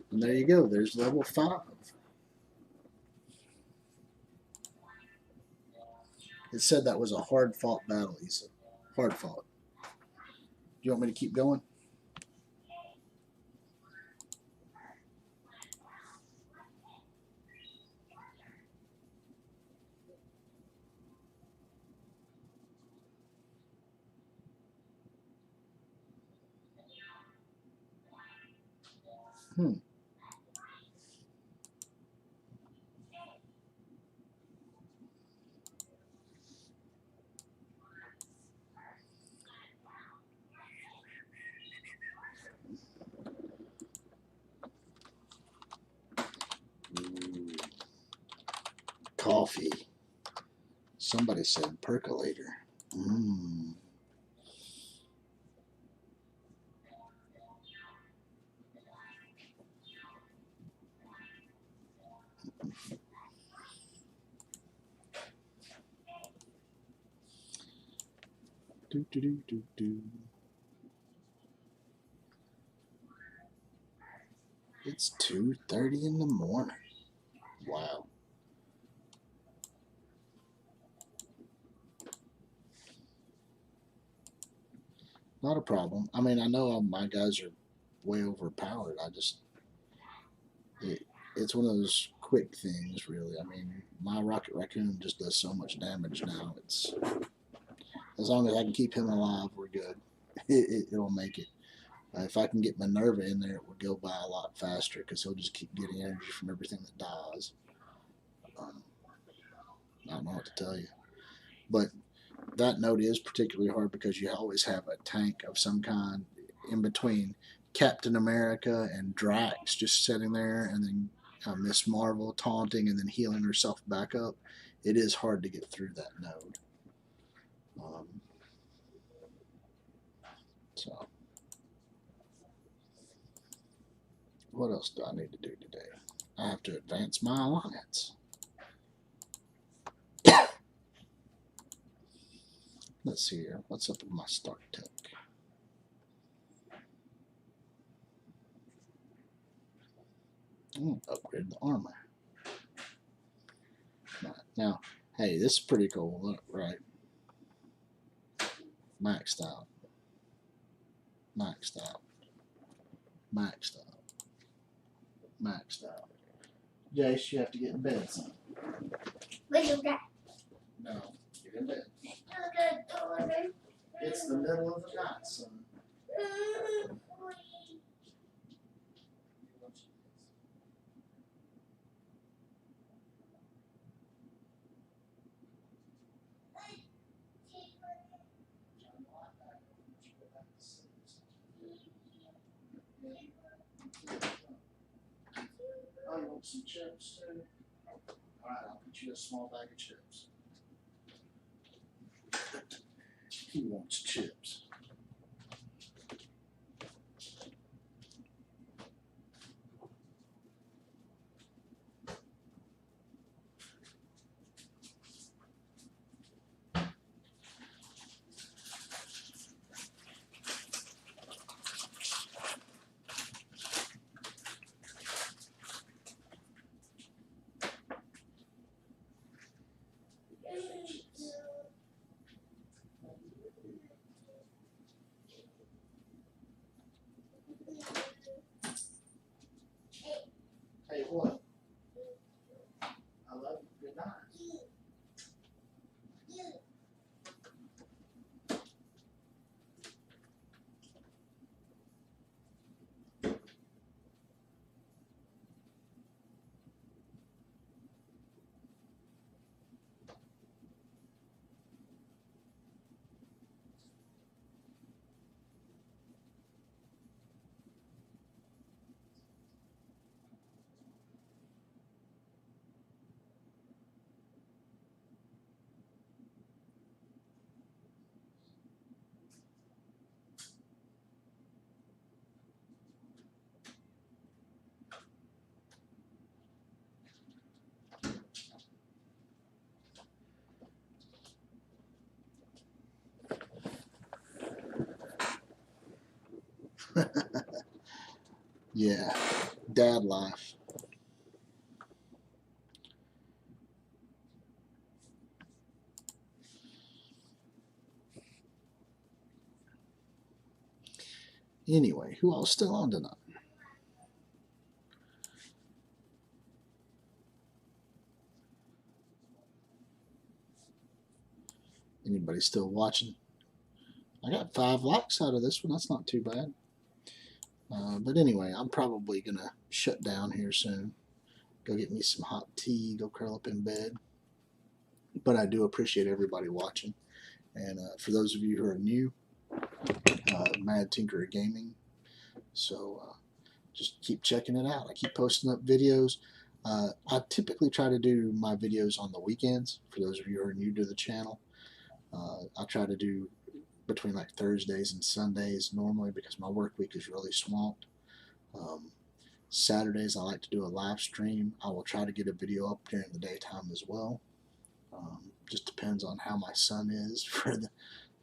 Speaker 1: And there you go. There's level 5. It said that was a hard-fought battle, he said. Hard-fought. Do you want me to keep going? Hmm. Ooh. Coffee. Somebody said percolator. Mmm. Do, do, do, do, do. It's 2:30 in the morning. Wow. Not a problem. I mean, I know my guys are way overpowered. It's one of those quick things, really. I mean, my Rocket Raccoon just does so much damage now. It's as long as I can keep him alive, we're good. It'll make it. If I can get Minerva in there, it will go by a lot faster because he'll just keep getting energy from everything that dies. I don't know what to tell you. But that node is particularly hard because you always have a tank of some kind in between Captain America and Drax just sitting there, and then Miss Marvel taunting and then healing herself back up. It is hard to get through that node. So, what else do I need to do today? I have to advance my alliance. Let's see here. What's up with my start tech? Upgrade the armor. Right. Now, hey, this is pretty cool. Look, right? Maxed out. Maxed out. Maxed out. Maxed out. Jace, you have to get in bed, son.
Speaker 3: Where's your dad?
Speaker 1: No, get in bed. It's the middle of the night, son. Oh, you want some chips too? Alright, I'll get you a small bag of chips. He wants chips. Hey, what? I love you. Good night. Yeah, dad life. Anyway, who else still on tonight? Anybody still watching? I got 5 likes out of this one. That's not too bad. But anyway, I'm probably going to shut down here soon. Go get me some hot tea, go curl up in bed. But I do appreciate everybody watching. And for those of you who are new, Mad Tinkerer Gaming. So just keep checking it out. I keep posting up videos. I typically try to do my videos on the weekends. For those of you who are new to the channel, I try to do between like Thursdays and Sundays normally because my work week is really swamped. Saturdays I like to do a live stream. I will try to get a video up during the daytime as well. Just depends on how my son is for the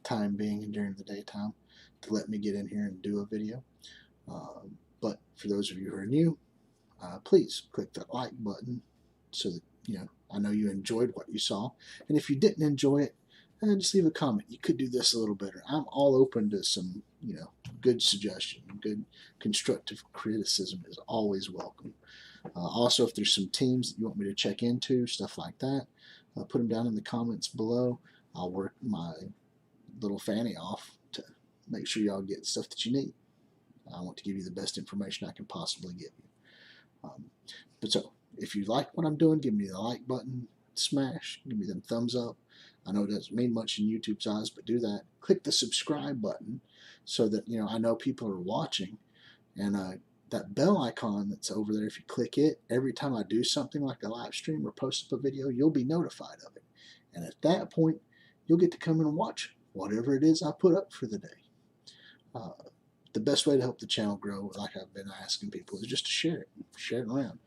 Speaker 1: time being and during the daytime to let me get in here and do a video. But for those of you who are new, please click that like button so that I know you enjoyed what you saw. And if you didn't enjoy it, just leave a comment. You could do this a little better. I'm all open to some, good suggestion. Good constructive criticism is always welcome. Also, if there's some teams that you want me to check into, stuff like that, put them down in the comments below. I'll work my little fanny off to make sure y'all get stuff that you need. I want to give you the best information I can possibly give you. But so, if you like what I'm doing, give me the like button, smash, give me them thumbs up. I know it doesn't mean much in YouTube's eyes, but do that. Click the subscribe button so that I know people are watching. And that bell icon that's over there, if you click it, every time I do something like a live stream or post up a video, you'll be notified of it. And at that point, you'll get to come in and watch whatever it is I put up for the day. The best way to help the channel grow, like I've been asking people, is just to share it around.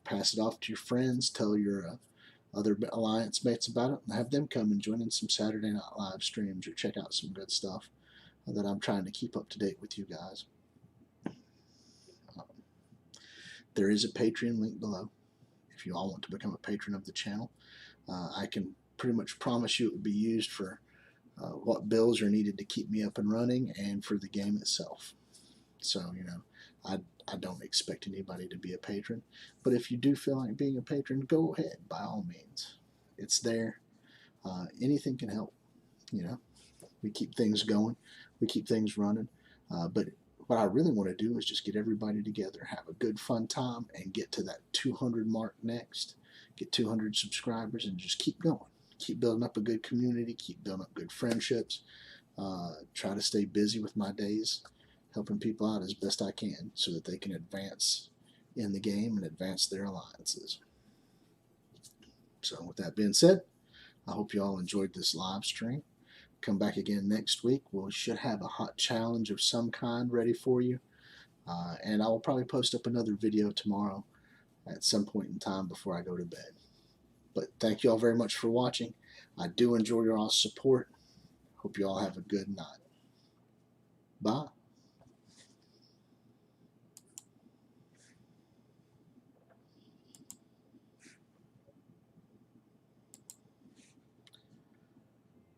Speaker 1: Pass it off to your friends, tell your other alliance mates about it, and have them come and join in some Saturday night live streams or check out some good stuff that I'm trying to keep up to date with you guys. There is a Patreon link below if you all want to become a patron of the channel. I can pretty much promise you it would be used for what bills are needed to keep me up and running and for the game itself. So, you know, I don't expect anybody to be a patron, but if you do feel like being a patron, go ahead, by all means. It's there. Anything can help, you know. We keep things going, we keep things running, but what I really want to do is just get everybody together, have a good fun time, and get to that 200 mark next, get 200 subscribers, and just keep going. Keep building up a good community, keep building up good friendships, try to stay busy with my days, helping people out as best I can so that they can advance in the game and advance their alliances. So with that being said, I hope you all enjoyed this live stream. Come back again next week. We should have a hot challenge of some kind ready for you. And I will probably post up another video tomorrow at some point in time before I go to bed. But thank you all very much for watching. I do enjoy your all support. Hope you all have a good night. Bye.